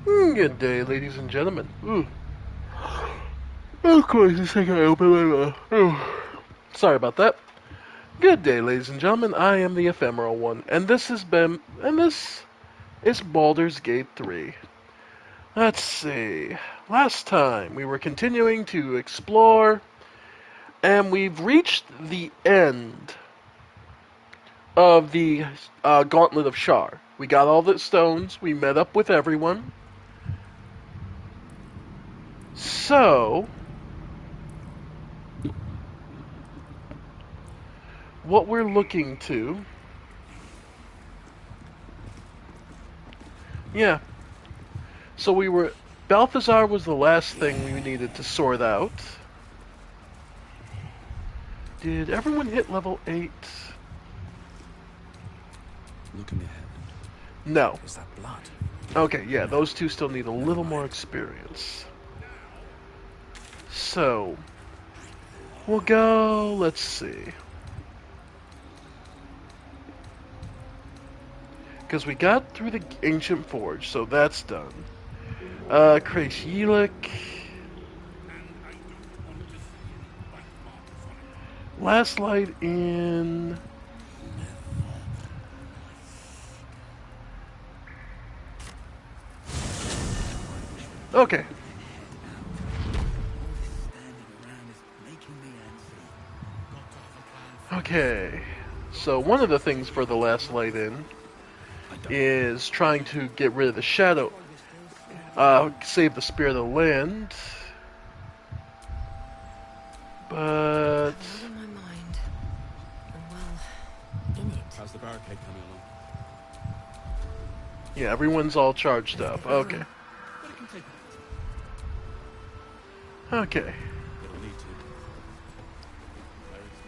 Good day, ladies and gentlemen. Of course, the second I open my mouth. Sorry about that. Good day, ladies and gentlemen. I am the ephemeral one, and this is Baldur's Gate 3. Let's see. Last time we were continuing to explore, and we've reached the end of the Gauntlet of Shar. We got all the stones. We met up with everyone. So, what we're looking to... Yeah. So we were... Balthazar was the last thing we needed to sort out. Did everyone hit level 8? Looking ahead. No. Is that blood? Okay, yeah, those two still need a little more experience. So, we'll go, let's see. Because we got through the Ancient Forge, so that's done. Krashilik. Last light in... Okay. Okay. So one of the things for the last light in is trying to get rid of the shadow. Save the spirit of the land. But... In my mind. Well, in it. How's the barricade coming along? Yeah, everyone's all charged up. Okay. Okay. It'll need to.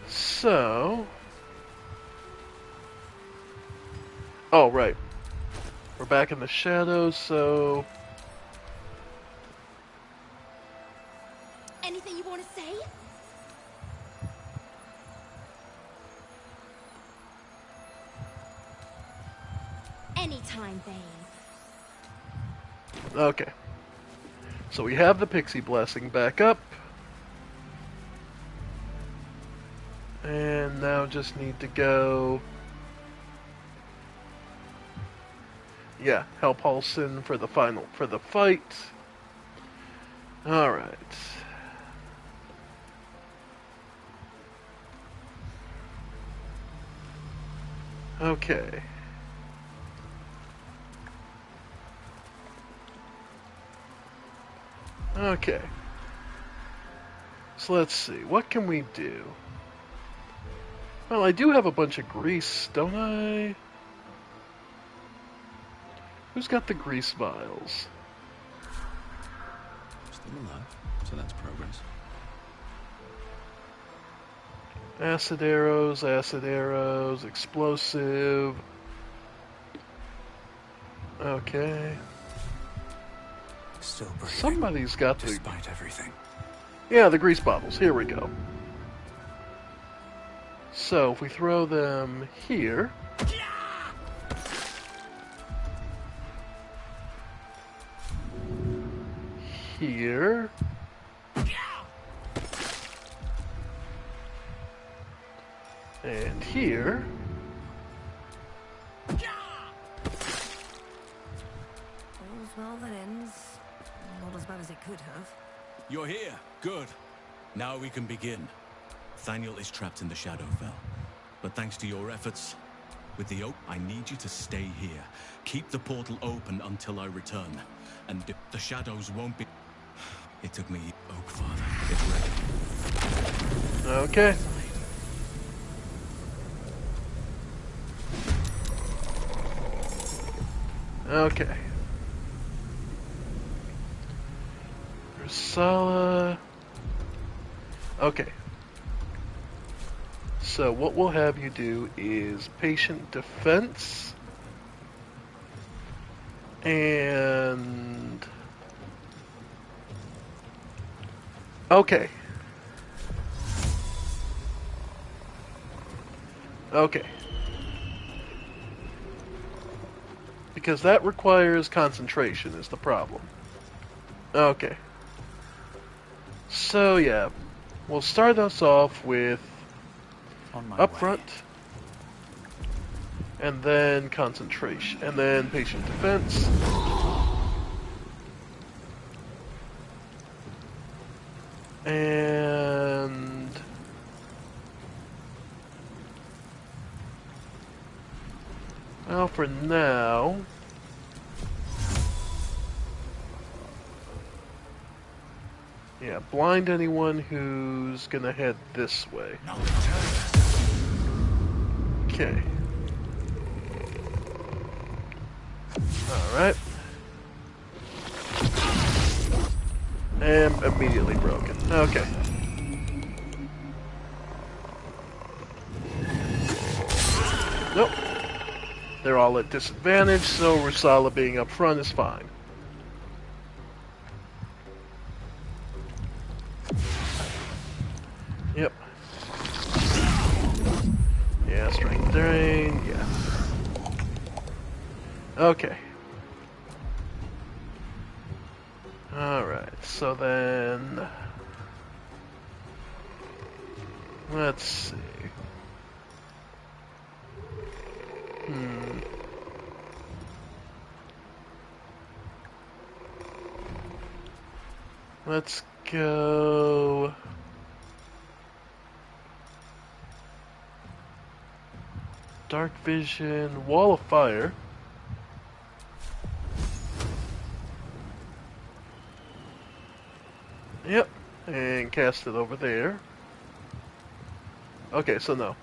So... Oh, right. We're back in the shadows, so... Anything you want to say? Anytime, babe. Okay. So we have the Pixie Blessing back up. And now just need to go... Yeah, help Halsin for the fight. Alright. Okay. Okay. So let's see, what can we do? Well, I do have a bunch of grease, don't I? Who's got the grease vials? Still alive, so that's progress. Acid arrows, explosive. Okay. Still breathing. Somebody's got the... Despite everything. Yeah, the grease bottles. Here we go. So, if we throw them here... Here... And here... All's well that ends. Not as bad as it could have. You're here. Good. Now we can begin. Thaniel is trapped in the Shadowfell. But thanks to your efforts, with the oak, I need you to stay here. Keep the portal open until I return. And the shadows won't be... It took me... Oak Father. It's ready. Okay. Okay. Ursala. Okay. So what we'll have you do is patient defense and okay. Okay. because that requires concentration is the problem. Okay. So yeah, we'll start us off with On my up way. front, and then concentration, and then patient defense. And well, for now, yeah, blind anyone who's gonna head this way. Okay. Alright. And immediately broken. Okay. Nope. They're all at disadvantage, so Rusala being up front is fine. Yep. Yeah, strength drain, yeah. Okay. Alright, so then... let's see. Let's go... Dark Vision, Wall of Fire. Yep, and cast it over there. Okay, so no.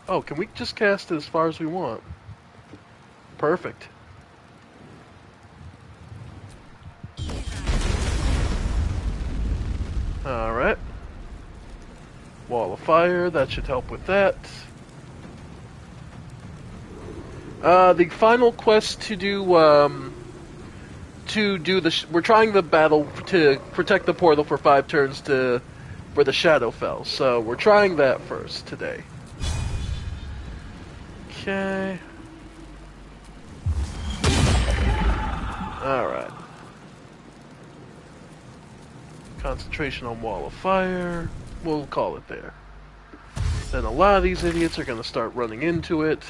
Oh, can we just cast it as far as we want? Perfect. Alright. Wall of Fire, that should help with that. The final quest to do we're trying the battle to protect the portal for 5 turns for the Shadowfell, so we're trying that first today. Okay. Alright. Concentration on Wall of Fire. We'll call it there. Then a lot of these idiots are going to start running into it.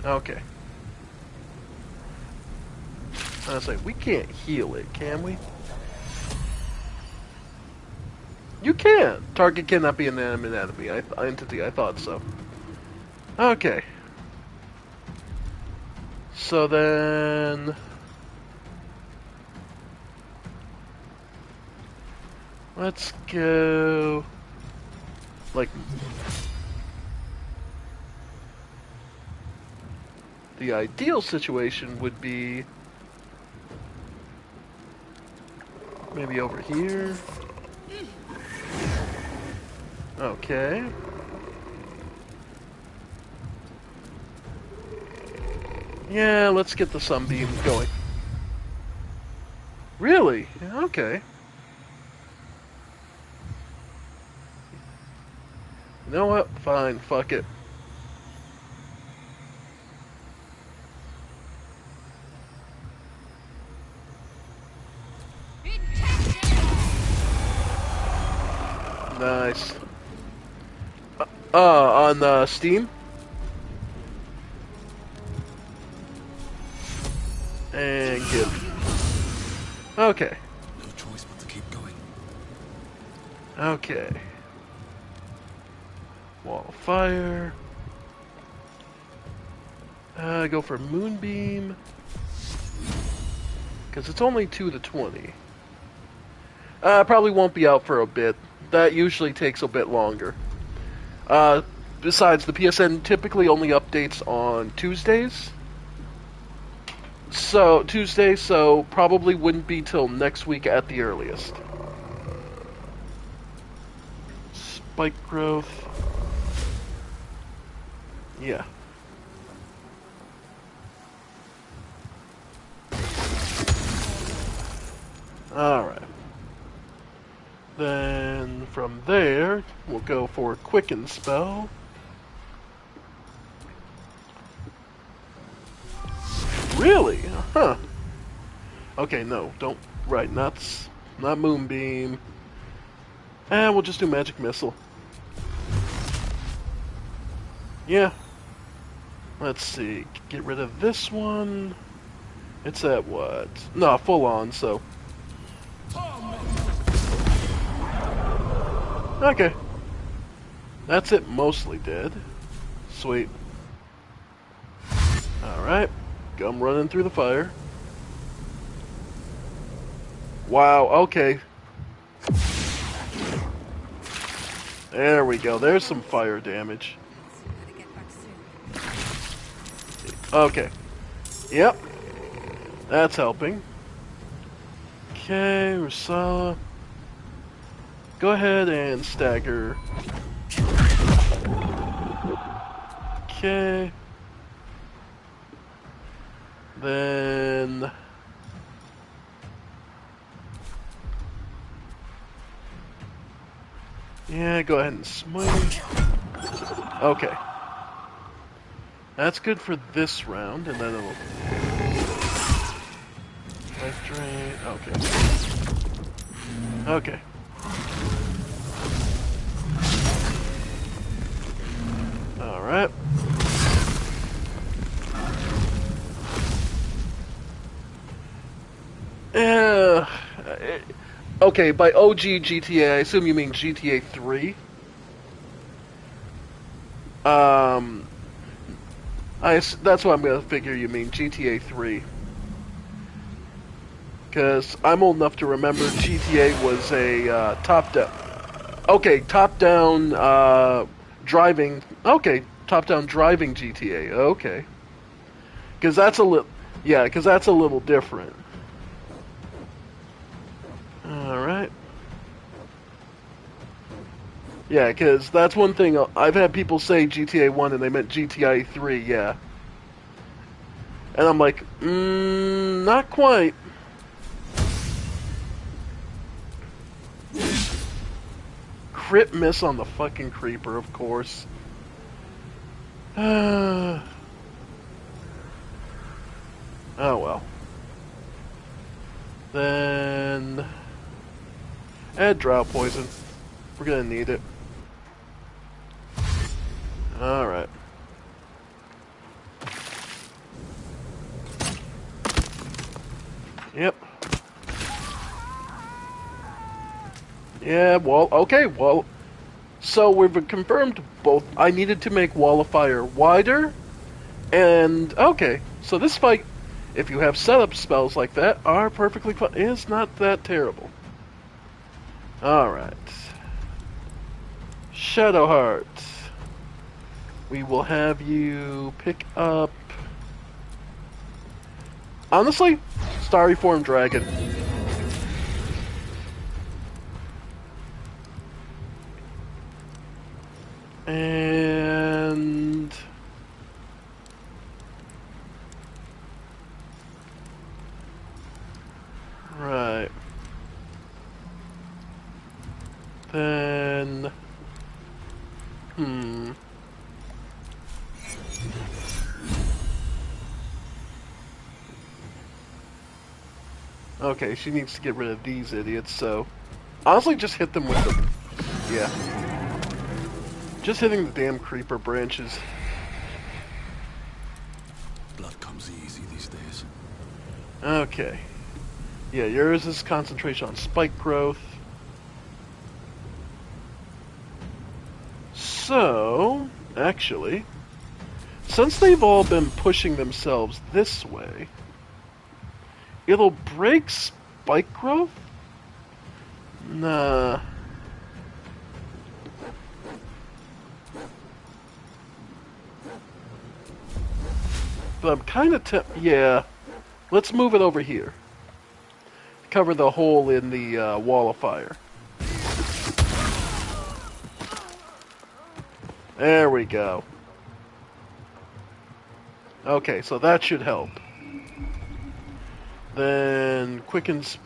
Okay. I was like, we can't heal it, can we? You can! Target cannot be an enemy. Entity, I thought so. Okay. So then... let's go... like... the ideal situation would be... maybe over here. Okay. Yeah, let's get the sunbeam going. Really? Okay. You know what? Fine. Fuck it. Nice. On Steam? And give. Okay. No choice but to keep going. Okay. Wall of Fire. Go for Moonbeam. Because it's only 2 to 20. Probably won't be out for a bit. That usually takes a bit longer. Besides, the PSN typically only updates on Tuesdays. So probably wouldn't be till next week at the earliest. Spike growth. Yeah. Alright. Then from there, we'll go for Quicken Spell. Really? Huh. Okay, no, don't. Right, not Moonbeam. And we'll just do Magic Missile. Yeah. Let's see. Get rid of this one. It's at what? No, full on, so. Okay. That's it mostly dead. Sweet. Alright. Come running through the fire. Wow, okay. There we go. There's some fire damage. Better get back soon. Okay. Yep. That's helping. Okay, Rusala. Go ahead and stagger. Okay. Then... yeah, go ahead and smite. Okay. That's good for this round, and then it'll... life drain. Okay. Okay. Alright. Okay, by OG GTA, I assume you mean GTA 3. That's what I'm gonna figure you mean, GTA 3. Because I'm old enough to remember GTA was a top-down... Okay, top-down driving... Okay, top-down driving GTA, okay. Because that's a little... Yeah, because that's a little different. Alright. Yeah, because that's one thing... I've had people say GTA 1 and they meant GTA 3, yeah. And I'm like, not quite. Crit miss on the fucking creeper, of course. Oh well. Then... add drought poison. We're gonna need it. Alright. Yep. Yeah, well, okay, well... so we've confirmed both. I needed to make Wall of Fire wider, and... okay, so this fight, if you have setup spells like that, are perfectly fine. It's not that terrible. Alright. Shadowheart. We will have you pick up... honestly, Starry Form Dragon. And... right. Then... okay, she needs to get rid of these idiots, so... honestly, just hit them with them. Yeah. Just hitting the damn creeper branches. Blood comes easy these days. Okay. Yeah, yours is concentration on spike growth. So, actually, since they've all been pushing themselves this way, it'll break spike growth? Nah. But I'm kind of yeah. Let's move it over here. Cover the hole in the wall of fire. There we go. Okay, so that should help. Then quickens...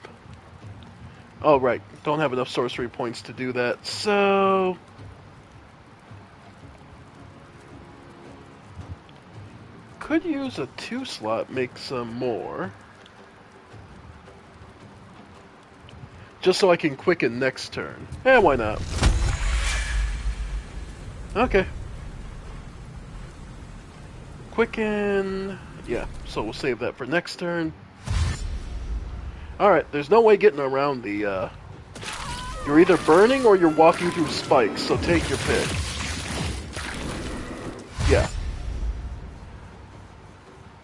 oh, right. Don't have enough sorcery points to do that, so... could use a 2 slot, make some more. Just so I can quicken next turn. Eh, why not? Okay. Quicken. Yeah, so we'll save that for next turn. Alright, there's no way getting around the, You're either burning or you're walking through spikes, so take your pick. Yeah.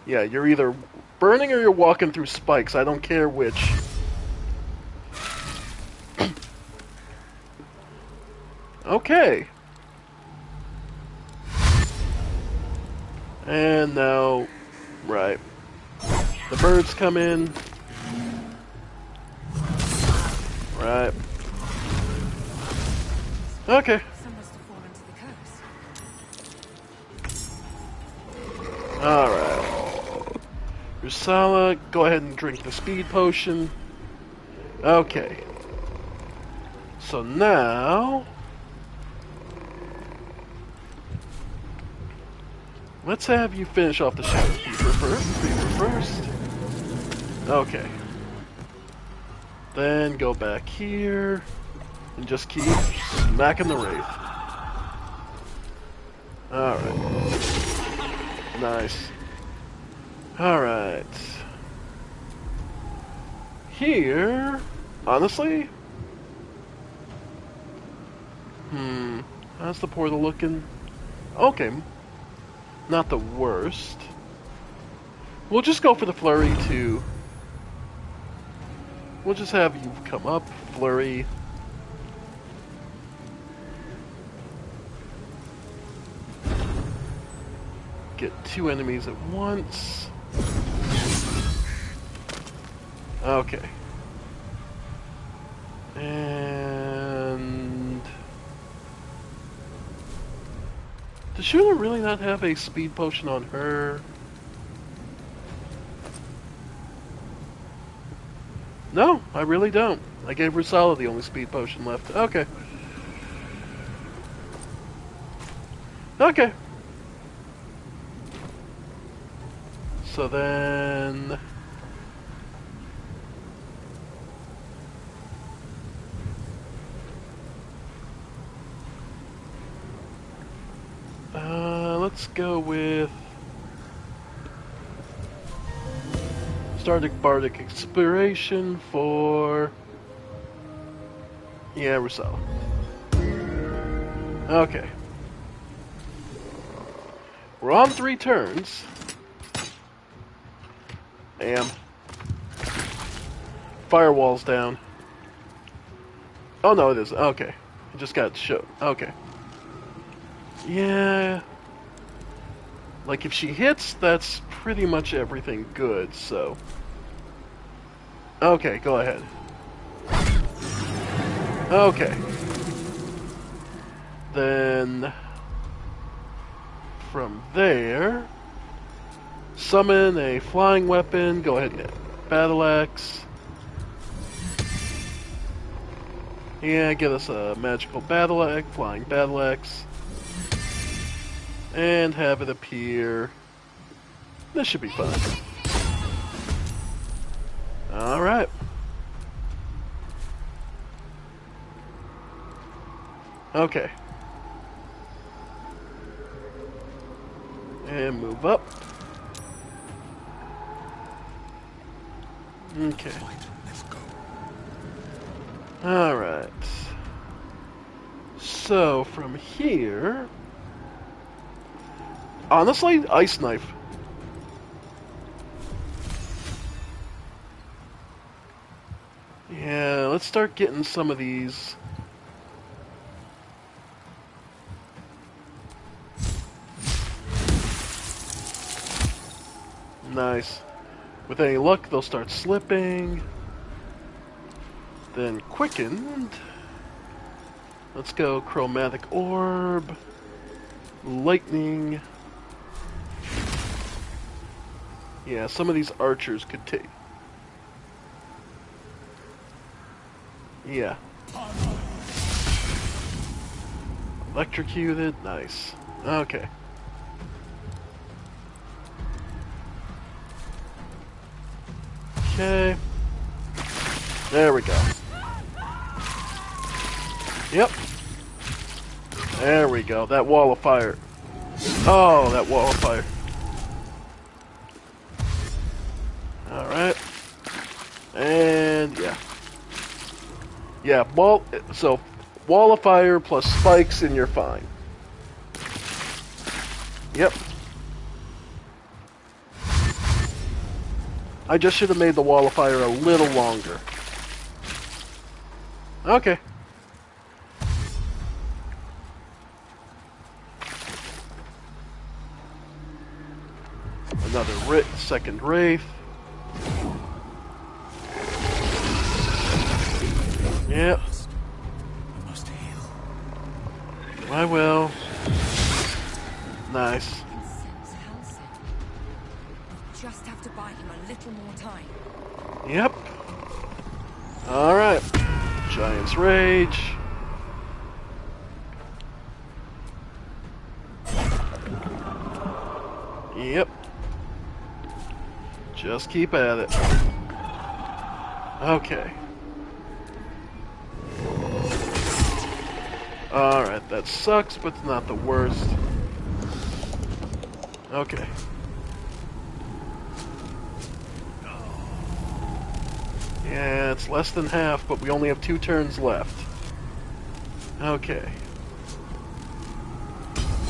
Yeah, you're either burning or you're walking through spikes. I don't care which. Okay. And now, right. The birds come in. Right. Okay. Some must have fallen to the curse. Alright. Rusala, go ahead and drink the speed potion. Okay. So now... let's have you finish off the Shadow Keeper first. Okay. Then go back here and just keep smacking the Wraith. Alright. Nice. Alright. Here, honestly? How's the portal looking? Okay. Not the worst. We'll just go for the flurry too. We'll just have you come up, flurry. Get 2 enemies at once. Okay. And... does Shula really not have a speed potion on her? No, I really don't. I gave Rusala the only speed potion left. Okay. Okay. So then... let's go with... Stardic Bardic Inspiration for... yeah, Rusala. Okay. We're on 3 turns. Damn. Firewall's down. Oh no, it isn't. Okay. It just got showed. Okay. Yeah. Like, if she hits, that's pretty much everything good, so... okay, go ahead. Okay. Then... from there... summon a flying weapon, go ahead and get Battle Axe. Yeah, get us a magical Battle Axe, flying Battle Axe. And have it appear. This should be fun. Alright. Okay. And move up. Okay. Let's go. Alright. So, from here... honestly, Ice Knife. Yeah, let's start getting some of these. Nice. With any luck, they'll start slipping. Then quickened. Let's go Chromatic Orb. Lightning. Yeah, some of these archers could take. Yeah. Electrocuted. Nice. Okay. Okay. There we go. Yep. There we go. That wall of fire. Oh, that wall of fire. Alright. And yeah. Yeah, so wall of fire plus spikes and you're fine. Yep. I just should have made the wall of fire a little longer. Okay. Another second wraith. Yep. I must heal. I will. Nice. Sense Halcyon. We just have to buy him a little more time. Yep. Alright. Giant's Rage. Yep. Just keep at it. Okay. Alright, that sucks, but it's not the worst. Okay. Yeah, it's less than half, but we only have 2 turns left. Okay.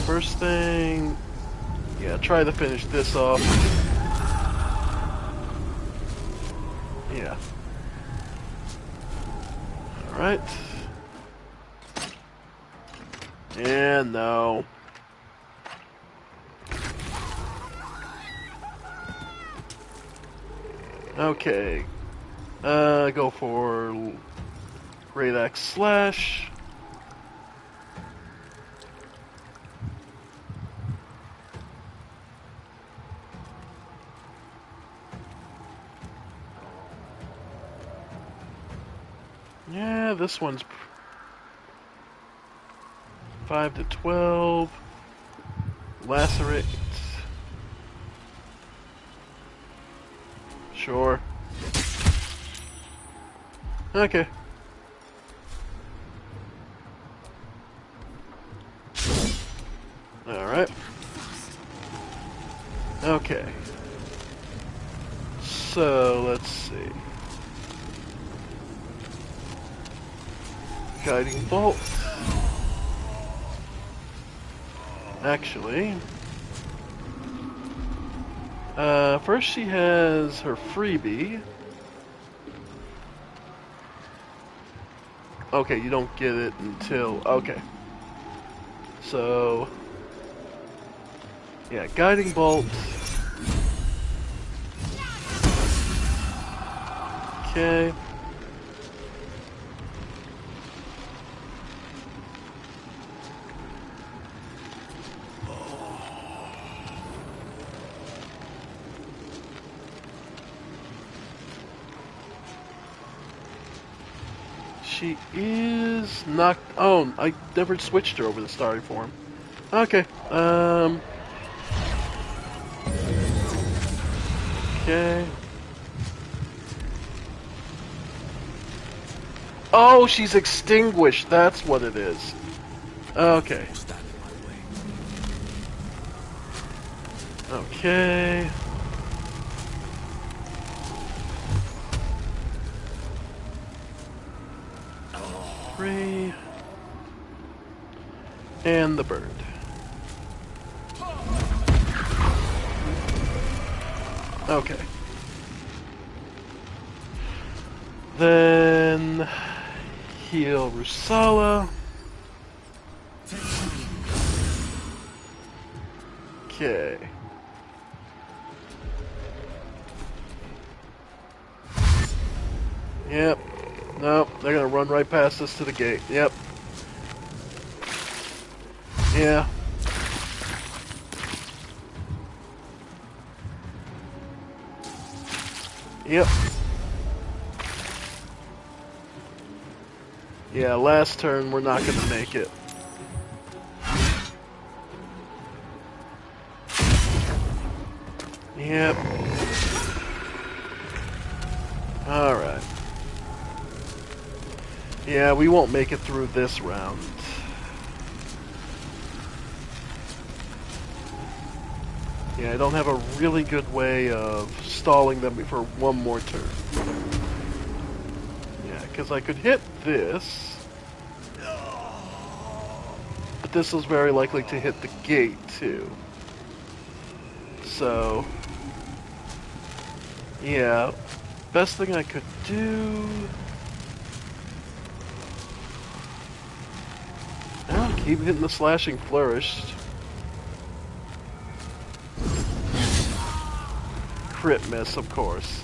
First thing... Yeah, try to finish this off. Yeah. Alright. And no. Okay. Go for Great Axe Slash. Yeah, this one's 5 to 12. Lacerate. Sure. Okay. Alright. Okay. So, let's see. Guiding Bolt. Actually. First she has her freebie. Okay, you don't get it until... Okay. So... Yeah, Guiding Bolt. Okay. She is knocked... Oh, I never switched her over to Starry form. Okay, Okay. Oh, she's extinguished. That's what it is. Okay. Stand in my way. Okay. Three. And the bird. Okay. Then heal Rusala. Okay. Yep. Nope, they're gonna run right past us to the gate. Yep. Yeah. Yep. Yeah, last turn we're not gonna make it. Yep. Alright. Yeah, we won't make it through this round. Yeah, I don't have a really good way of stalling them for one more turn. Yeah, because I could hit this. But this is very likely to hit the gate, too. So, yeah, best thing I could do... Oh, keep hitting the slashing flourish. Crit miss, of course.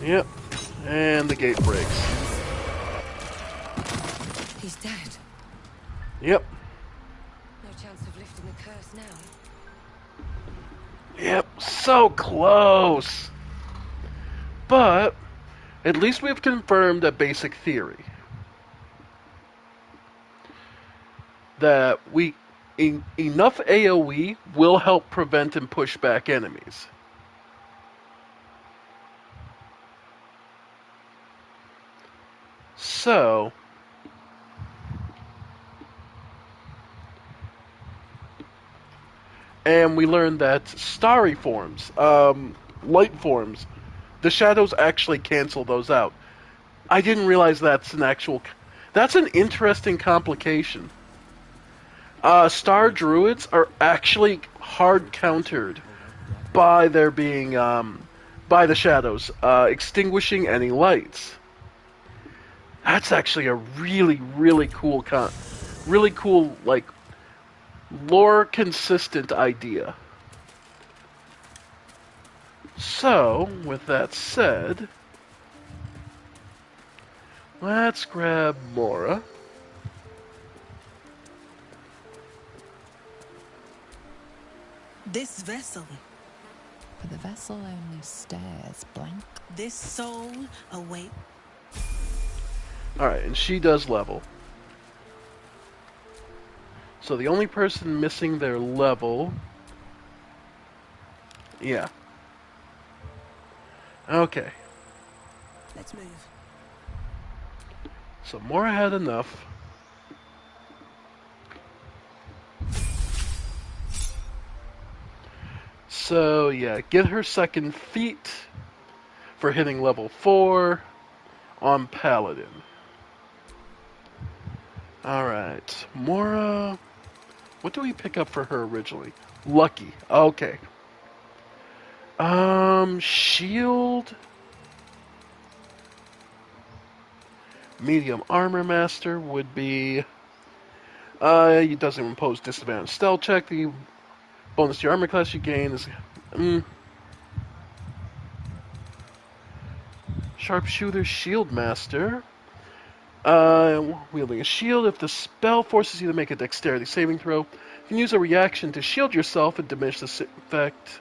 Yep, and the gate breaks. He's dead. Yep. No chance of lifting the curse now. Yep, so close. But at least we've confirmed a basic theory. That enough AoE will help prevent and push back enemies. So, and we learned that starry forms, light forms, the shadows actually cancel those out. I didn't realize that's an interesting complication. Star druids are actually hard countered by there being, by the shadows, extinguishing any lights. That's actually a really, really cool, like, lore consistent idea. So, with that said, let's grab Mora. This vessel, For the vessel only stares blank. this soul await. Alright, and she does level. So the only person missing their level... Yeah. Okay. Let's move. So Mora had enough. So yeah, get her second feat for hitting level 4 on Paladin. Alright, Mora... What do we pick up for her originally? Lucky. Okay. Shield... Medium Armor Master would be... it doesn't impose disadvantage stealth check. The bonus to your armor class you gain is... Sharpshooter Shield Master. Wielding a shield. If the spell forces you to make a dexterity saving throw, you can use a reaction to shield yourself and diminish the effect.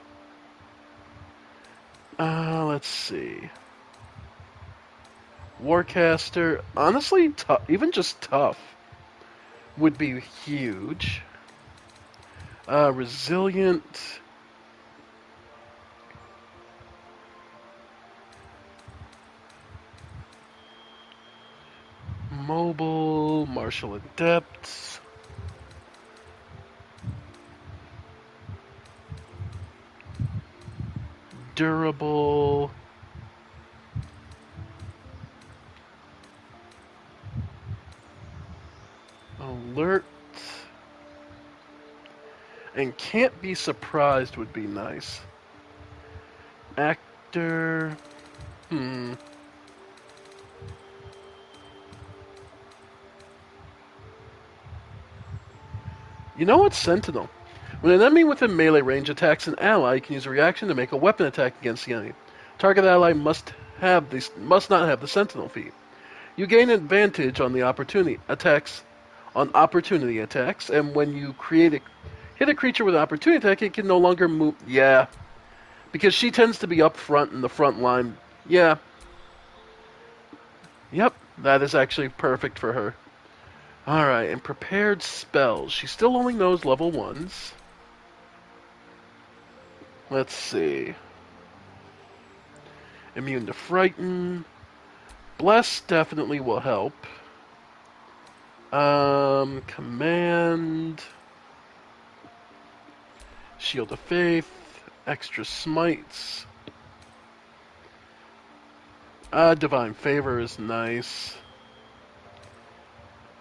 Let's see. Warcaster. Honestly, even just tough would be huge. Resilient. Mobile, martial adept. Durable. Alert. And can't be surprised would be nice. Actor. You know what, Sentinel? When an enemy within melee range attacks an ally, you can use a reaction to make a weapon attack against the enemy. Target ally must not have the Sentinel feat. You gain advantage on the opportunity attacks, and when you hit a creature with an opportunity attack, it can no longer move. Yeah, because she tends to be up front in the front line. Yeah. Yep, that is actually perfect for her. Alright, and prepared spells. She still only knows level 1s. Let's see. Immune to frighten. Bless definitely will help. Command. Shield of Faith. Extra smites. Divine Favor is nice.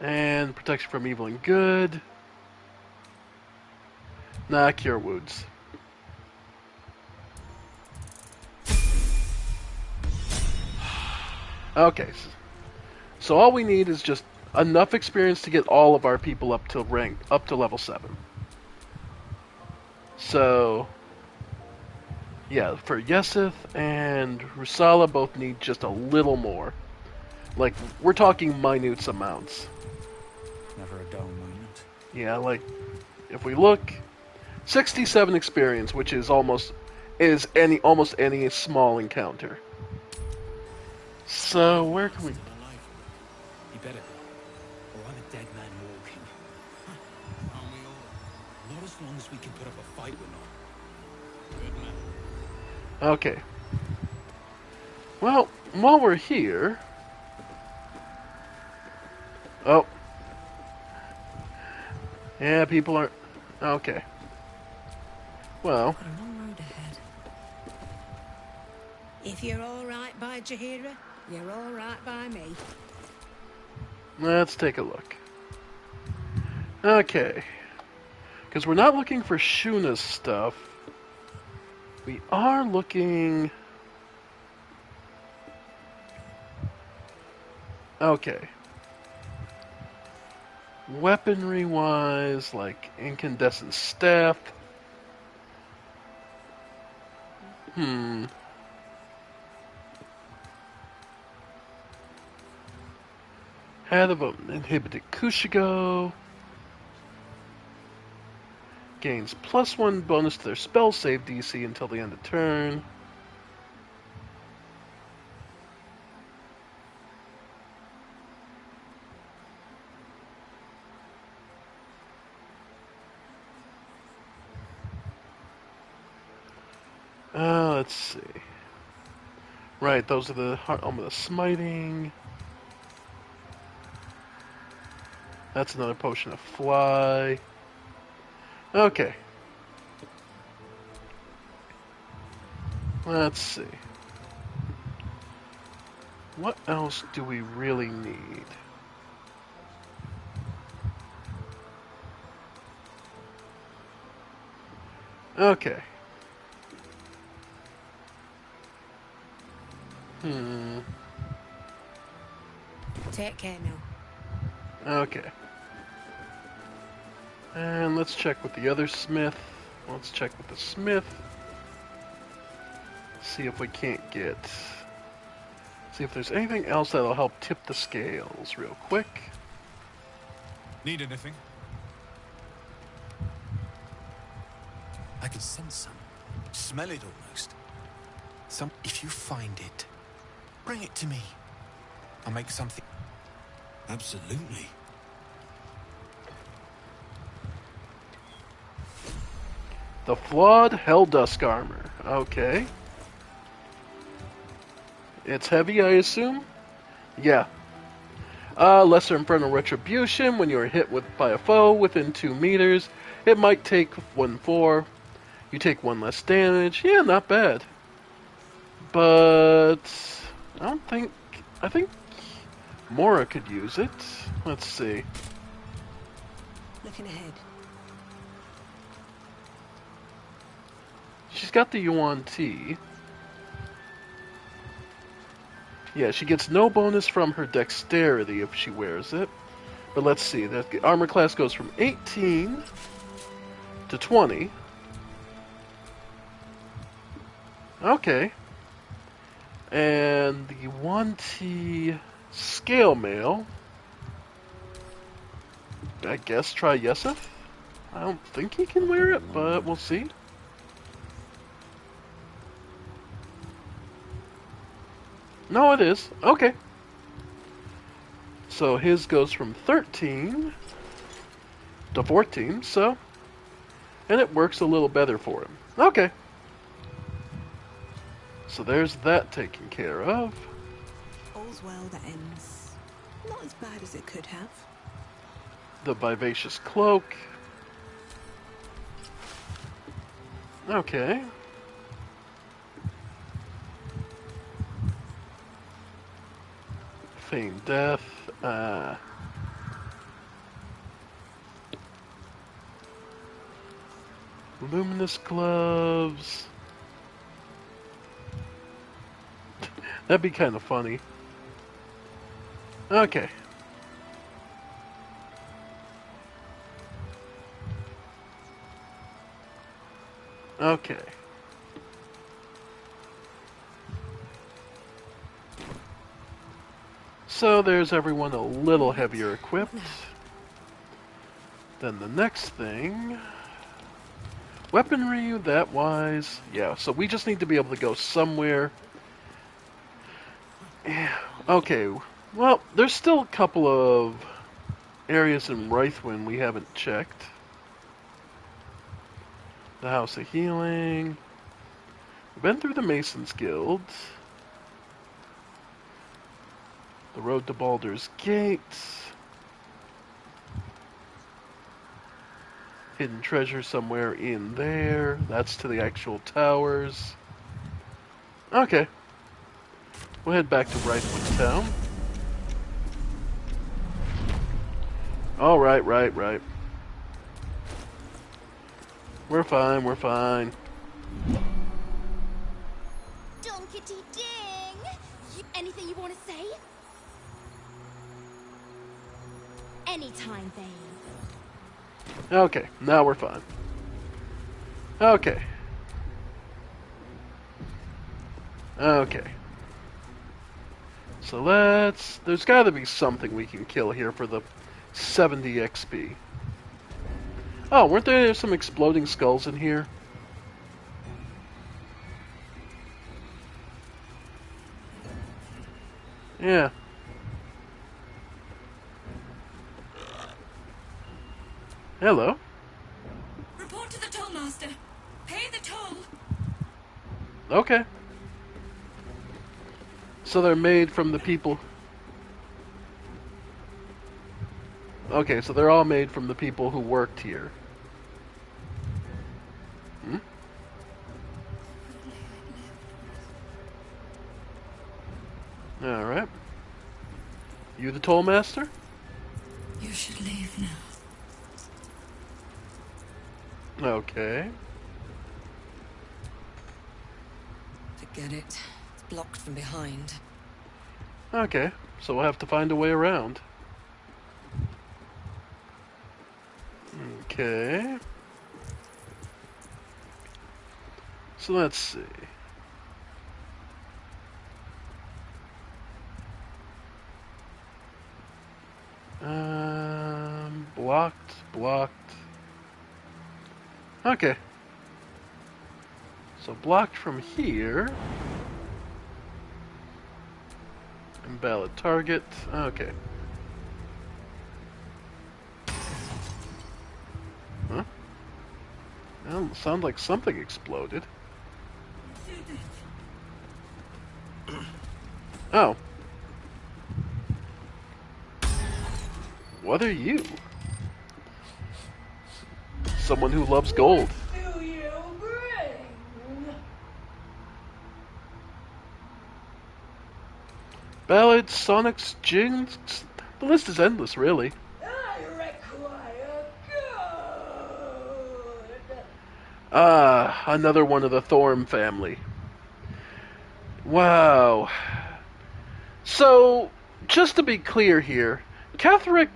And protection from evil and good. Nah, cure wounds. Okay, so all we need is just enough experience to get all of our people up to level 7. So, yeah, for Yesith and Rusala both need just a little more. Like, we're talking minute amounts. Never a dull moment. Yeah, like, if we look, 67 experience, which is almost any small encounter. So, where can we... Still alive. He better be. Or I'm a dead man walking. Aren't we all? Not as long as we can put up a fight, we're not. Good man. Okay. Well, while we're here... Oh. Yeah, people are... Okay. Well... Got a long road ahead. If you're all right by Jahira, you're all right by me. Let's take a look. Okay. Because we're not looking for Shuna's stuff. We are looking... Okay. Weaponry-wise, like incandescent staff. Head of an inhibited Kushigo. Gains +1 bonus to their spell save DC until the end of turn. Let's see. Right, those are the Heart Element of Smiting. That's another Potion of Fly. Okay. Let's see. What else do we really need? Okay. Take care now. Okay. And let's check with the other smith. Let's check with the smith. See if we can't get... See if there's anything else that'll help tip the scales real quick. Need anything? I can sense some. Smell it almost. If you find it, bring it to me. I'll make something. Absolutely. The Flawed Helldusk Armor. Okay. It's heavy, I assume? Yeah. Lesser Infernal Retribution. When you are hit by a foe within 2 meters, it might take 1/4. You take 1 less damage. Yeah, not bad. But... I think Mora could use it. Let's see. Looking ahead. She's got the Yuan Ti. Yeah, she gets no bonus from her dexterity if she wears it. But let's see. The armor class goes from 18 to 20. Okay. And the Yuan Ti scale mail. I guess try Yesef. I don't think he can wear it, but we'll see. No, it is. Okay. So his goes from 13 to 14, so... And it works a little better for him. Okay. So there's that taken care of. All's well that ends. Not as bad as it could have. The vivacious cloak. Okay. Feigned death. Luminous gloves. That'd be kind of funny. Okay. Okay. So there's everyone a little heavier equipped. Then the next thing... Weaponry, that wise. Yeah, so we just need to be able to go somewhere. Yeah, okay. Well, there's still a couple of areas in Rythwin we haven't checked. The House of Healing. We've been through the Masons Guild. The road to Baldur's Gate. Hidden treasure somewhere in there. That's to the actual towers. Okay. We'll head back to Rythwood Town. Oh, right. We're fine, we're fine. Donkety ding! Anything you want to say? Anytime, babe. Okay, now we're fine. Okay. Okay. So there's gotta be something we can kill here for the 70 XP. Oh, weren't there some exploding skulls in here? Yeah. Hello. Report to the toll master. Pay the toll. Okay. So they're made from the people... Okay, so they're all made from the people who worked here. Hmm? Alright. You the toll master? You should leave now. Okay. Forget it. It's blocked from behind. Okay, so we'll have to find a way around. Okay. So let's see. Blocked. Okay. So blocked from here. Invalid target. Okay. Huh? Well, sounds like something exploded. Oh. What are you? Someone who loves gold. Ballads, sonics, jings. The list is endless, really. Ah, another one of the Thorm family. Wow. So, just to be clear here, Catherick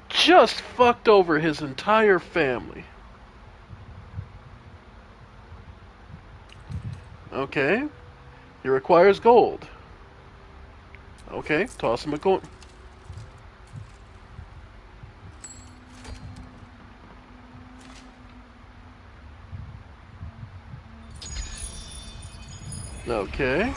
just fucked over his entire family. Okay. He requires gold. Okay, toss him a coin. Okay.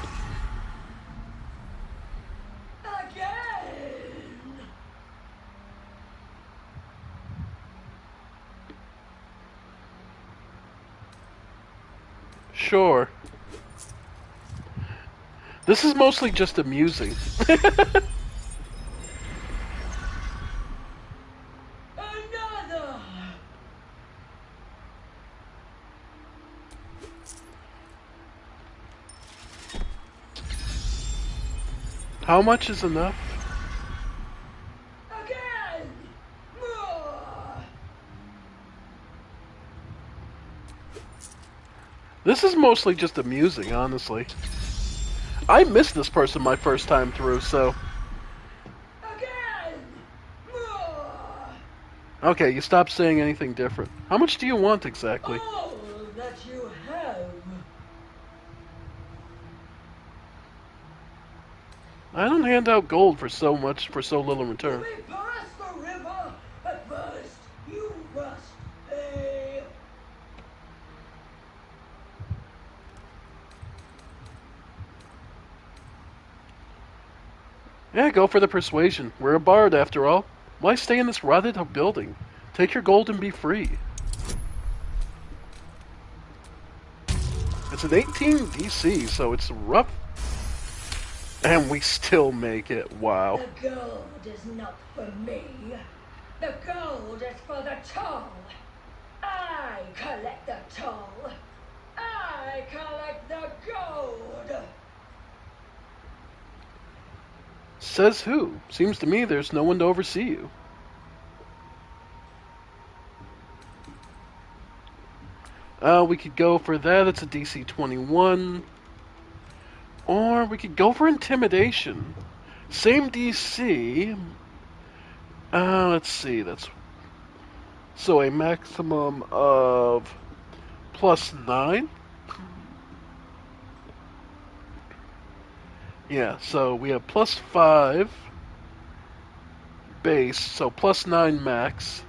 Sure. This is mostly just amusing. Another! How much is enough? Again! More! This is mostly just amusing, honestly. I missed this person my first time through, so... Again! More! Okay, you stopped saying anything different. How much do you want exactly? All that you have. I don't hand out gold for so much, for so little in return. We pass the river. At first, you must pay. Yeah, go for the persuasion. We're a bard, after all. Why stay in this rotted building? Take your gold and be free. It's an 18 DC, so it's rough. And we still make it. Wow. The gold is not for me. The gold is for the toll. I collect the toll. I collect the gold. Says who? Seems to me there's no one to oversee you. We could go for that. It's a DC 21. Or we could go for intimidation. Same DC. Let's see. That's so a maximum of +9. Yeah, so we have +5 base, so +9 max.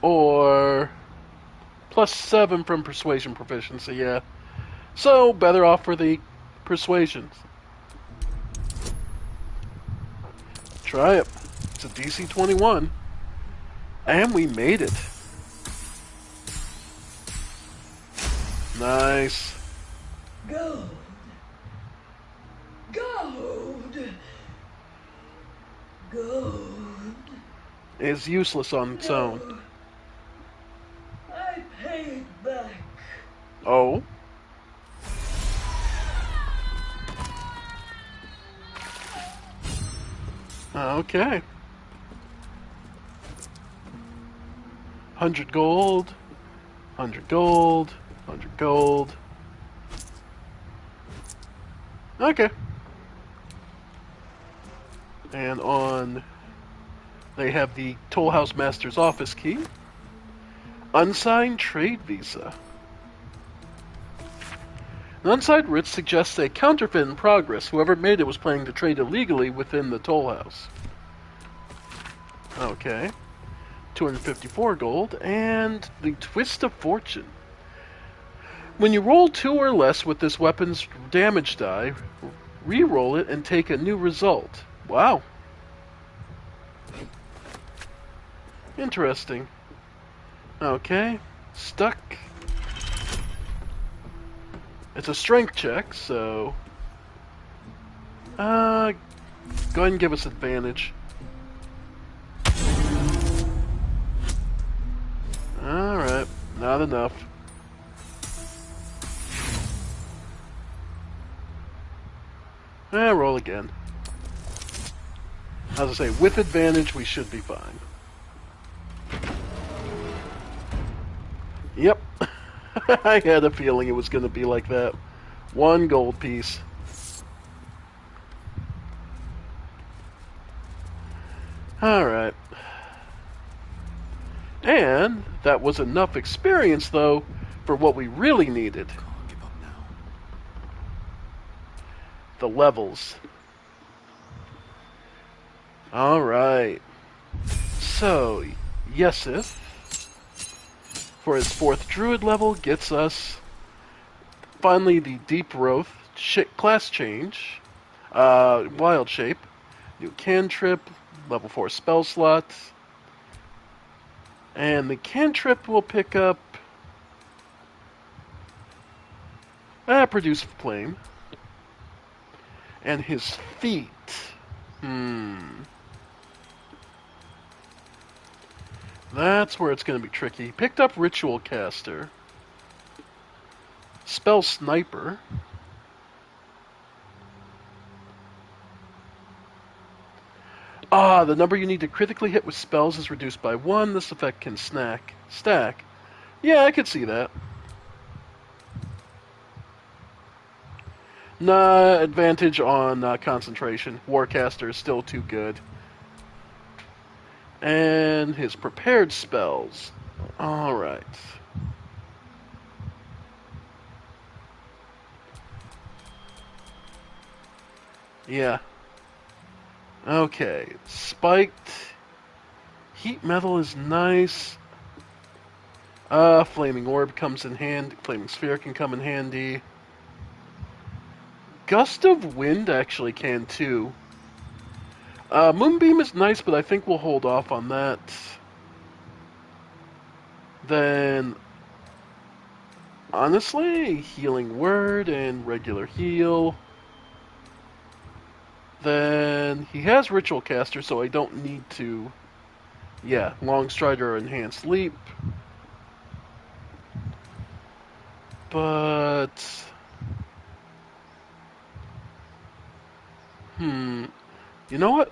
Or +7 from persuasion proficiency, yeah. So better off for the persuasion. Try it. It's a DC 21. And we made it. Nice. Gold. Gold. Gold. It's useless on its own. No. I paid back. Oh? Okay. 100 gold. 100 gold. 100 gold. Okay. And on... They have the Toll House Master's office key. Unsigned trade visa. An unsigned writ suggests a counterfeit in progress. Whoever made it was planning to trade illegally within the toll house. Okay. 254 gold. And the Twist of Fortune. When you roll 2 or less with this weapon's damage die, re-roll it and take a new result. Wow. Interesting. Okay. Stuck. It's a strength check, so... go ahead and give us advantage. Alright. Not enough. Roll again. As I say, with advantage, we should be fine. Yep. I had a feeling it was going to be like that. 1 gold piece. Alright. And that was enough experience, though, for what we really needed. Can't give up now. The levels. Alright. So, Yesith, for his 4th druid level, gets us finally the Deep Growth class change, Wild Shape, new cantrip, level 4 spell slot, and the cantrip will pick up Produce flame. And his feet. That's where it's going to be tricky. He picked up Ritual Caster. Spell Sniper. The number you need to critically hit with spells is reduced by 1. This effect can stack. Yeah, I could see that. Nah, advantage on concentration. Warcaster is still too good. And his prepared spells. Alright. Yeah. Okay. Spiked. Heat metal is nice. Flaming orb comes in handy. Flaming sphere can come in handy. Gust of wind actually can too. Moonbeam is nice, but I think we'll hold off on that. Then, honestly, healing word and regular heal. Then he has Ritual Caster, so I don't need to. Yeah, Long Strider or Enhanced Leap. But you know what?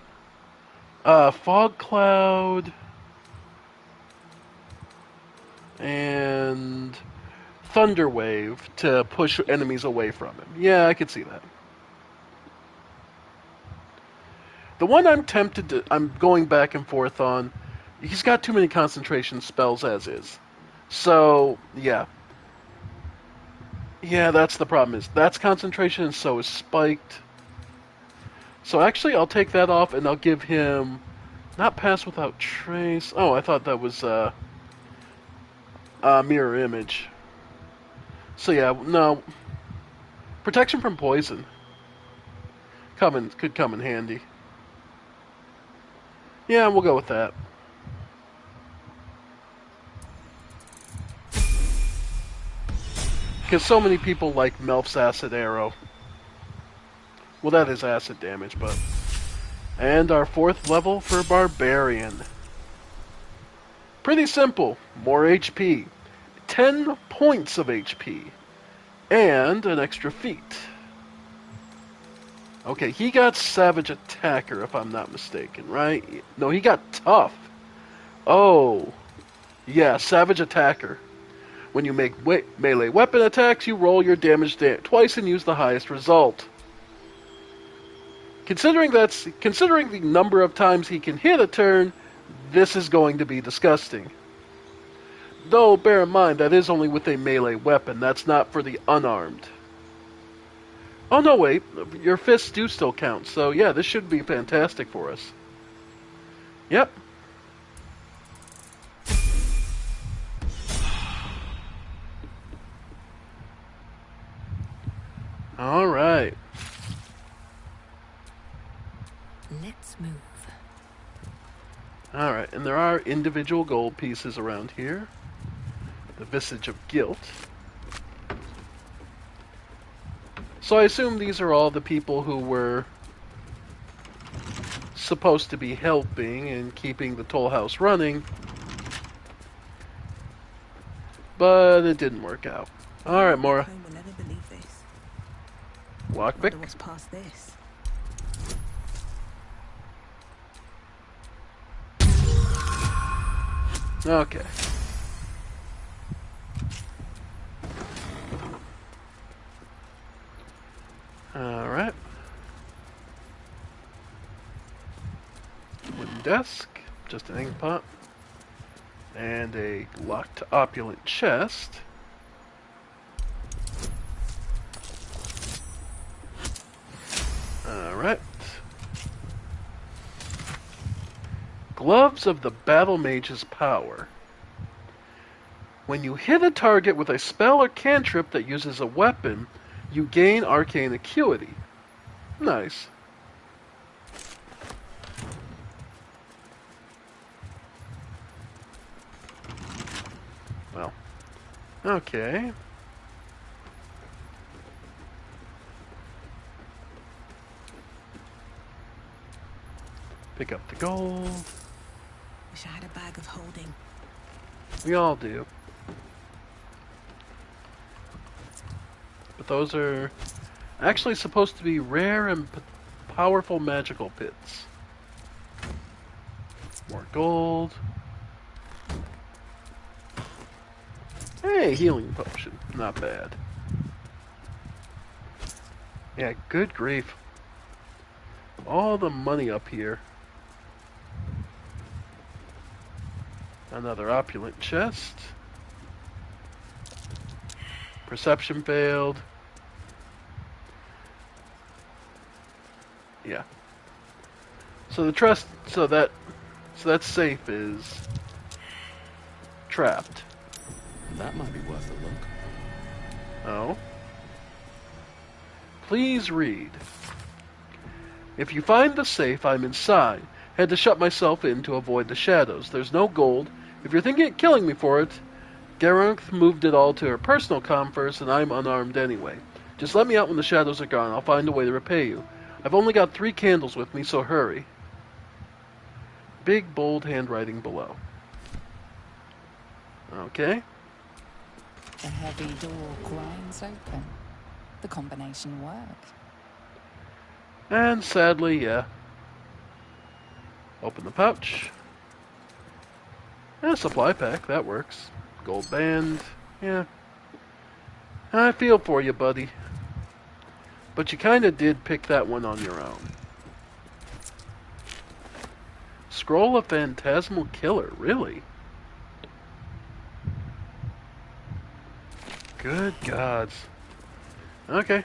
Fog Cloud and Thunder Wave to push enemies away from him. Yeah, I could see that. The one I'm going back and forth on, he's got too many concentration spells as is. So, yeah. Yeah, that's the problem is, that's concentration and so is Spiked. So actually, I'll take that off and I'll give him, not Pass Without Trace. Oh, I thought that was, Mirror Image. So yeah, no. Protection from Poison. Could come in handy. Yeah, we'll go with that. Because so many people like Melf's Acid Arrow. Well, that is acid damage, but... And our 4th level for Barbarian. Pretty simple. More HP. 10 points of HP. And an extra feat. Okay, he got Savage Attacker, if I'm not mistaken, right? No, he got Tough. Oh. Yeah, Savage Attacker. When you make melee weapon attacks, you roll your damage twice and use the highest result. Considering the number of times he can hit a turn, this is going to be disgusting. Though, bear in mind, that is only with a melee weapon. That's not for the unarmed. Oh, no, wait. Your fists do still count. So, yeah, this should be fantastic for us. Yep. All right. Let's move. All right, and there are individual gold pieces around here. The Visage of Guilt. So I assume these are all the people who were supposed to be helping and keeping the toll house running. But it didn't work out. All right, Mora. Home will never believe this. Lockpick. Wonder what's past this. Okay. Alright. Wooden desk, just an ink pot, and a locked opulent chest. Alright. Gloves of the Battle Mage's Power. When you hit a target with a spell or cantrip that uses a weapon, you gain arcane acuity. Nice. Well, okay. Pick up the gold. Wish I had a bag of holding. We all do. But those are actually supposed to be rare and powerful magical pits. More gold. Hey, healing potion. Not bad. Yeah, good grief. All the money up here. Another opulent chest. Perception failed. Yeah. So the trust, so that safe is trapped. That might be worth a look. Oh. Please read. If you find the safe, I'm inside. Had to shut myself in to avoid the shadows. There's no gold. If you're thinking of killing me for it, Garunth moved it all to her personal comm first, and I'm unarmed anyway. Just let me out when the shadows are gone. I'll find a way to repay you. I've only got 3 candles with me, so hurry. Big, bold handwriting below. Okay. The heavy door grinds open. The combination worked. And sadly, yeah. Open the pouch. And a supply pack, that works. Gold band, yeah. I feel for you, buddy. But you kinda did pick that one on your own. Scroll of Phantasmal Killer, really? Good gods. Okay.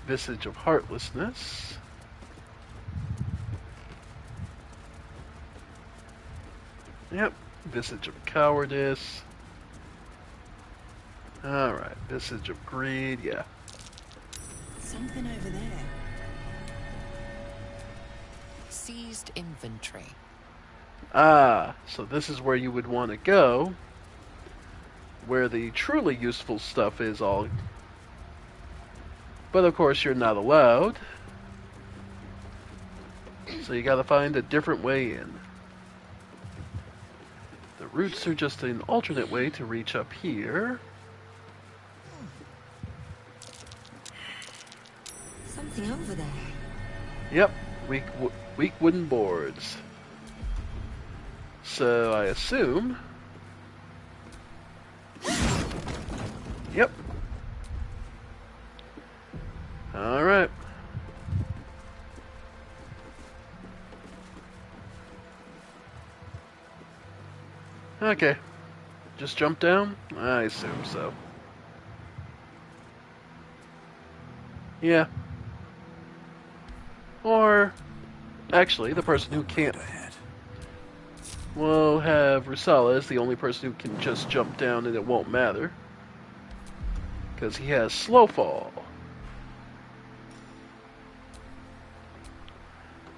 Visage of Heartlessness. Yep. Visage of Cowardice. Alright. Visage of Greed, yeah. Something over there. Seized inventory. Ah, so this is where you would want to go, where the truly useful stuff is all. But of course you're not allowed, so you gotta find a different way in. The roots are just an alternate way to reach up here. Something over there. Yep, weak wooden boards. So I assume. Yep. Alright. Okay. Just jump down? I assume so. Yeah. Or, actually, the person who can't will have Rusala as the only person who can just jump down and it won't matter. Because he has slow fall.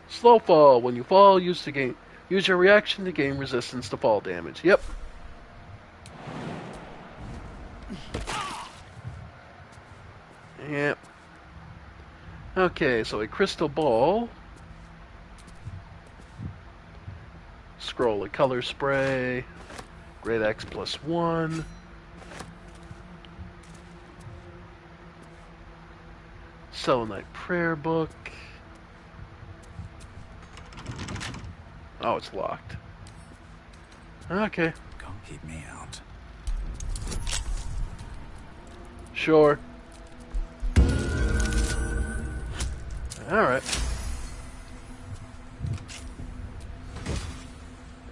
Slow fall. When you fall, use your reaction to gain resistance to fall damage. Yep. Yep. Okay, so a crystal ball. Scroll of color spray. Great Axe +1. Selenite prayer book. Oh, it's locked. Okay. Can't keep me out. Sure. Alright.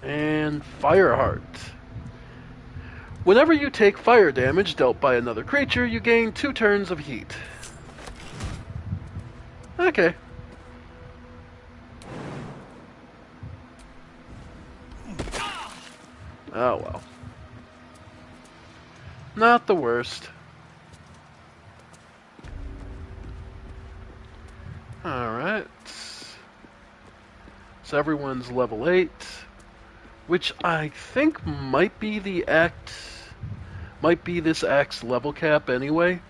And Fireheart. Whenever you take fire damage dealt by another creature, you gain 2 turns of heat. Okay. Oh well. Not the worst. Alright. So everyone's level 8. Which I think might be this act's level cap anyway.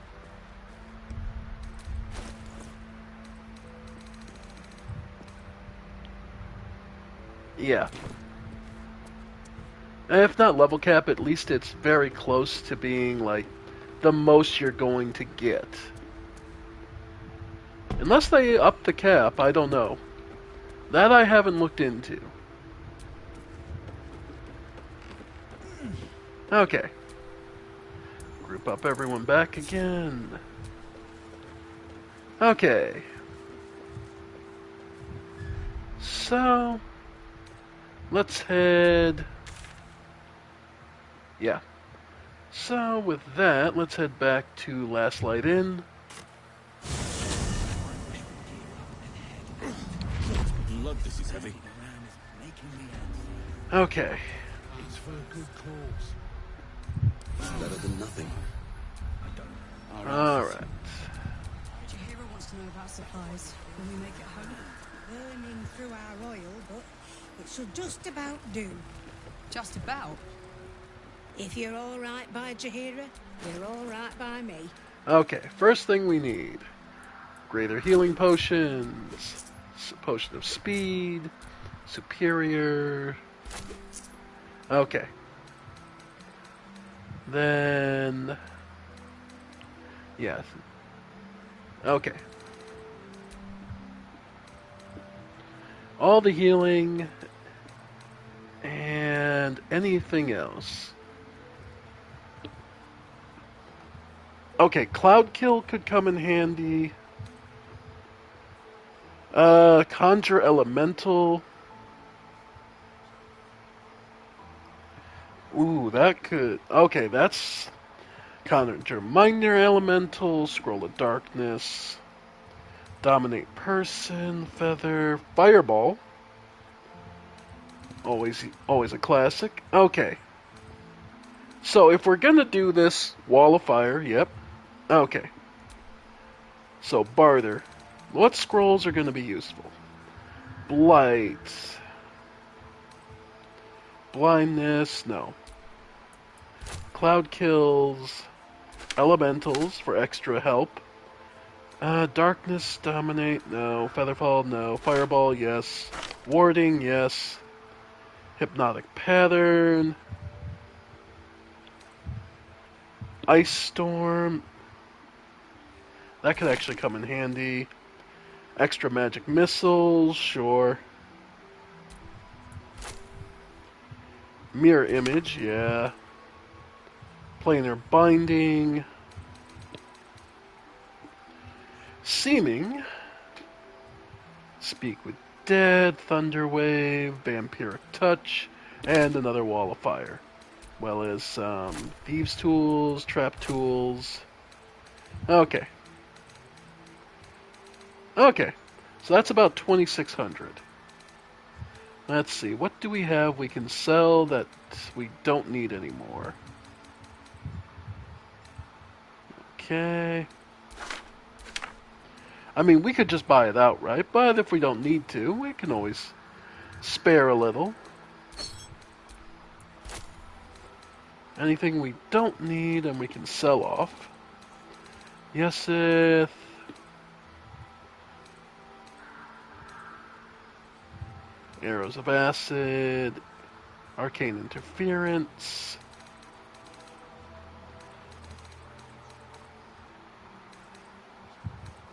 Yeah. If not level cap, at least it's very close to being like the most you're going to get. Unless they up the cap, I don't know. That I haven't looked into. Okay. Group up everyone back again. Okay. So, let's head... Yeah. So, with that, let's head back to Last Light Inn. Blood, this is heavy. Okay. It's for a good cause. Better than nothing. Alright. Jahira wants to know about supplies when we make it home. Burning through our oil, but it should just about do. Just about. If you're all right by Jahira, you're all right by me. Okay, first thing we need. Greater healing potions. Potion of speed. Superior. Okay. Then... Yes. Okay. All the healing and anything else. Okay, Cloud Kill could come in handy. Conjure Elemental. Ooh, that could... Okay, that's... Conjure Minor Elemental, Scroll of Darkness, Dominate Person, Feather, Fireball. Always a classic. Okay. So if we're gonna do this, Wall of Fire, yep. Okay. So Barter. What scrolls are gonna be useful? Blight. Blindness, no. Cloud Kills. Elementals for extra help. Darkness, Dominate, no. Featherfall, no. Fireball, yes. Warding, yes. Hypnotic Pattern. Ice Storm. That could actually come in handy. Extra Magic Missiles, sure. Mirror Image, yeah. Planar Binding. Seeming. Speak with Dead, Thunder Wave, Vampiric Touch, and another Wall of Fire. Well as Thieves' Tools, Trap Tools. Okay. Okay. So that's about 2,600. Let's see. What do we have we can sell that we don't need anymore? Okay. I mean, we could just buy it outright, but if we don't need to, we can always spare a little. Anything we don't need and we can sell off. Yesith. Arrows of Acid. Arcane Interference.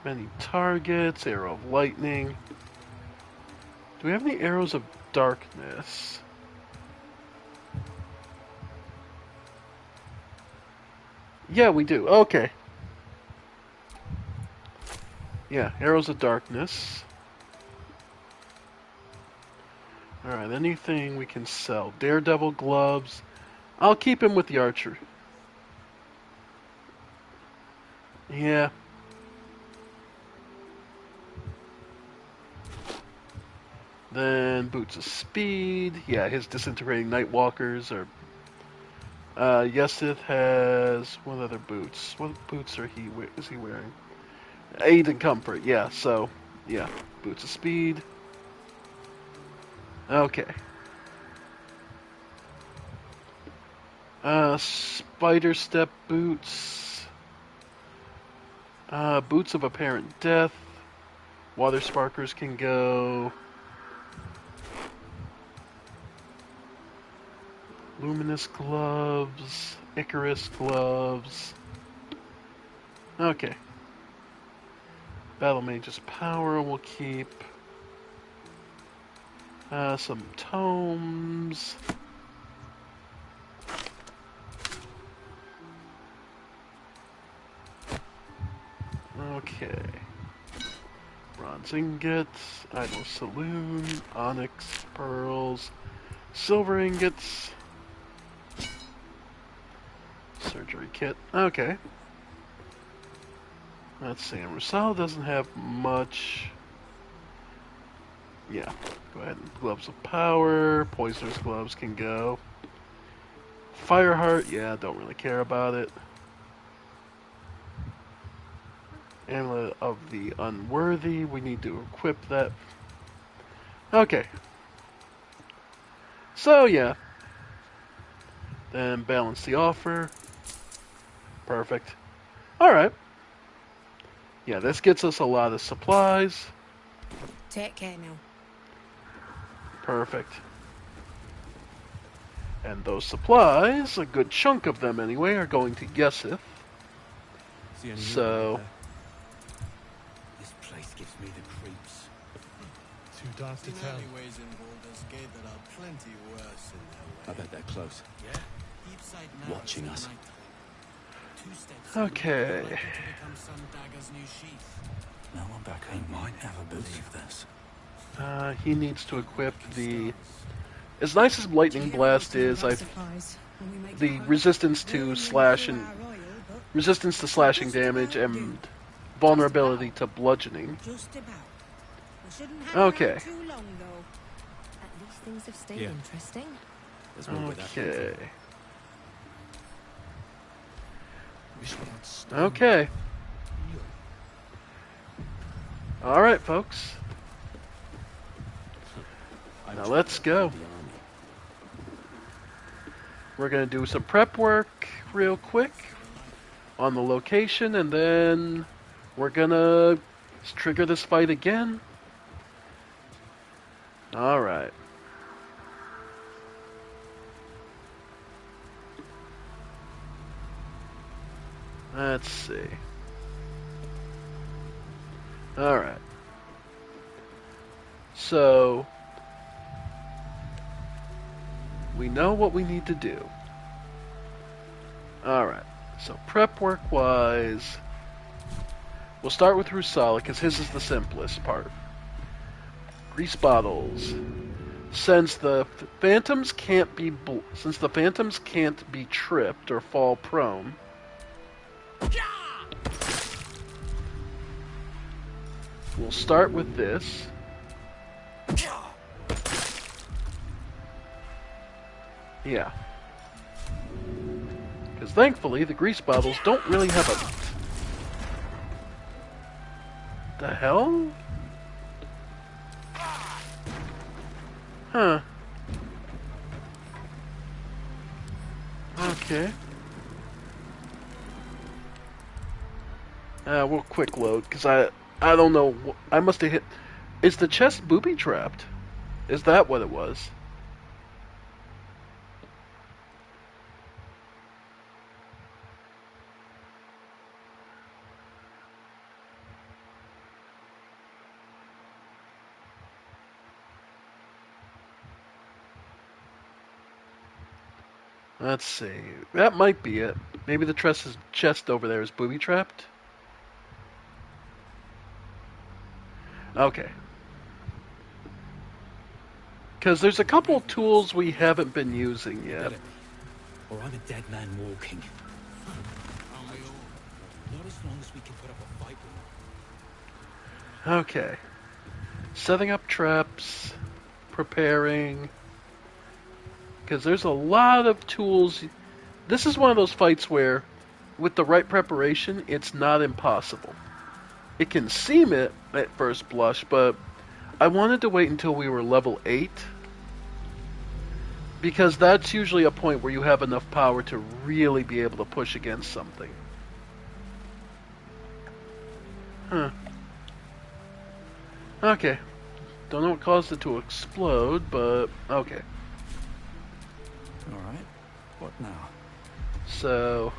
Many targets, Arrow of Lightning. Do we have any Arrows of Darkness? Yeah, we do. Okay. Yeah, Arrows of Darkness. Alright, anything we can sell. Daredevil Gloves. I'll keep him with the Archer. Yeah. Then Boots of Speed. Yeah, his Disintegrating Nightwalkers are... Yesith has... What other boots? What boots is he wearing? Aid and Comfort, yeah, so... Yeah, Boots of Speed. Okay. Spider Step Boots. Boots of Apparent Death. Water Sparkers can go. Luminous gloves, Icarus gloves. Okay. Battle Mage's power we'll keep. Some tomes. Okay. Bronze ingots, idol saloon, onyx, pearls, silver ingots, surgery kit. Okay. Let's see. Rusal doesn't have much. Yeah. Go ahead and gloves of power. Poisoner's gloves can go. Fireheart, yeah, don't really care about it. Amulet of the Unworthy, we need to equip that. Okay. So, yeah. Then balance the offer. Perfect. Alright. Yeah, this gets us a lot of supplies. Take care now. Perfect. And those supplies, a good chunk of them anyway, are going to Yesith. So... This place gives me the creeps. Too dark to tell. Alleyways in Baldur's Gate that are plenty worse in their way. I bet they're close. Yeah? Watching us. Okay. No one back home might ever believe this. He needs to equip the... As nice as Lightning Blast is, the resistance to slash and resistance to slashing damage and vulnerability to bludgeoning. Okay. At least things have stayed interesting. Okay. Okay. All right, folks. Now let's go. We're going to do some prep work real quick on the location, and then we're going to trigger this fight again. All right. Let's see. All right. So... we know what we need to do. Alright, so prep work wise, we'll start with Rusala because his is the simplest part. Grease bottles. Since the phantoms can't be tripped or fall prone, we'll start with this. Yeah. Because thankfully, the grease bottles don't really have a... The hell? Huh. Okay. We'll quick load, because I don't know... I must have hit... Is the chest booby-trapped? Is that what it was? Let's see. That might be it. Maybe the chest over there is booby-trapped? Okay. Because there's a couple of tools we haven't been using yet. Or I'm a dead man walking. Not as long as we can put up a fight with Okay. Setting up traps. Preparing. Because there's a lot of tools. This is one of those fights where, with the right preparation, it's not impossible. It can seem it at first blush, but I wanted to wait until we were level 8. Because that's usually a point where you have enough power to really be able to push against something. Huh. Okay. Don't know what caused it to explode, but okay. All right. What now? So,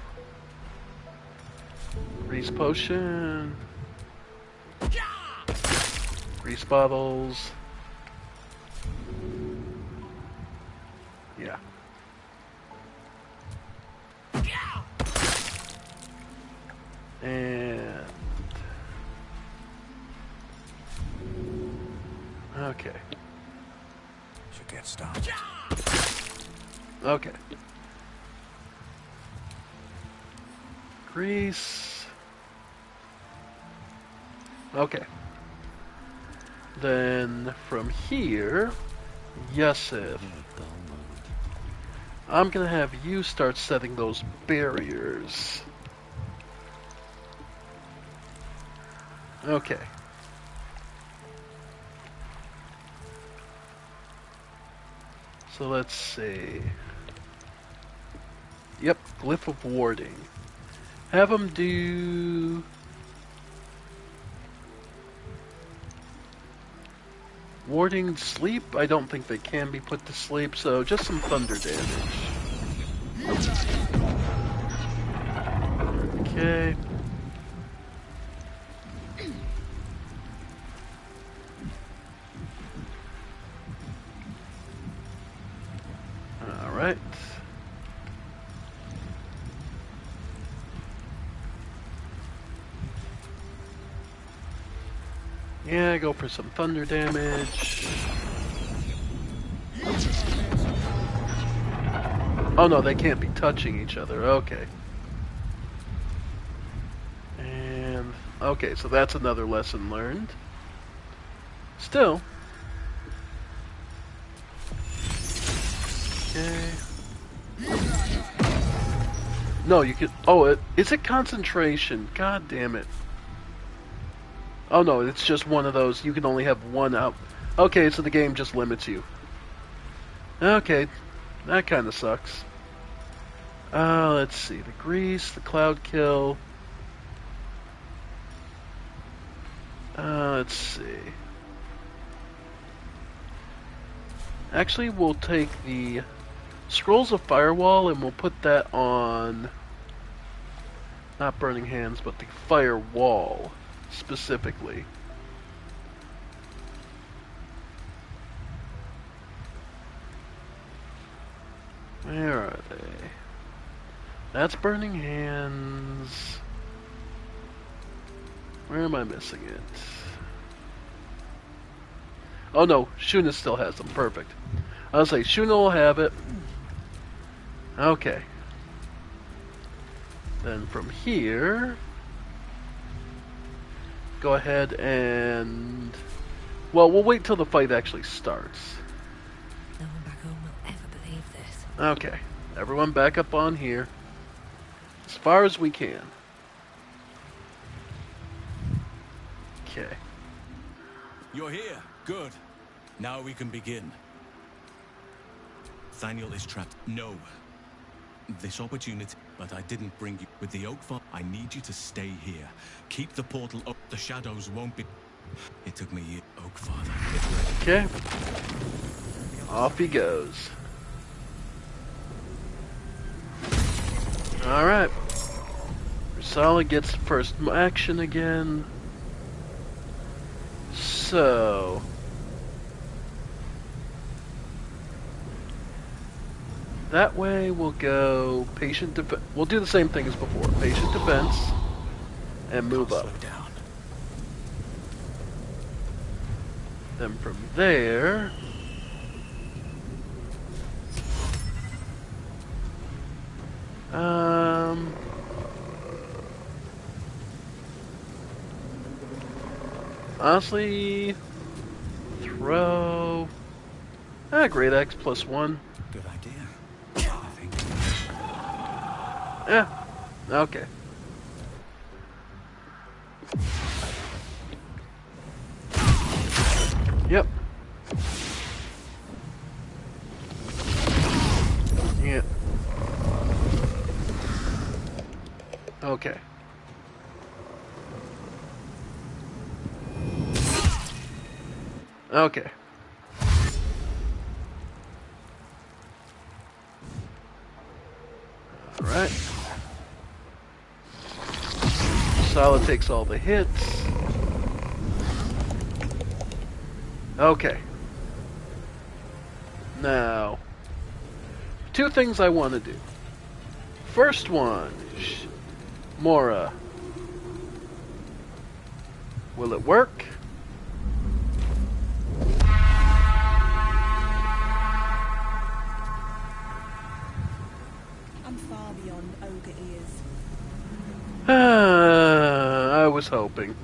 grease potion, grease bottles. Yeah. And okay. Should get started. Okay. Grease. Okay. Then from here, Yusuf, I'm gonna have you start setting those barriers. Okay. So let's see. Yep, glyph of warding. Have them do... Warding sleep? I don't think they can be put to sleep, so just some thunder damage. Okay. Alright. Yeah, go for some thunder damage. Oh no, they can't be touching each other. Okay. And okay, so that's another lesson learned. Still. Okay. No, you could. Oh, is it concentration? God damn it. Oh no, it's just one of those. You can only have one out. Okay, so the game just limits you. Okay, that kind of sucks. Let's see. The grease, the cloud kill. Let's see. Actually, we'll take the Scrolls of Firewall and we'll put that on... Not Burning Hands, but the Firewall, specifically. Where are they? That's Burning Hands. Where am I missing it? Oh no, Shuna still has them. Perfect. I'll say Shuna will have it. Okay. Then from here, go ahead and... Well, we'll wait till the fight actually starts. No one back home will ever believe this. Okay. Everyone back up on here. As far as we can. Okay. You're here. Good. Now we can begin. Thaniel is trapped. No. This opportunity, but I didn't bring you. With the Oak Farm, I need you to stay here. Keep the portal up. The shadows won't be... It took me years. Oak Father, get ready. Okay. Off he goes. Alright. Risala gets first action again. So... That way we'll go patient defense. We'll do the same thing as before. Patient defense. And move up. Then from there... Honestly... Throw... Great Axe +1. Good idea. Yeah, okay. Yep. Yeah. Okay. Okay. Alright. Solid takes all the hits. Okay. Now, two things I want to do. First one, Mora. Will it work? I'm far beyond ogre ears. I was hoping.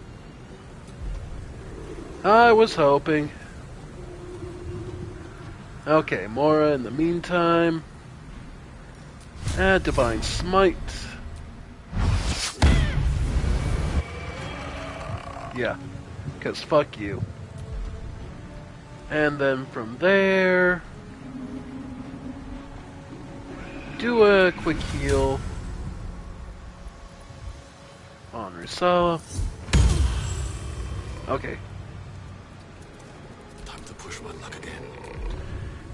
I was hoping. Okay, Mora in the meantime. Divine Smite. Yeah, because fuck you. And then from there, do a quick heal on Risala. Okay. Time to push my luck again.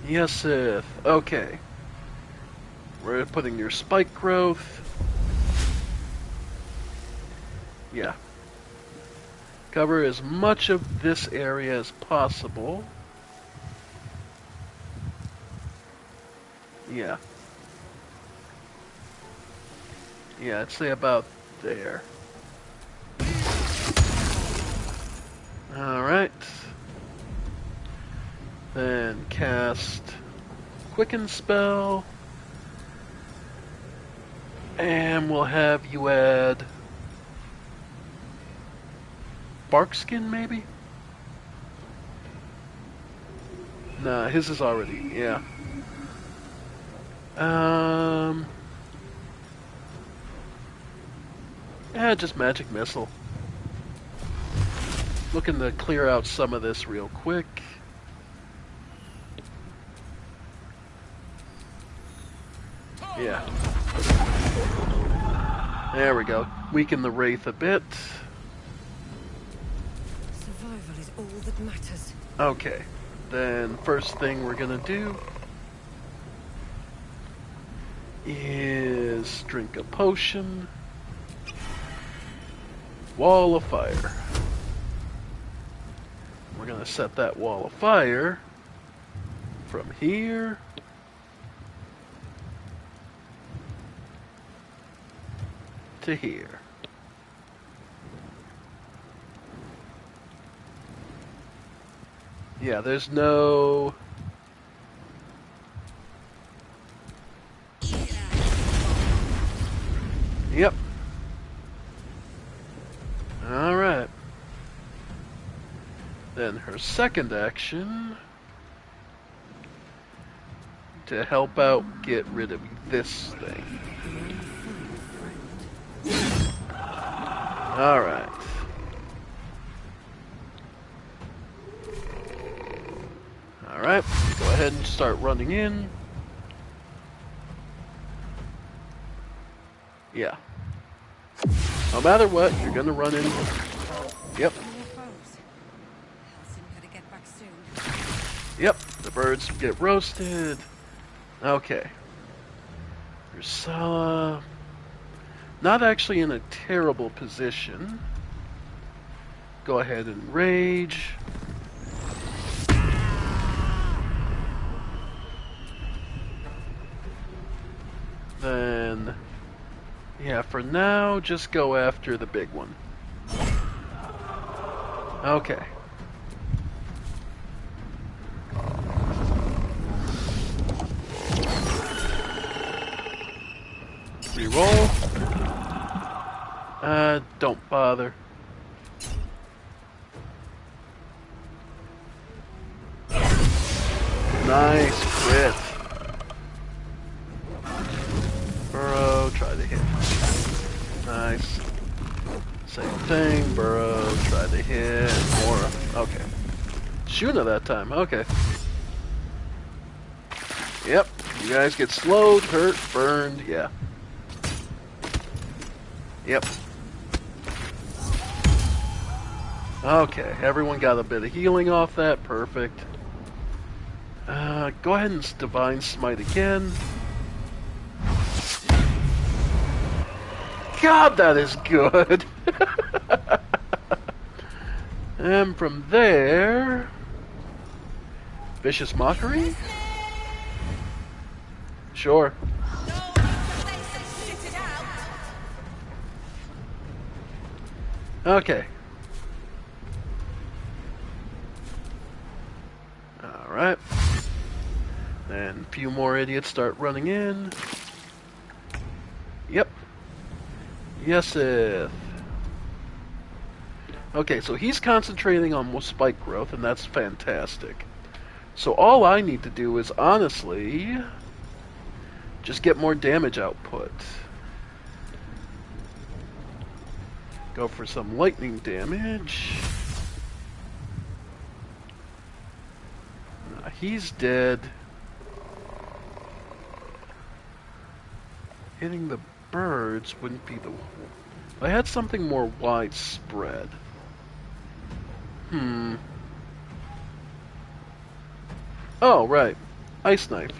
Yes, Sith. Okay. We're putting your spike growth. Yeah. Cover as much of this area as possible. Yeah. Yeah, I'd say about there. Alright. Then cast Quicken Spell. And we'll have you add Barkskin, maybe? Nah, his is already, yeah. Yeah, just Magic Missile. Looking to clear out some of this real quick. Yeah. There we go. Weaken the Wraith a bit. Survival is all that matters. Okay. Then first thing we're gonna do is drink a potion. Wall of Fire. We're gonna set that Wall of Fire from here to here. Yeah, there's no... Yep. Alright. Then her second action, to help out get rid of this thing. Alright. Alright, go ahead and start running in. Yeah. No matter what, you're gonna run in. Yep. Yep, the birds get roasted. Okay. Ursula. Not actually in a terrible position. Go ahead and rage. Then, yeah, for now, just go after the big one. Okay. Reroll. Don't bother. Nice crit. Burrow, try to hit. Nice. Same thing, Burrow, try to hit. More. Okay. Shuna that time, okay. Yep, you guys get slowed, hurt, burned, yeah. Yep. Okay, everyone got a bit of healing off that, perfect. Go ahead and Divine Smite again. God, that is good. And from there, Vicious Mockery? Sure. Okay. Alright. And a few more idiots start running in. Yep. Yesith. Okay, so he's concentrating on spike growth, and that's fantastic. So all I need to do is, honestly, just get more damage output. Go for some lightning damage. He's dead. Hitting the birds wouldn't be the... If I had something more widespread. Oh, right. Ice Knife.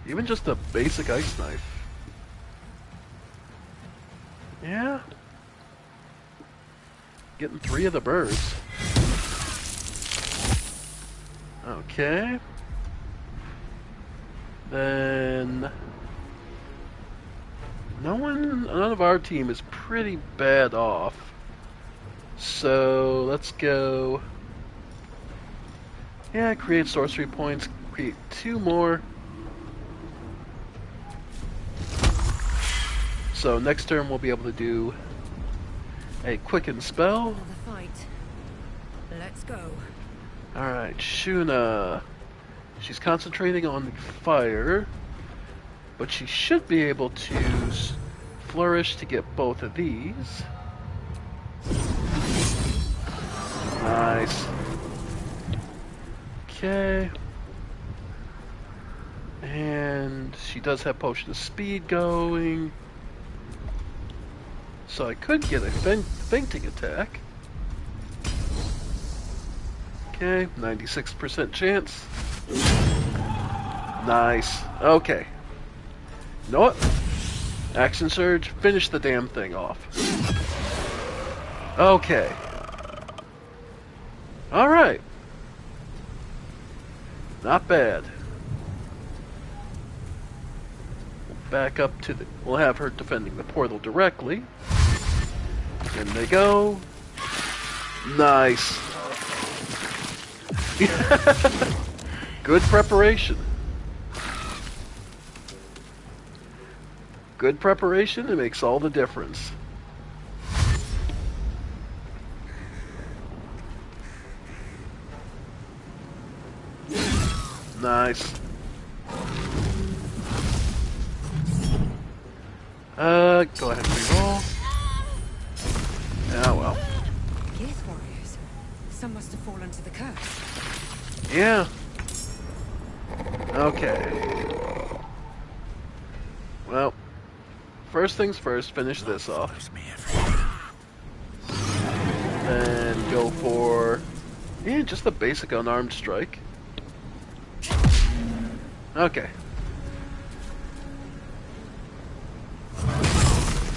Even just a basic Ice Knife. Yeah. Getting 3 of the birds. Okay. Then... none of our team is pretty bad off. So, let's go... Yeah, create sorcery points. Create 2 more. So, next turn we'll be able to do a quicken spell. The fight. Let's go. Alright, Shuna. She's concentrating on the fire, but she should be able to flourish to get both of these. Nice. Okay. And she does have Potion of Speed going. So I could get a fainting attack. Okay, 96% chance. Nice. Okay. You know what? Action Surge, finish the damn thing off. Okay. Alright. Not bad. Back up to the... We'll have her defending the portal directly. In they go. Nice. Good preparation. Good preparation, it makes all the difference. Nice. Go ahead and reroll. Oh well. Geath warriors. Some must have fallen to the curse. Yeah. Okay. Well, first things first, finish this off. Then go for... Yeah, just the basic unarmed strike. Okay.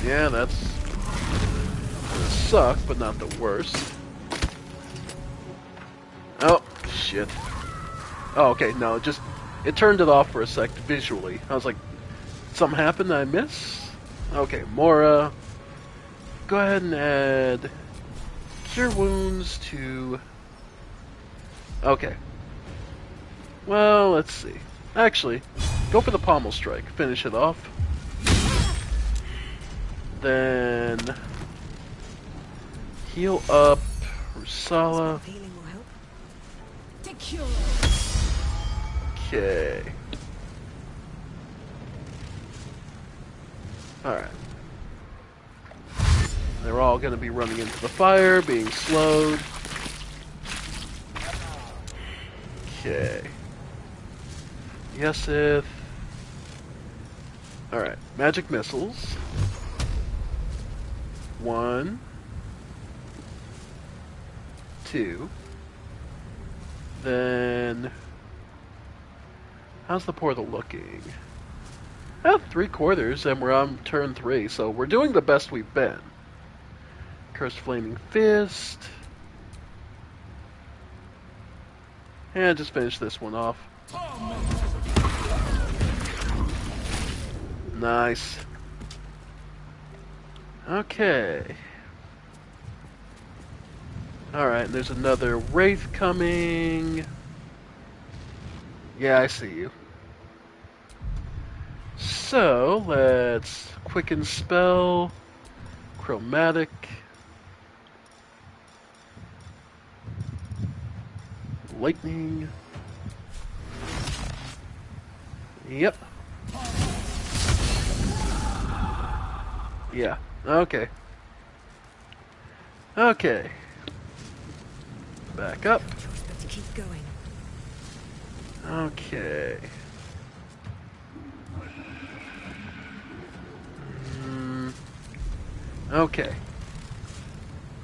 Yeah, that's gonna suck, but not the worst. Oh, shit. Oh, okay, no, it turned it off for a sec visually. I was like, something happened I miss? Okay, Mora. Go ahead and add Cure Wounds to... Okay. Well, let's see. Actually, go for the Pommel Strike. Finish it off. Then... Heal up Rusala. Okay. Alright. They're all going to be running into the fire, being slowed. Okay. Yesith. Alright. Magic missiles. 1. 2. Then... How's the portal looking? At 3/4, and we're on turn 3, so we're doing the best we've been. Cursed Flaming Fist. And just finish this one off. Nice. Okay. Alright, there's another Wraith coming. Yeah, I see you. So, let's quicken spell. Chromatic. Lightning. Yep. Yeah. Okay. Okay. Back up. Let's keep going. Okay. Okay.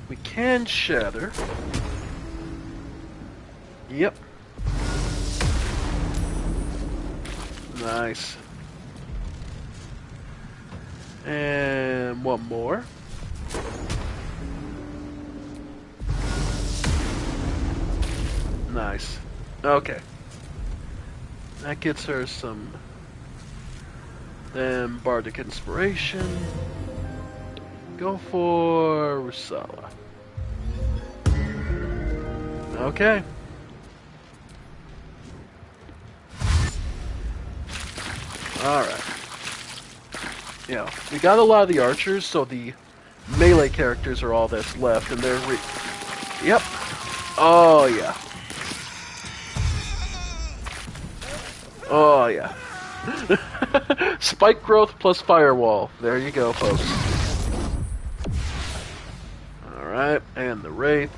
We can shatter. Yep. Nice. And one more. Nice. Okay. That gets her some... Then Bardic Inspiration. Go for Rusala. Okay. Alright. Yeah, we got a lot of the archers, so the melee characters are all that's left, and they're Yep. Oh, yeah. Oh, yeah. Spike growth plus firewall. There you go, folks. Alright, and the Wraith.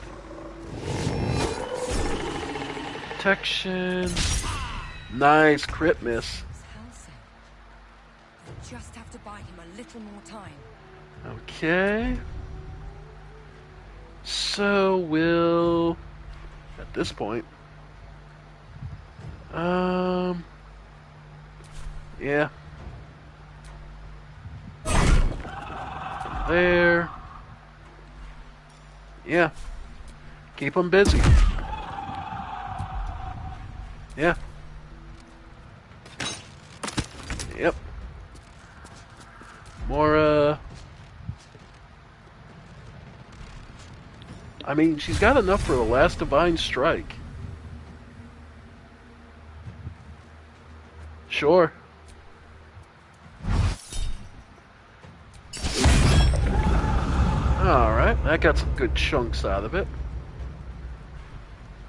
Protection. Nice crit miss. I just have to buy him a little more time. Okay. So we'll... At this point... Yeah. There. Yeah. Keep them busy. Yeah. Yep. More, I mean, she's got enough for the last Divine Strike. Sure. Alright, that got some good chunks out of it.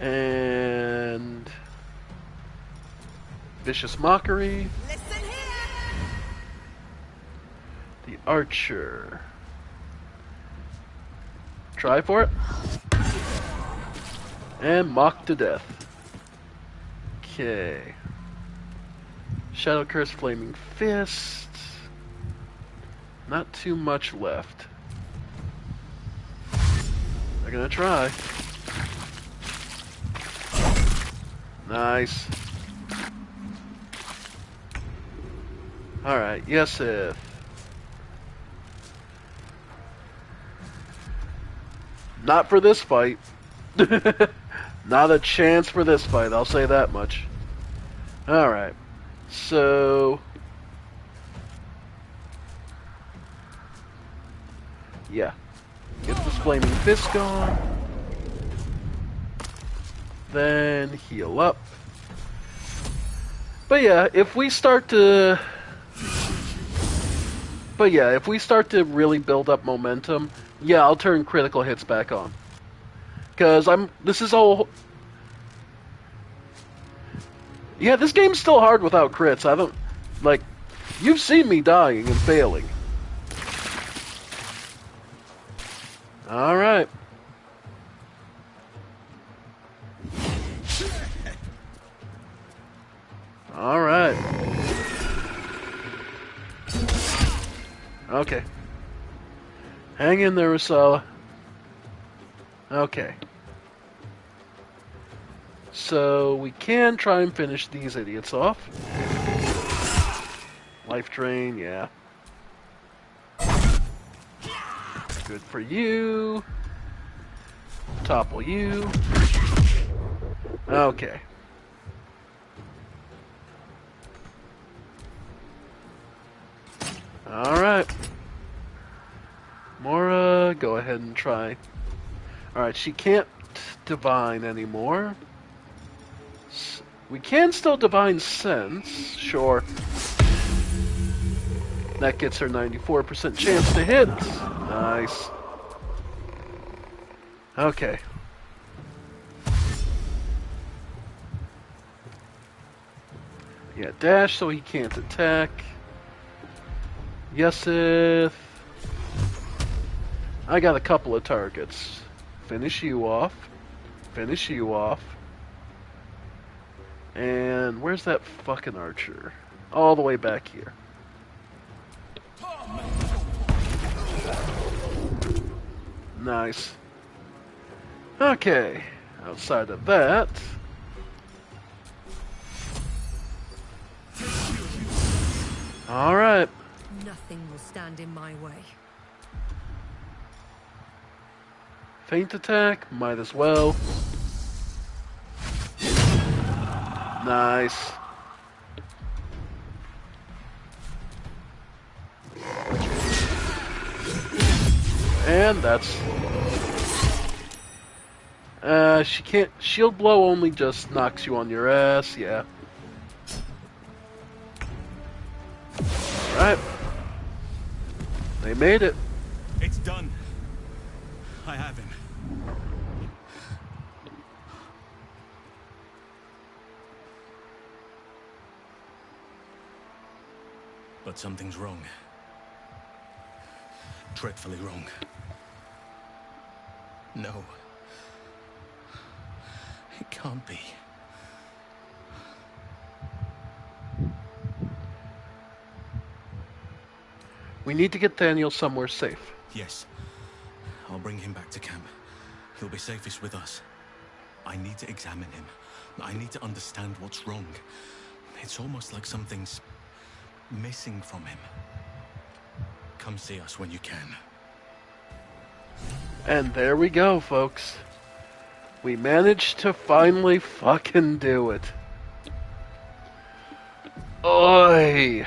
And... Vicious Mockery. Listen here. The Archer. Try for it. And Mock to Death. Okay. Shadow Curse Flaming Fist. Not too much left. They're gonna try. Nice. Alright, yes if. Not for this fight. Not a chance for this fight, I'll say that much. Alright. So... Yeah. Get this Flaming Fist going. Then heal up. But yeah, if we start to... really build up momentum, yeah, I'll turn critical hits back on. Because this is all... Yeah, this game's still hard without crits. I don't... Like, you've seen me dying and failing. Alright. Alright. Okay. Hang in there, Rusala. Okay. So, we can try and finish these idiots off. Life drain, yeah. Good for you. Topple you. Okay. Alright. Mora, go ahead and try. Alright, she can't divine anymore. We can still divine sense, sure. That gets her 94% chance to hit. Nice. Okay. Yeah, dash so he can't attack. Yesith. I got a couple of targets. Finish you off. Finish you off. And where's that fucking archer? All the way back here. Nice. Okay. Outside of that... Alright. Nothing will stand in my way. Feint attack, might as well. Nice. And that's... she can't... Shield blow only just knocks you on your ass, yeah. Alright. They made it. It's done. I have him. But something's wrong. Dreadfully wrong. No. It can't be. We need to get Daniel somewhere safe. Yes. I'll bring him back to camp. He'll be safest with us. I need to examine him. I need to understand what's wrong. It's almost like something's missing from him. Come see us when you can. And there we go, folks. We managed to finally fucking do it. Oy.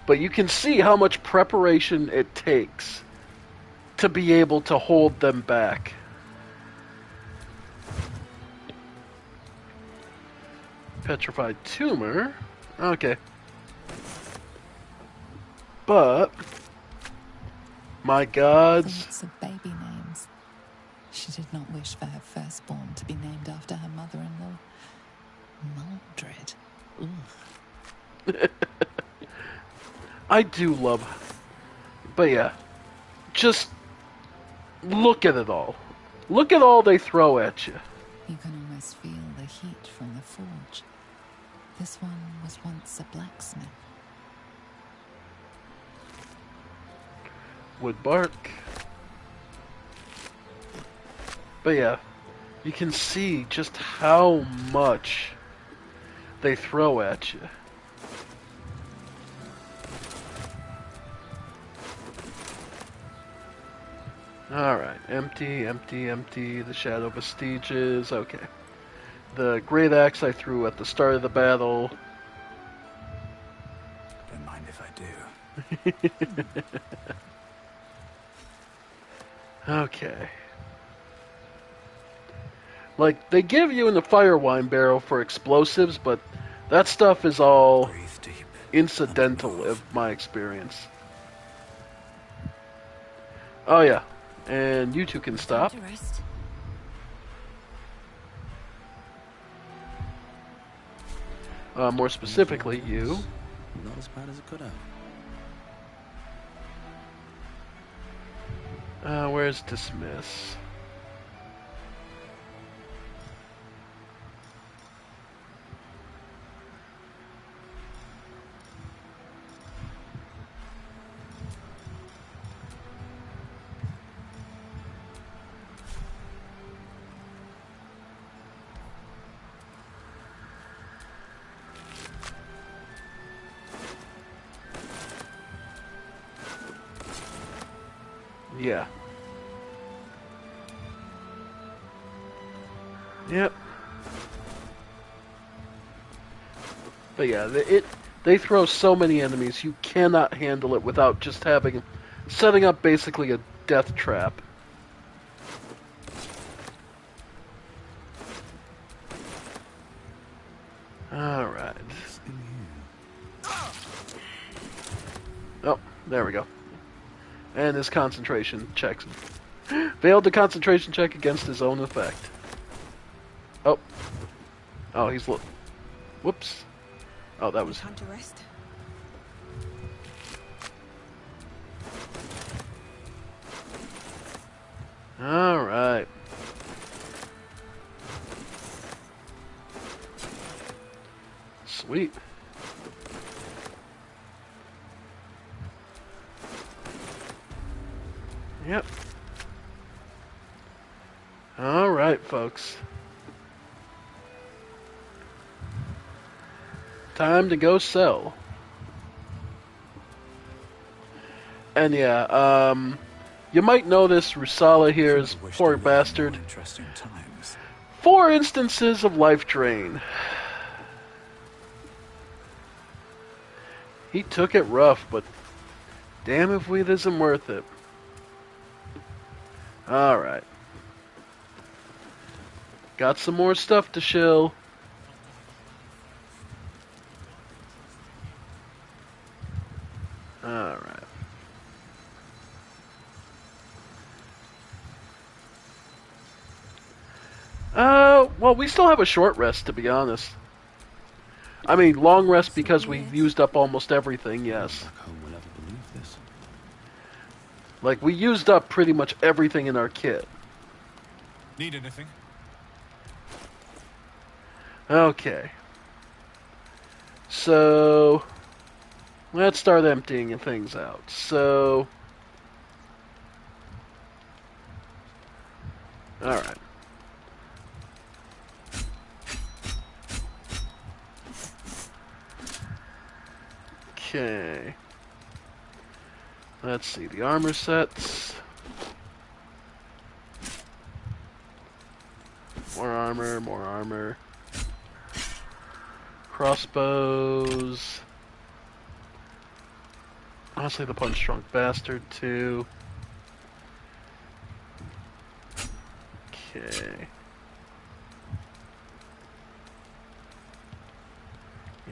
But you can see how much preparation it takes to be able to hold them back. Petrified tumor. Okay. But my gods. Thoughts of baby names. She did not wish for her firstborn to be named after her mother-in-law. Maldred. Ugh. I do love... But yeah. Just look at it all. Look at all they throw at you. You can almost feel the heat from the forge. This one was once a blacksmith. Wood bark. But yeah, you can see just how much they throw at you. Alright, empty, empty, empty. The shadow vestiges. Okay. The great axe I threw at the start of the battle. Don't mind if I do. Okay. Like, they give you in the fire wine barrel for explosives, but that stuff is all incidental of my experience. Oh yeah, and you two can stop. More specifically, you. Not as bad as it could have. Where's dismiss? Yeah. Yep. But yeah, they throw so many enemies, you cannot handle it without just setting up basically a death trap. Alright. Oh, there we go. And his concentration checks. Failed the concentration check against his own effect. Oh. Oh, he's whoops. Oh, that was... Time to rest. Alright. Sweet. Yep. Alright, folks. Time to go sell. And yeah, you might notice Rusala here is poor bastard. 4 instances of life drain. He took it rough, but damn if it isn't worth it. Alright. Got some more stuff to shill. Alright. Well, we still have a short rest, to be honest. I mean, long rest because we've used up almost everything, yes. Like, we used up pretty much everything in our kit. Need anything? Okay. So, let's start emptying things out. So, alright. Okay. Let's see, the armor sets. More armor, more armor. Crossbows. Honestly, the punch-drunk bastard, too. Okay.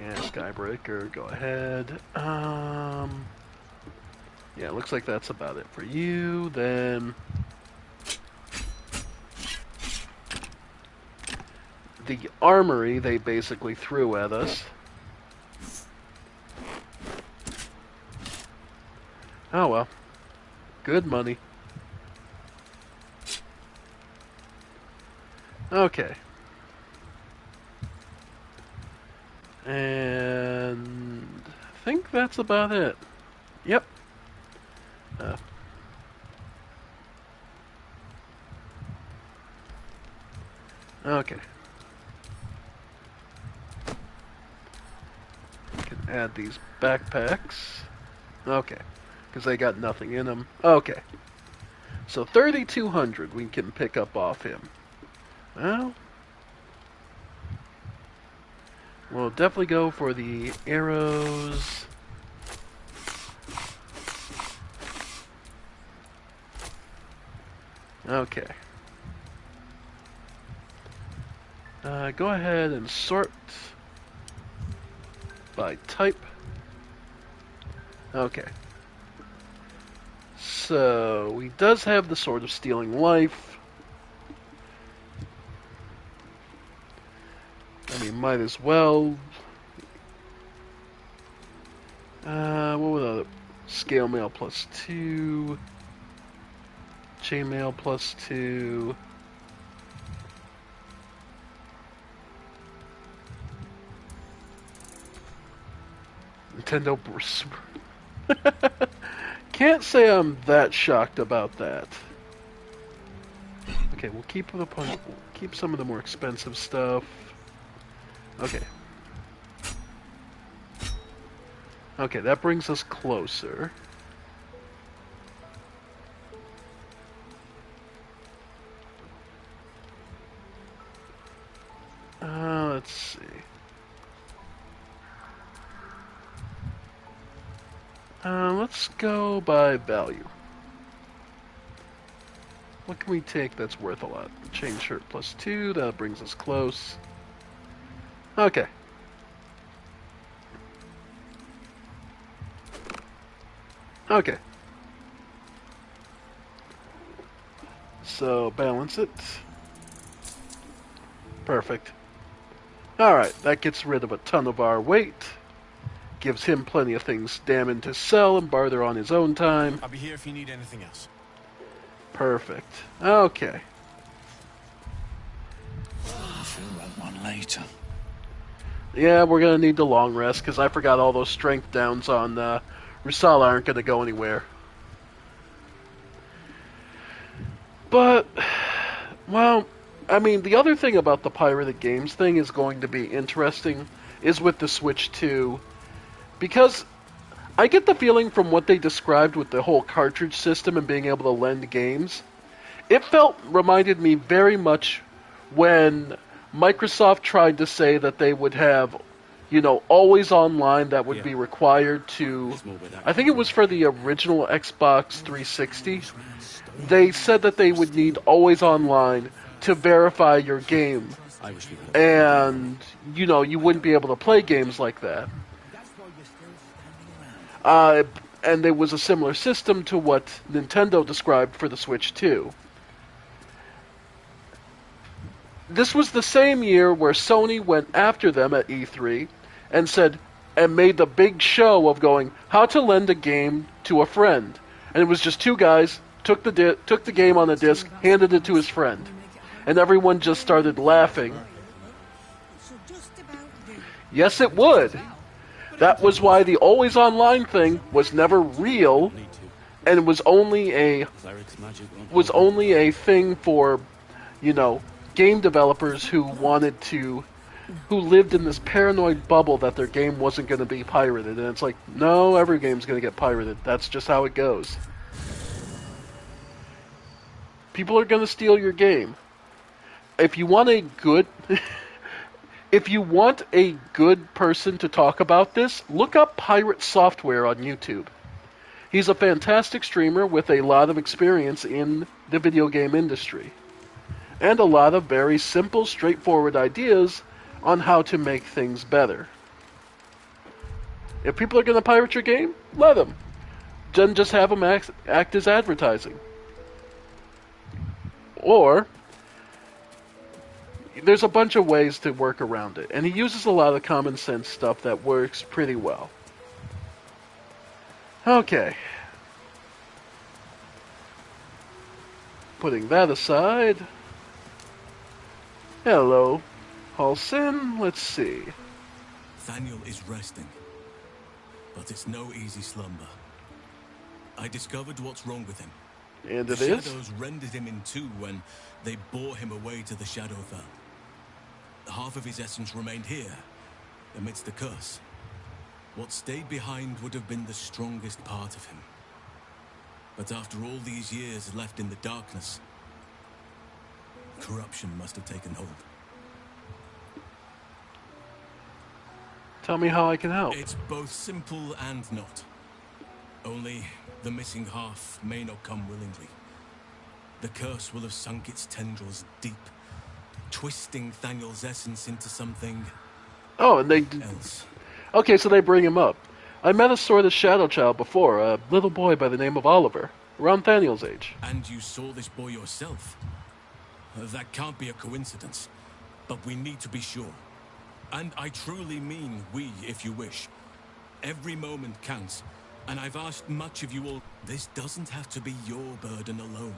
Yeah, Skybreaker, go ahead. Yeah, looks like that's about it for you. Then the armory they basically threw at us. Oh well. Good money. Okay. And I think that's about it. Yep. Okay. Can add these backpacks. Okay. Because they got nothing in them. Okay. So 3,200 we can pick up off him. Well, we'll definitely go for the arrows. Okay. Go ahead and sort by type. Okay. So, he does have the Sword of Stealing Life. I mean, might as well. What was the Scale Mail +2. Chainmail +2. Nintendo Super. Can't say I'm that shocked about that. Okay, we'll keep some of the more expensive stuff. Okay. Okay, that brings us closer. Let's go by value. What can we take that's worth a lot? Chain shirt +2, that brings us close. Okay. Okay. So, balance it. Perfect. Alright, that gets rid of a ton of our weight. Gives him plenty of things damning to sell and barter on his own time. I'll be here if you need anything else. Perfect. Okay. I feel like one later. Yeah, we're gonna need the long rest, because I forgot all those strength downs on Rusala aren't gonna go anywhere. But, well, I mean, the other thing about the pirated games thing is going to be interesting, is with the Switch 2, because I get the feeling from what they described with the whole cartridge system and being able to lend games, it reminded me very much when Microsoft tried to say that they would have, you know, always online that would be required to, I think it was for the original Xbox 360, they said that they would need always online to verify your game, and, you know, you wouldn't be able to play games like that. And there was a similar system to what Nintendo described for the Switch 2. This was the same year where Sony went after them at E3 and said, and made the big show of going, how to lend a game to a friend. And it was just two guys, took the game on a disc, handed it to his friend. And everyone just started laughing. Yes, it would. That was why the always online thing was never real, and it was only a thing for, you know, game developers who lived in this paranoid bubble that their game wasn't going to be pirated. And it's like, no, every game's going to get pirated. That's just how it goes. People are going to steal your game. If you want a good... If you want a good person to talk about this, look up Pirate Software on YouTube. He's a fantastic streamer with a lot of experience in the video game industry. And a lot of very simple, straightforward ideas on how to make things better. If people are going to pirate your game, let them. Then just have them act as advertising. Or... there's a bunch of ways to work around it, and he uses a lot of common sense stuff that works pretty well. Okay. Putting that aside. Hello, Halsin. Let's see. Thaniel is resting, but it's no easy slumber. I discovered what's wrong with him. And it the is? shadows rendered him in two when they bore him away to the Shadowfell. Half of his essence remained here, amidst the curse. What stayed behind would have been the strongest part of him. But after all these years left in the darkness, corruption must have taken hold. Tell me how I can help. It's both simple and not. Only the missing half may not come willingly. The curse will have sunk its tendrils deep, twisting Thaniel's essence into something else. Okay, so they bring him up. I met a sort of shadow child before, a little boy by the name of Oliver, around Thaniel's age. And you saw this boy yourself? That can't be a coincidence, but we need to be sure. And I truly mean we, if you wish. Every moment counts, and I've asked much of you all. This doesn't have to be your burden alone.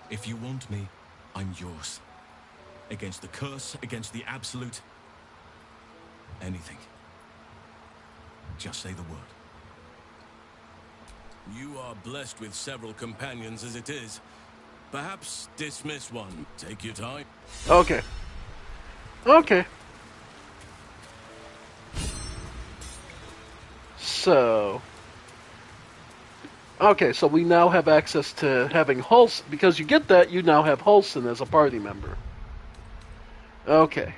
If you want me, I'm yours. Against the curse, against the absolute... anything. Just say the word. You are blessed with several companions as it is. Perhaps dismiss one. Take your time. Okay. Okay. So... okay, so we now have access to having Halsin. Because you get that, you now have Halsin as a party member. Okay.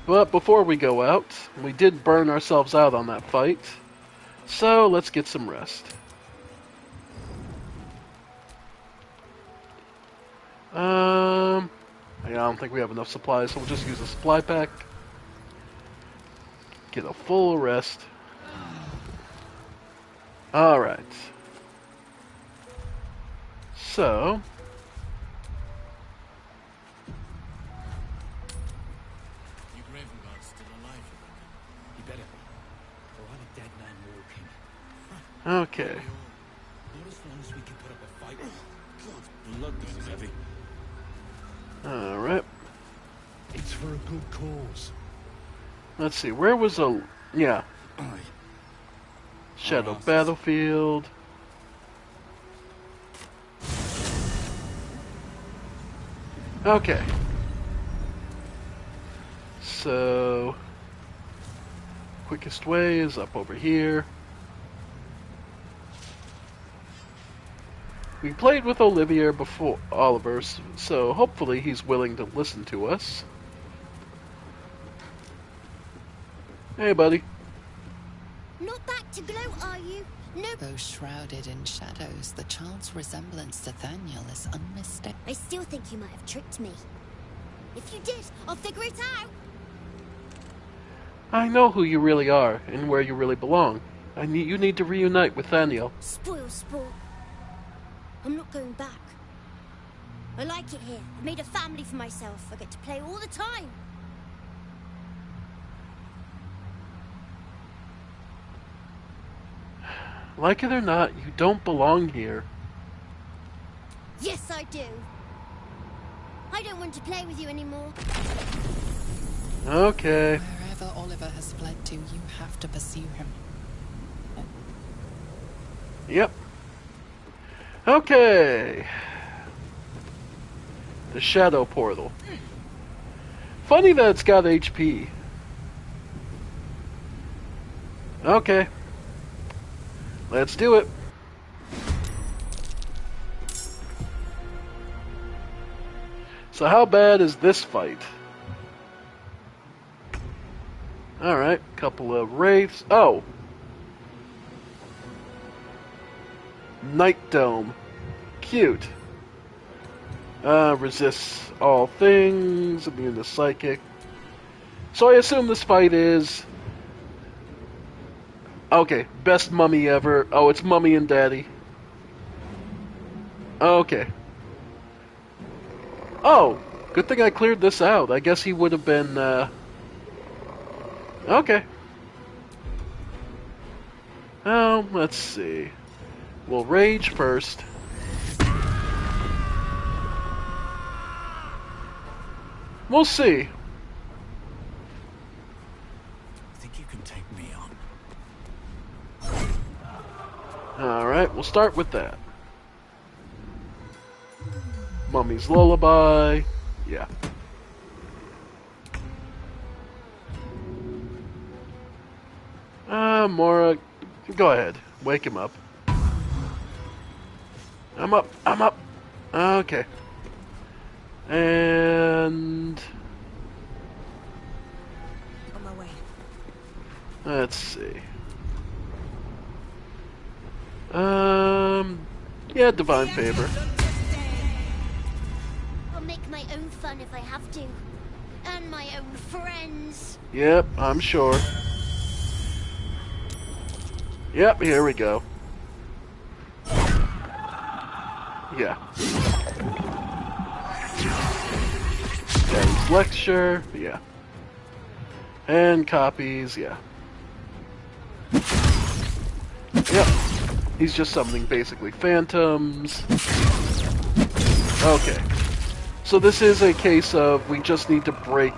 But before we go out, we did burn ourselves out on that fight. So let's get some rest. I don't think we have enough supplies, so we'll just use a supply pack. Get a full rest. Alright. So... You Gravenguard's still alive, you reckon? He better be. Or I'm a dead man walking. Okay. Not as long as we can put up a fight. God, blood, this is heavy. Alright. It's for a good cause. Let's see, where was a... Yeah. Shadow Battlefield. Okay. So... quickest way is up over here. We played with Olivier before, Oliver, so hopefully he's willing to listen to us. Hey, buddy. Not back to glow, are you? No. Though shrouded in shadows, the child's resemblance to Thaniel is unmistakable. I still think you might have tricked me. If you did, I'll figure it out. I know who you really are and where you really belong. You need to reunite with Thaniel. Spoil sport. I'm not going back. I like it here. I've made a family for myself. I get to play all the time. Like it or not, you don't belong here. Yes, I do. I don't want to play with you anymore. Okay. Wherever Oliver has fled to, you have to pursue him. Yep. Okay. The Shadow Portal. Funny that it's got HP. Okay. Let's do it. So how bad is this fight? Alright, couple of wraiths. Oh! Night Dome. Cute. Resists all things, immune to psychic. So I assume this fight is... Okay, best mummy ever. Oh, it's Mummy and Daddy. Okay. Oh, good thing I cleared this out. I guess he would have been, Okay. Oh, let's see. We'll rage first. We'll see. Think you can take me on? Alright, we'll start with that. Mummy's Lullaby. Yeah. Mora, go ahead. Wake him up. I'm up. I'm up. Okay. And... On my way. let's see. Yeah, Divine Favor. I'll make my own fun if I have to. And my own friends. Yep, I'm sure. Yep, here we go. Yeah. And lecture, yeah. And copies, yeah. Yep. He's just summoning basically phantoms. Okay. So this is a case of we just need to break...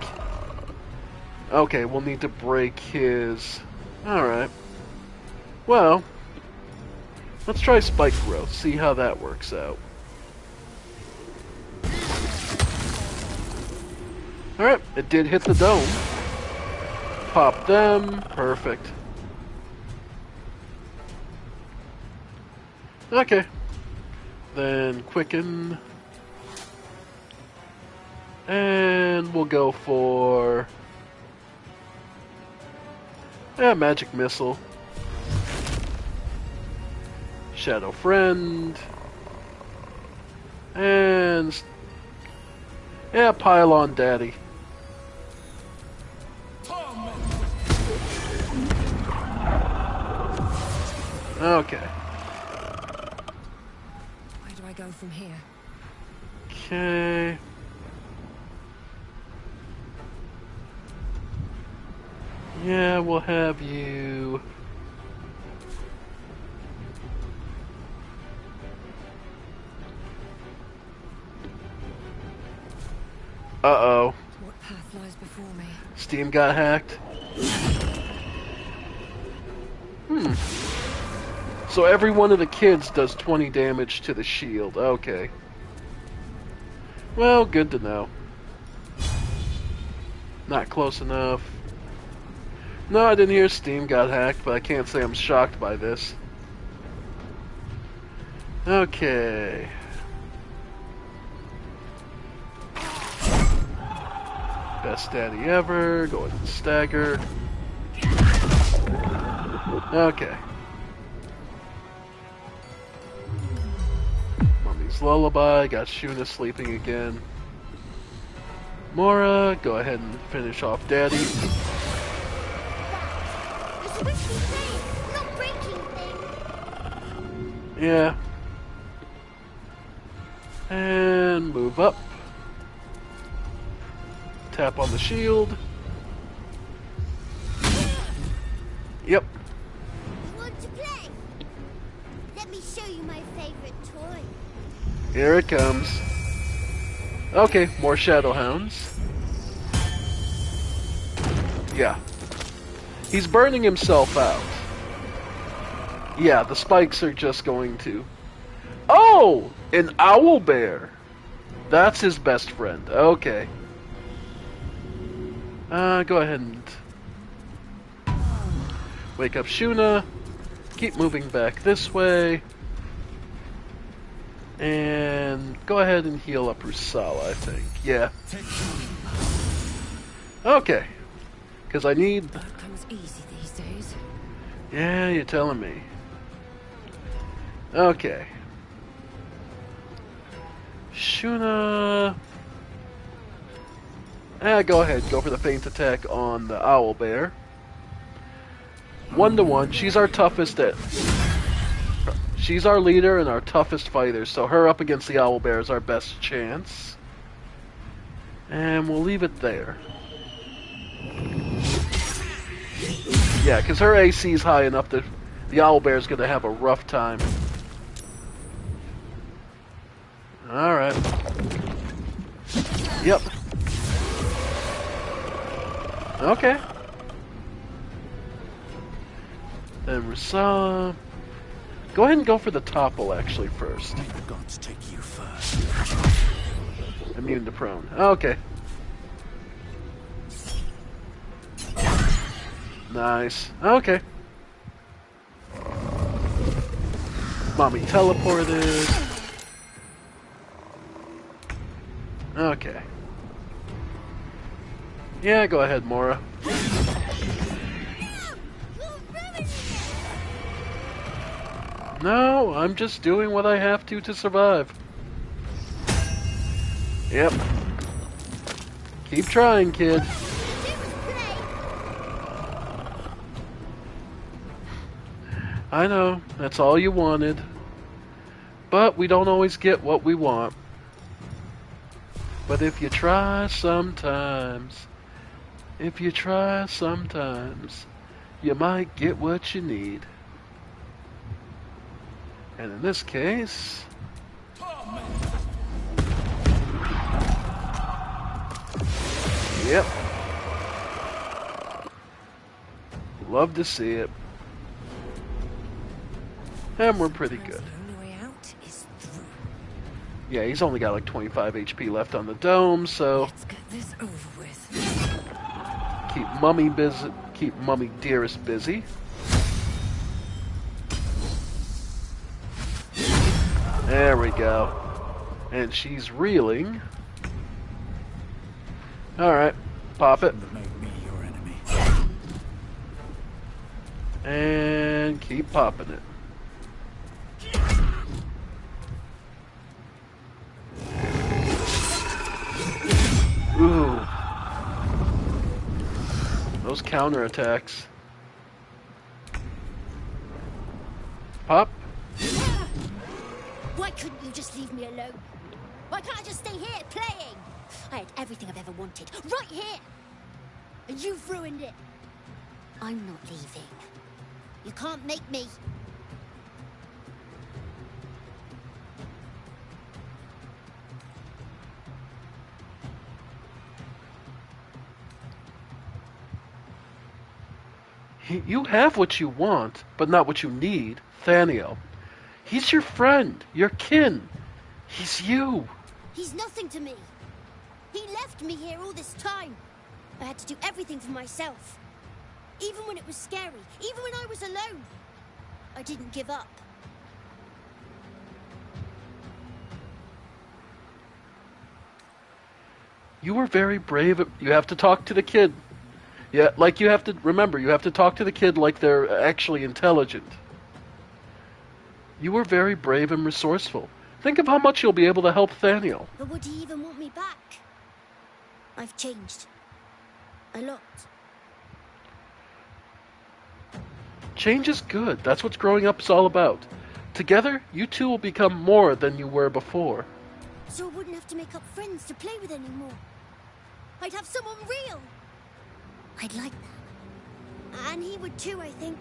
Okay, we'll need to break his... Alright. Well, let's try Spike Growth, see how that works out. Alright, it did hit the dome. Pop them, perfect. Okay. Then Quicken. And we'll go for... Magic Missile. Shadow Friend. And... yeah, pile on Daddy. Okay. Where do I go from here? Okay. Yeah, we'll have you... Uh-oh. What path lies before me? Steam got hacked. So every one of the kids does 20 damage to the shield. Okay. Well, good to know. Not close enough. No, I didn't hear Steam got hacked, but I can't say I'm shocked by this. Okay. Best daddy ever. Go ahead and stagger. Okay. Mummy's Lullaby. Got Shuna sleeping again. Mora, go ahead and finish off Daddy. Yeah. And move up. Tap on the shield. Yep. You want to play? Let me show you my favorite toy. Here it comes. Okay, more Shadow Hounds. Yeah. He's burning himself out. Yeah, the spikes are just going to... Oh! An owl bear! That's his best friend. Okay. Go ahead and... wake up Shuna. Keep moving back this way. And go ahead and heal up Rusala, I think. Yeah. Okay. Because I need... That comes easy these days. Yeah, you're telling me. Okay. Shuna... go ahead. Go for the feint attack on the owl bear. 1-to-1. She's our toughest at... She's our leader and our toughest fighter, so her up against the owl bear is our best chance. And we'll leave it there. Yeah, because her AC is high enough that the owl bear is going to have a rough time. Alright. Yep. Okay. Then Rusala... Go ahead and go for the topple, actually, first. May the gods take you first. Immune to prone. Okay. Nice. Okay. Mommy teleported. Okay. Yeah, go ahead, Mora. No, I'm just doing what I have to survive. Yep. Keep trying, kid. I know, that's all you wanted. But we don't always get what we want. But if you try sometimes, you might get what you need. And in this case... Yep. Love to see it. And we're pretty good. The only way out is through. Yeah, he's only got like 25 HP left on the dome, so... Let's get this over with. Keep Mummy busy. Keep Mummy Dearest busy. There we go. And she's reeling. Alright, pop it. Make me your enemy. And keep popping it. Ooh. Those counterattacks. Pop. Why couldn't you just leave me alone? Why can't I just stay here playing? I had everything I've ever wanted, right here! And you've ruined it. I'm not leaving. You can't make me. You have what you want, but not what you need, Thaniel. He's your friend, your kin. He's you. He's nothing to me. He left me here all this time. I had to do everything for myself. Even when it was scary, even when I was alone. I didn't give up. You were very brave. You have to talk to the kid. Yeah, like you have to remember, you have to talk to the kid like they're actually intelligent. You were very brave and resourceful. Think of how much you'll be able to help Thaniel. But would he even want me back? I've changed. A lot. Change is good. That's what growing up is all about. Together, you two will become more than you were before. So I wouldn't have to make up friends to play with anymore. I'd have someone real. I'd like that. And he would too, I think.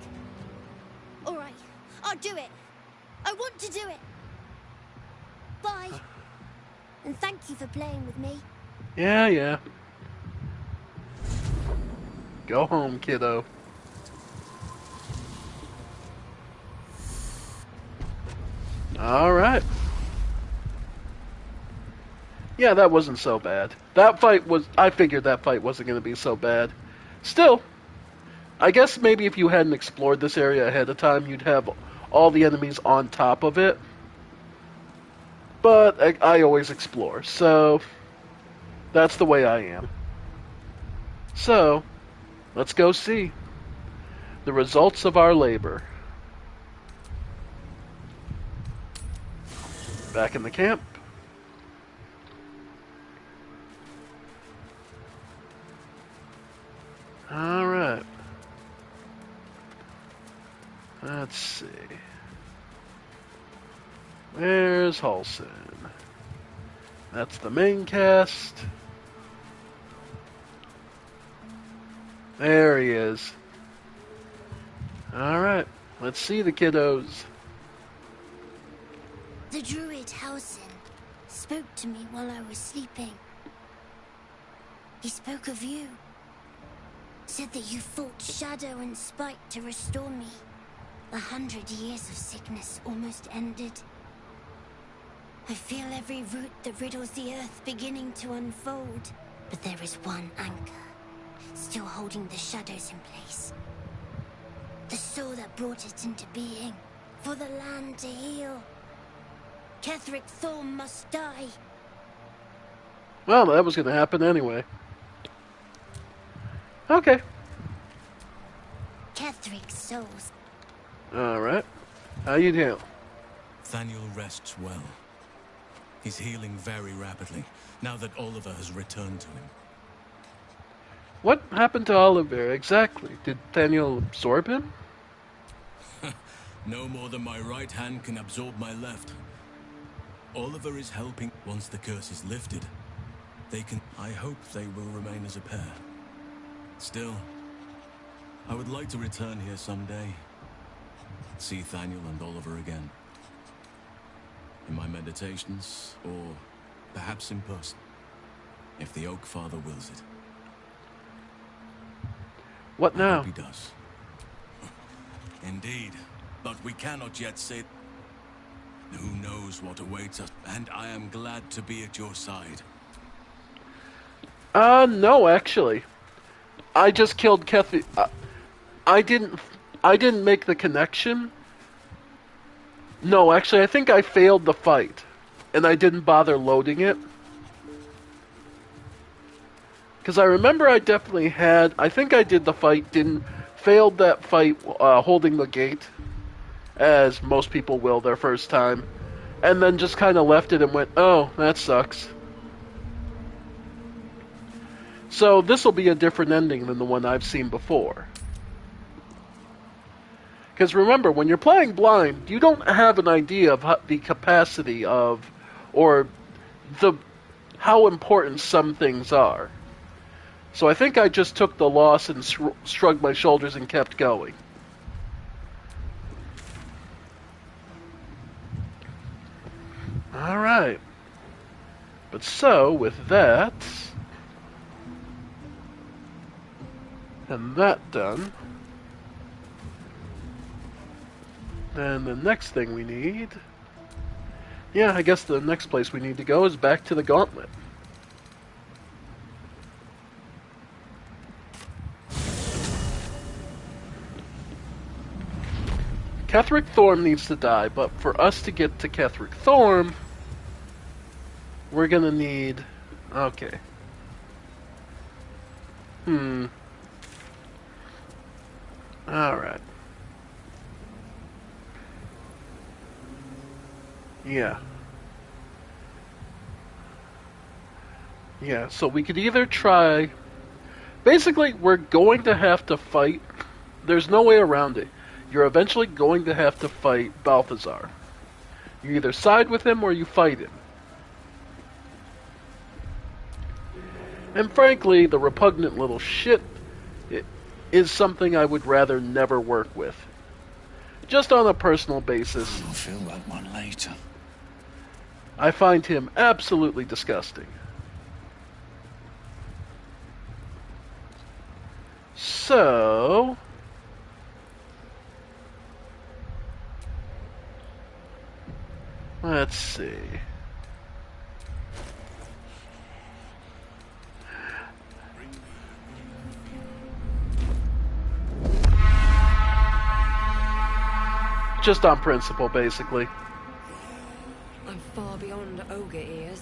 All right, I'll do it. I want to do it. Bye. And thank you for playing with me. Yeah. Go home, kiddo. Alright. Yeah, that wasn't so bad. I figured that fight wasn't going to be so bad. Still, I guess maybe if you hadn't explored this area ahead of time, you'd have all the enemies on top of it. But I always explore, so that's the way I am. So, let's go see the results of our labor. Back in the camp. Alright. Let's see. Where's Halson? That's the main cast. There he is. Alright, let's see the kiddos. The druid Halsin spoke to me while I was sleeping. He spoke of you. Said that you fought shadow and spite to restore me. 100 years of sickness almost ended. I feel every root that riddles the earth beginning to unfold. But there is one anchor, still holding the shadows in place. The soul that brought it into being, for the land to heal. Ketheric Thorm must die. Well, that was going to happen anyway. Okay. Ketheric's souls. Alright. How you doing? Thaniel rests well. He's healing very rapidly, now that Oliver has returned to him. What happened to Oliver exactly? Did Thaniel absorb him? No more than my right hand can absorb my left. Oliver is helping. Once the curse is lifted, I hope they will remain as a pair. Still, I would like to return here someday. See Thaniel and Oliver again. In my meditations, or perhaps in person, if the Oak Father wills it. What now? I hope he does. Indeed, but we cannot yet say. Who knows what awaits us, and I am glad to be at your side. No, actually. I just killed Kethy. I didn't make the connection. No, actually, I think I failed the fight, and I didn't bother loading it. Because I remember I definitely had. I think I did the fight. Failed that fight holding the gate, as most people will their first time, and then just kind of left it and went, oh, that sucks. So this will be a different ending than the one I've seen before. Because remember, when you're playing blind, you don't have an idea of the capacity of, or how important some things are. So I think I just took the loss and shrugged my shoulders and kept going. Alright. But so, with that, and that done, then the next thing we need, yeah, I guess the next place we need to go is back to the Gauntlet. Ketheric Thorm needs to die, but for us to get to Ketheric Thorm, we're gonna need... Okay. Alright. Yeah. Yeah, so we could either try... Basically, we're going to have to fight... There's no way around it. You're eventually going to have to fight Balthazar. You either side with him or you fight him. And frankly, the repugnant little shit is something I would rather never work with. Just on a personal basis. I'll feel that one later. I find him absolutely disgusting. So... let's see. Just on principle, basically. I'm far beyond ogre ears.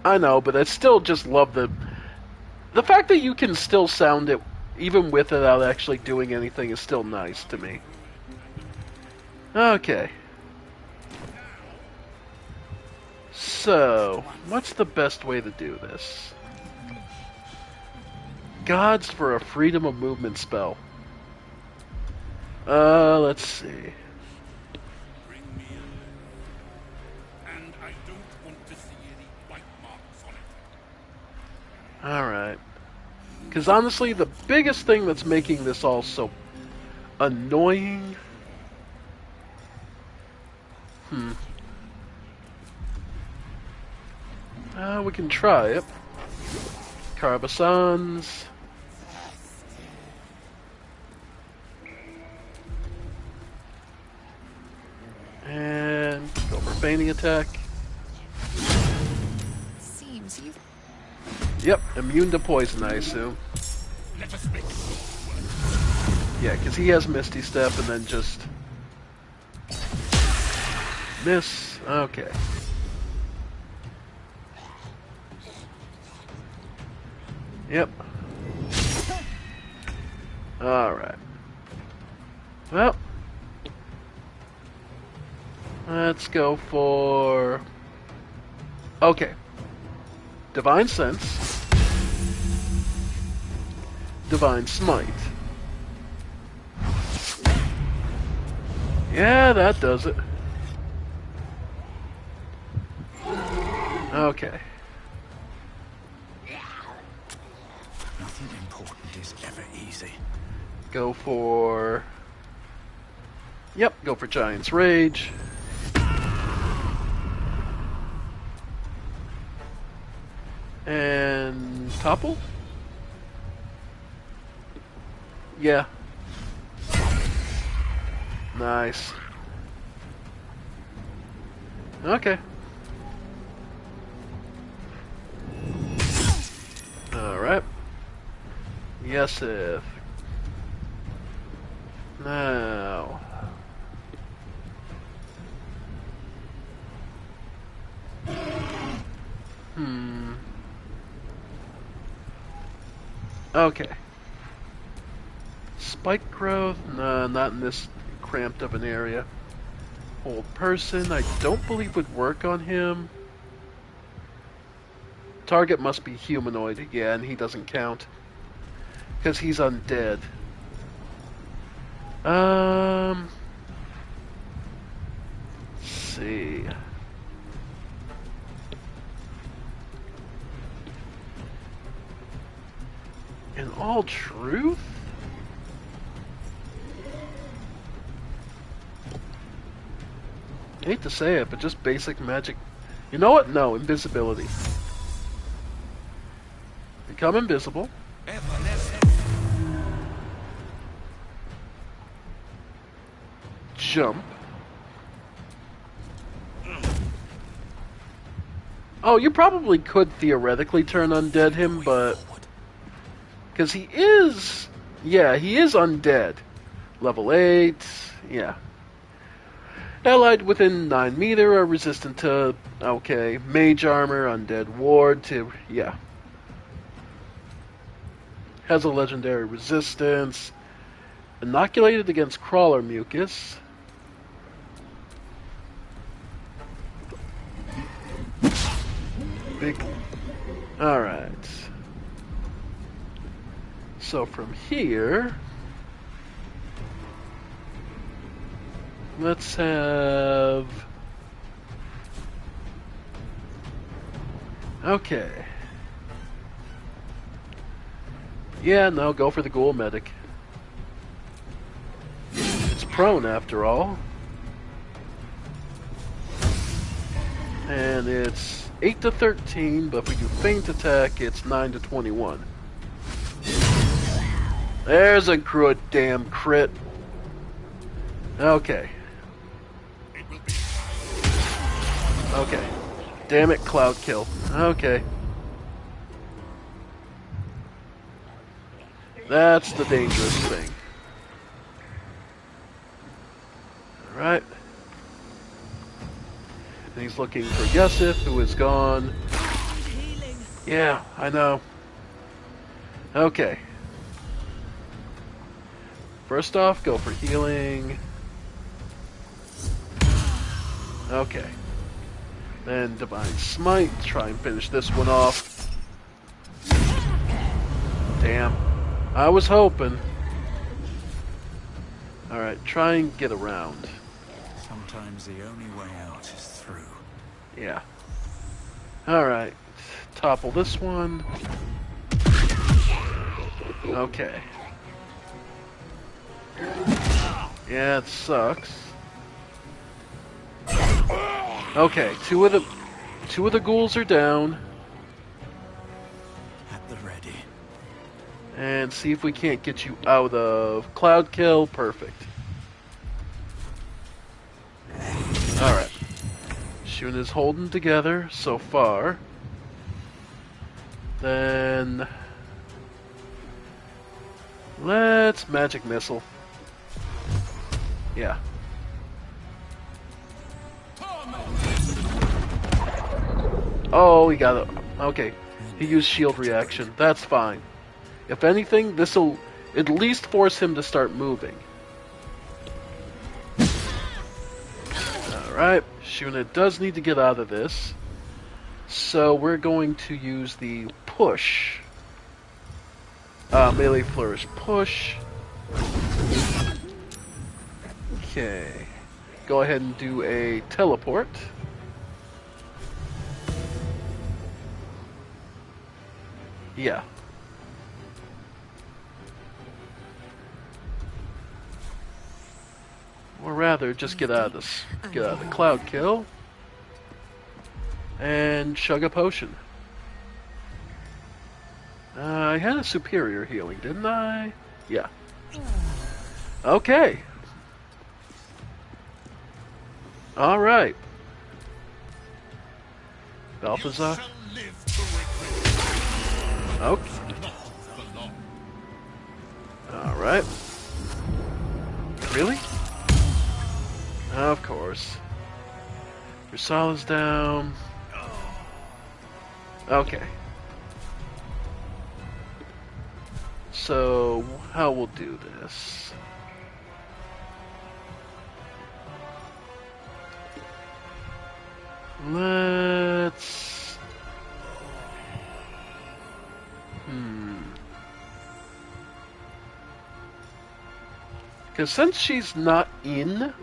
I know, but I still just love the fact that you can still sound it even without actually doing anything is still nice to me. Okay. So, what's the best way to do this? Gods for a freedom of movement spell. Let's see. Alright. Because honestly, the biggest thing that's making this all so annoying... we can try it. Carbasons. And go for feigning attack. Seems you. Yep, immune to poison, I assume. Yeah, because he has Misty Step and then just... miss. Okay. Yep. Alright. Well. Let's go for... okay. Divine Sense. Divine Smite. Yeah, that does it. Okay. Nothing important is ever easy. Go for... yep, go for Giant's Rage. And... topple? Yeah. Nice. Okay. Alright. Yes, if. Now. Okay. Spike growth? No, not in this cramped of an area. Hold person, I don't believe would work on him. Target must be humanoid again. He doesn't count. Because he's undead. Let's see. In all truth? I hate to say it, but just basic magic. You know what? No, invisibility. Become invisible. Jump. Oh, you probably could theoretically turn undead him, but... Because he is... Yeah, he is undead. Level 8, yeah. Allied within 9 meter are resistant to... Okay, mage armor, undead ward to... Yeah. Has a legendary resistance. Inoculated against crawler mucus. Big. Alright. So from here, let's have... Okay. Yeah, no, go for the ghoul medic. It's prone after all. And it's 8 to 13, but if we do feint attack, it's 9 to 21. There's a good damn crit. Okay. Okay. Damn it, cloud kill. Okay. That's the dangerous thing. Alright. And he's looking for Yusuf, who is gone. Yeah, I know. Okay. First off, go for healing. Okay. Then Divine Smite, try and finish this one off. Damn. I was hoping. Alright, try and get around. Sometimes the only way out is through. Yeah. Alright. Topple this one. Okay. Yeah, it sucks. Okay, two of the ghouls are down. At the ready. And see if we can't get you out of cloud kill. Perfect. Alright. Shun is holding together so far. Then let's magic missile. Yeah. Oh, he got it. Okay. He used shield reaction. That's fine. If anything, this'll at least force him to start moving. Alright. Shuna does need to get out of this. So we're going to use the push. Melee flourish push. Okay. Go ahead and do a teleport. Yeah. Or rather, just get out of this. Get out of the cloud kill. And chug a potion. I had a superior healing, didn't I? Yeah. Okay. Alright. Balthazar. Okay. Alright. Really? Of course. Ursala's down. Okay. So, how we'll do this. Let's... Because since she's not in...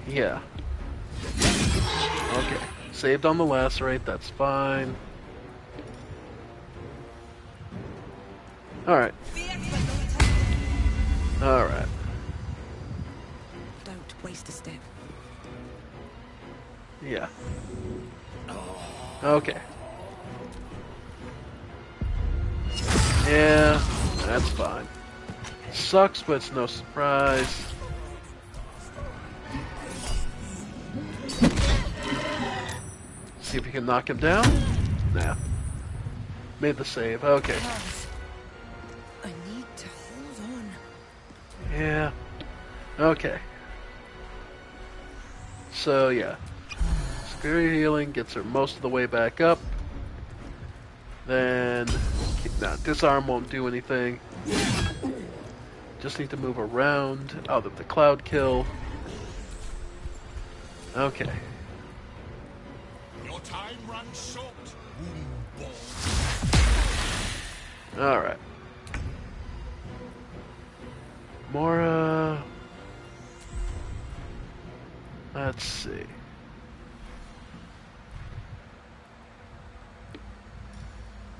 Yeah. Okay. Saved on the lacerate, that's fine. Alright. Alright. Don't waste a step. Yeah. Okay. Yeah, that's fine. Sucks, but it's no surprise. See if you can knock him down? Nah. Made the save, okay. I need to hold on. Yeah. Okay. So, yeah. Superior healing gets her most of the way back up. Then... Nah, disarm won't do anything. Just need to move around out of the cloud kill. Okay. Your time runs short. Alright. More, let's see.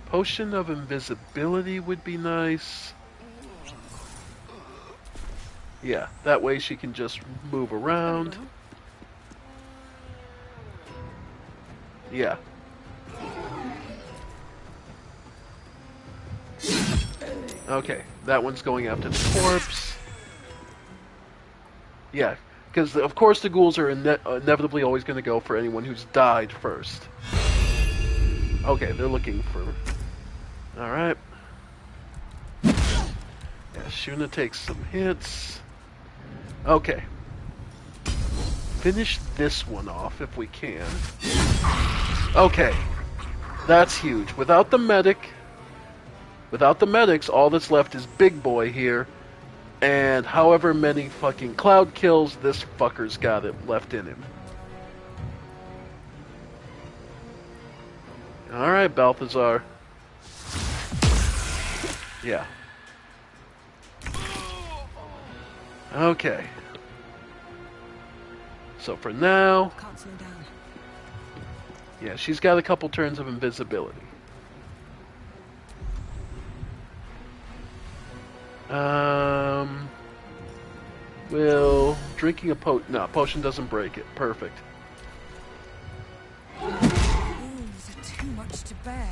Potion of invisibility would be nice. Yeah, that way she can just move around. Yeah. Okay, that one's going after the corpse. Yeah, because of course the ghouls are inevitably always going to go for anyone who's died first. Okay, they're looking for... Alright. Yeah, Shuna takes some hits. Okay. Finish this one off if we can. Okay. That's huge. Without the medics, all that's left is Big Boy here. And however many fucking cloud kills, this fucker's got it left in him. Alright, Balthazar. Yeah. Okay. So for now... Can't slow down. Yeah, she's got a couple turns of invisibility. Well, drinking a potion... No, potion doesn't break it. Perfect. Wounds are too much to bear.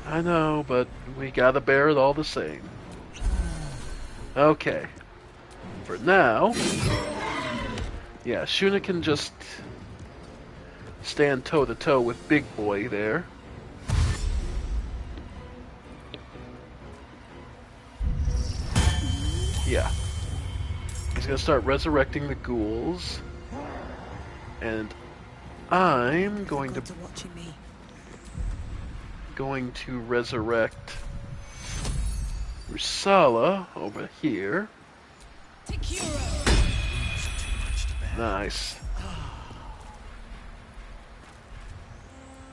I know, but we gotta bear it all the same. Okay. For now... Yeah, Shuna can just stand toe-to-toe with Big Boy there. Yeah. He's gonna start resurrecting the ghouls. And I'm going to resurrect Rusala over here. Nice.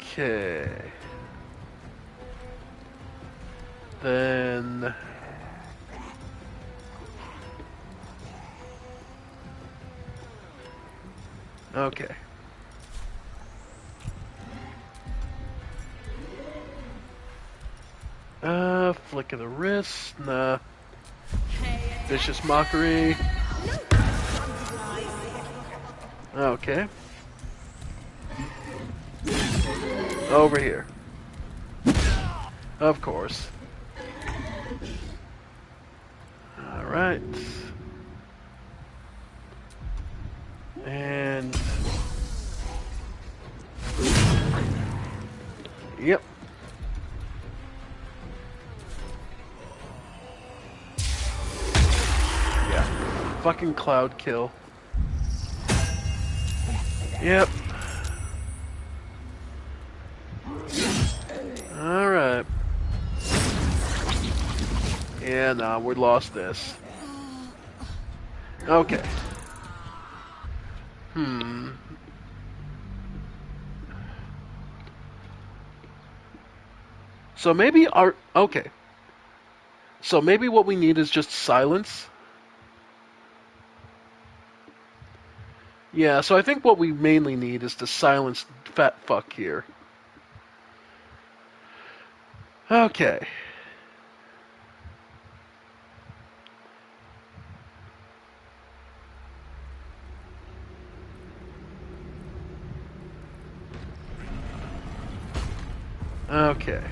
Okay. Then... Okay. Flick of the wrist, nah. Vicious mockery. Okay. Over here. Of course. Alright. And... Yep. Yeah. Fucking cloud kill. Yep. Alright. Yeah, nah, we lost this. Okay. So maybe our... Okay. So maybe what we need is just silence. Yeah, so I think what we mainly need is to silence fat fuck here. Okay. Okay.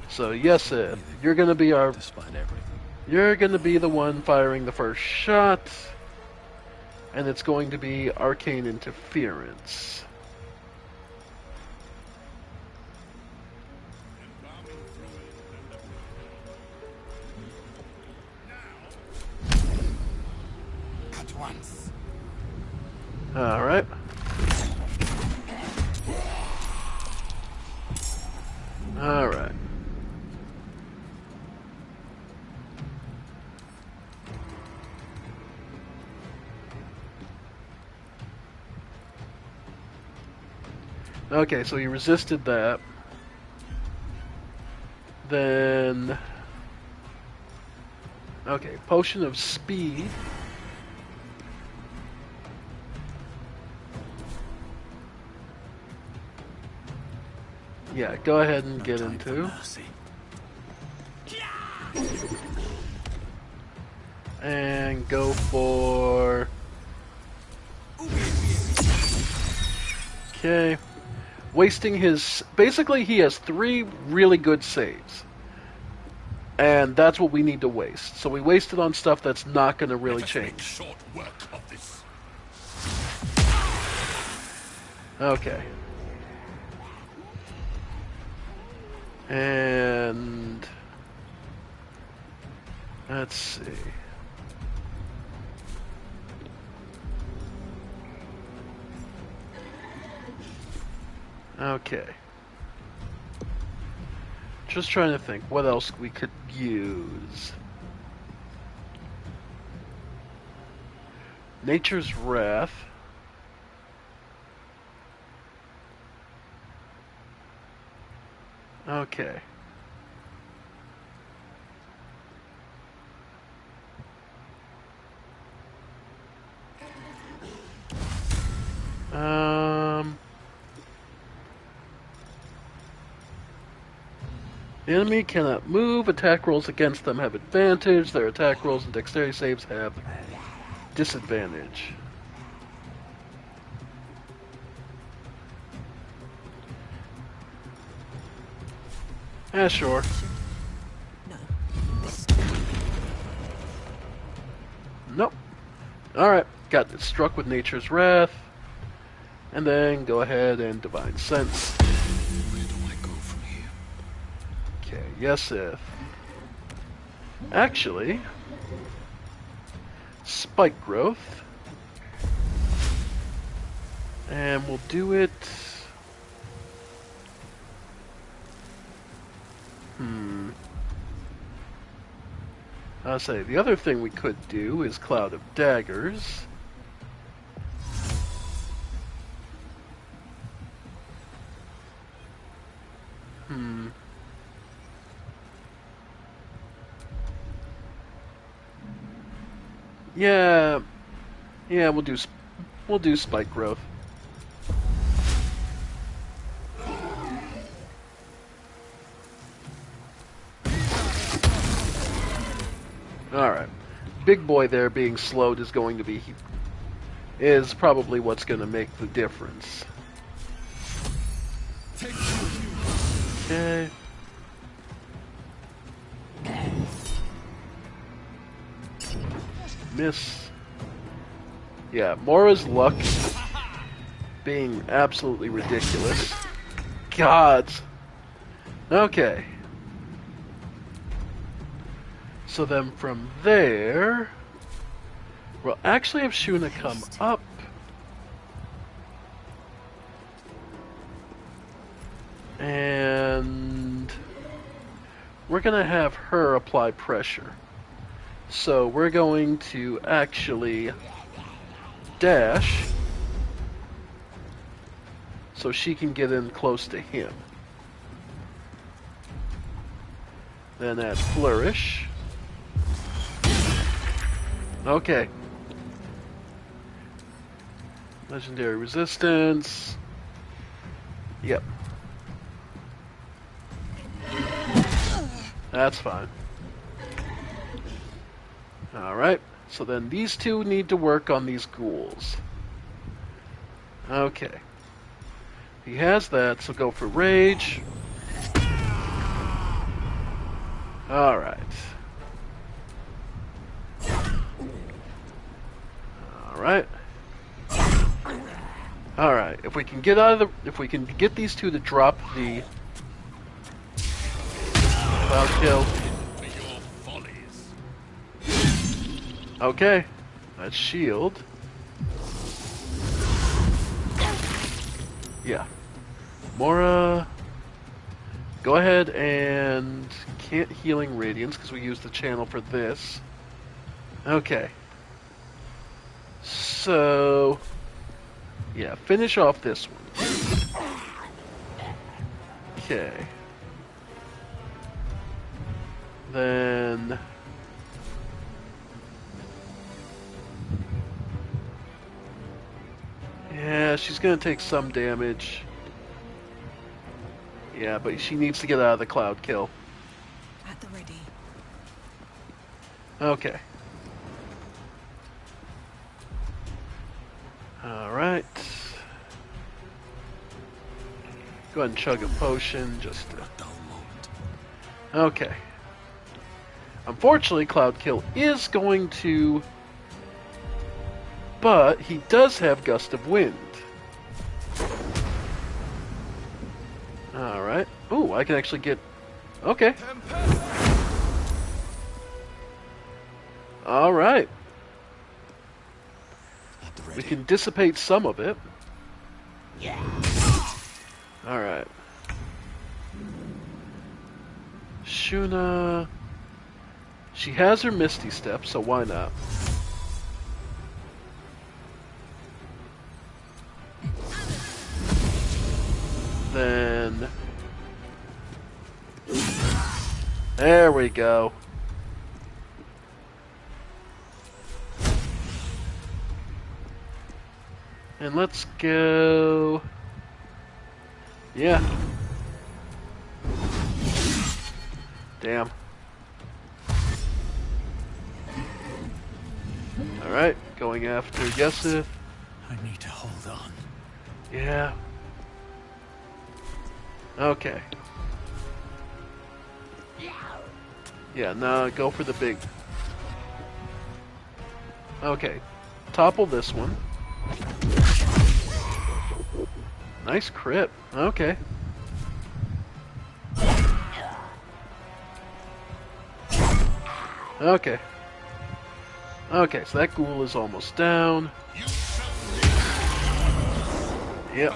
So yes, Ed, you're gonna be our... Despite everything. You're gonna be the one firing the first shot. And it's going to be arcane interference. At once. Alright. Alright. Okay, so he resisted that. Then... Okay, potion of speed. Yeah, go ahead and get into. And go for... Okay. Wasting his... Basically, he has 3 really good saves. And that's what we need to waste. So we waste it on stuff that's not going to really change. Okay. And... Let's see. Okay. Just trying to think what else we could use. Nature's Wrath. Okay. The enemy cannot move. Attack rolls against them have advantage. Their attack rolls and dexterity saves have disadvantage. Yeah, sure. Nope. Alright, got it. Struck with Nature's Wrath. And then go ahead and Divine Sense. Where do I go from here? Okay, yes, if. Actually, Spike Growth. And we'll do it... I'll say, the other thing we could do is Cloud of Daggers. Yeah, we'll do Spike Growth. Alright. Big boy there being slowed is going to be... is probably what's going to make the difference. Okay. Miss. Yeah, Mora's luck being absolutely ridiculous. Gods. Okay. So then from there, we'll actually have Shuna come up. And we're going to have her apply pressure. So we're going to actually dash so she can get in close to him. Then add Flourish. Okay. Legendary Resistance. Yep. That's fine. Alright, so then these two need to work on these ghouls. Okay. He has that, so go for Rage. Alright. Alright. Alright, if we can get out of the... If we can get these two to drop the... Cloud kill. Okay. That's shield. Yeah. Mora... Go ahead and... Can't Healing Radiance, because we used the channel for this. Okay. So... Yeah, finish off this one. Okay. Then... Yeah, she's gonna take some damage. Yeah, but she needs to get out of the cloud kill. At the ready. Okay. Alright. Go ahead and chug a potion just to... Okay. Unfortunately, Cloud Kill is going to... But he does have Gust of Wind. Alright. Ooh, I can actually get... Okay. Alright. We can dissipate some of it. Yeah. Alright. Shuna... She has her Misty Step, so why not? Then... There we go. And let's go... Yeah. Damn. Alright, going after Yesith. I need to hold on. Yeah. Okay. Yeah, nah, go for the big... Okay. Topple this one. Nice crit. Okay. Okay. Okay, so that ghoul is almost down. Yep.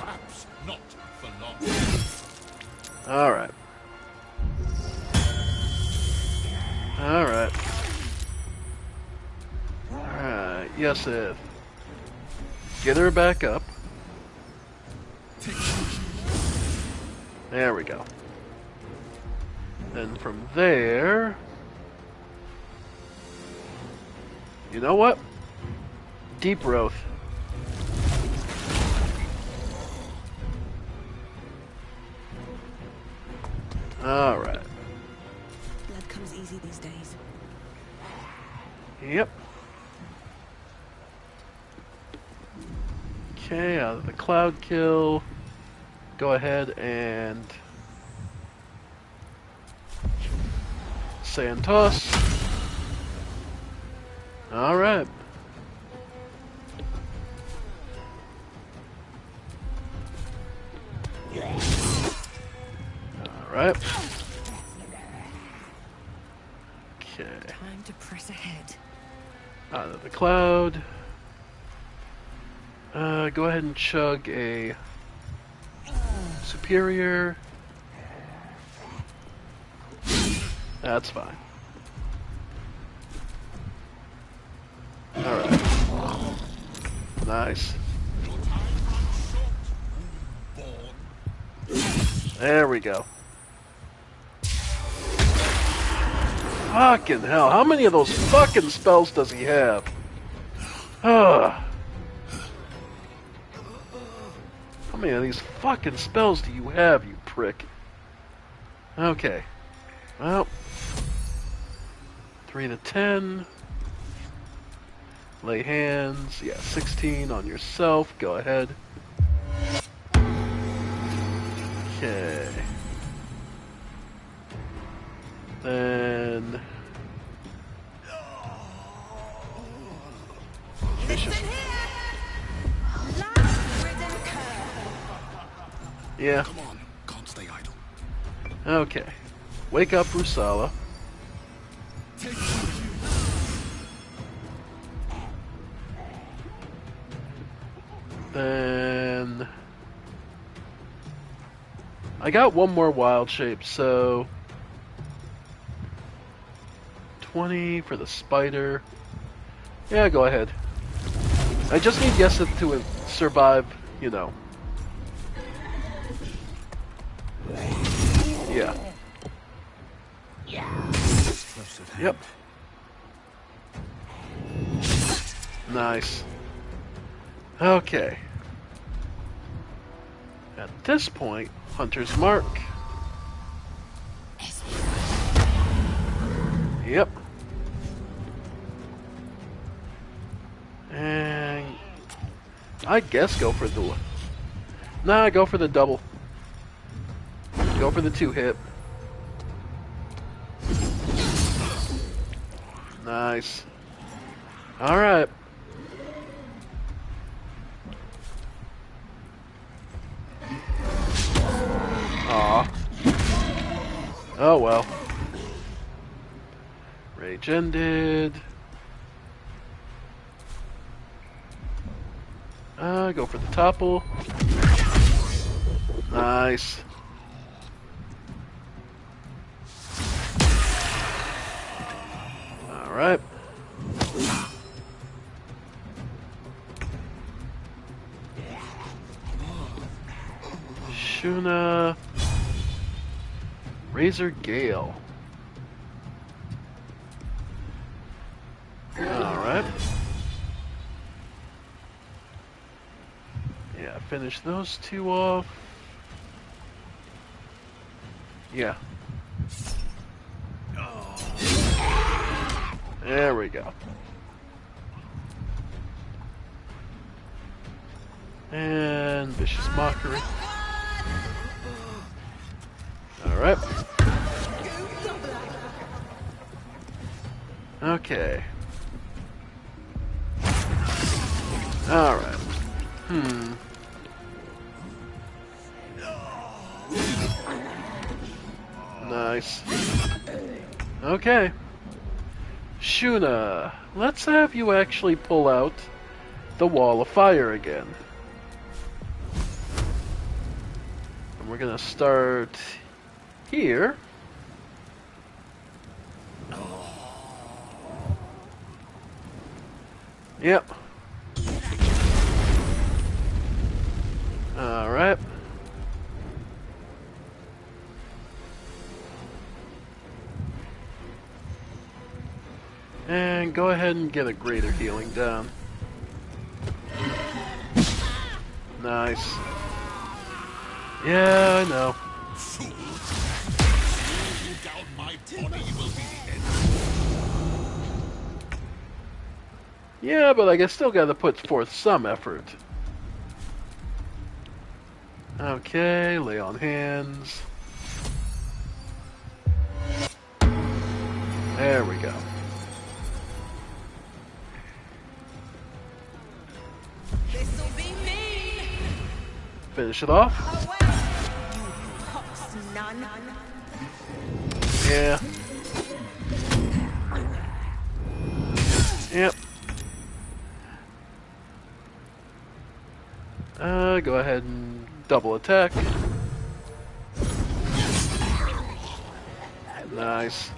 Alright. Alright. Alright, Yesith. Get her back up. There we go. And from there... You know what? Deep Growth. Alright. Blood comes easy these days. Yep. Okay, out of the cloud kill. Go ahead and... Sand Toss. Alright. Alright. Okay. Time to press ahead. Out of the cloud. Go ahead and chug a superior. That's fine. Alright. Nice. There we go. Fucking hell, how many of those fucking spells does he have? Ugh. How many of these fucking spells do you have, you prick? Okay. Well. 3 to 10. Lay hands. Yeah, 16 on yourself. Go ahead. Okay. Then... Vicious. Yeah. Come on, can't stay idle. Okay. Wake up, Rusala. Then... I got one more wild shape, so... 20 for the spider. Yeah, go ahead. I just need Yesa to survive, you know. Yeah. Yep. Nice. Okay. At this point, Hunter's Mark. Yep. And I guess go for the... Nah, go for the double. Go for the 2-hit. Nice. Alright. Aw. Oh well. Rage ended. Go for the topple. Nice. Alright. Shuna. Razor Gale. Alright. Yeah, finish those two off. Yeah. There we go. And Vicious Mockery. Alright. Okay. Alright. Nice. Okay. Shuna, let's have you actually pull out the Wall of Fire again. And we're gonna start here. Yep. Alright. And go ahead and get a greater healing down. Nice. Yeah, I know. Down my body will be the end. Yeah, but I still gotta put forth some effort. Okay, lay on hands. There we go. This'll be me. Finish it off. None. Yeah. Yep. Go ahead and double attack. Nice.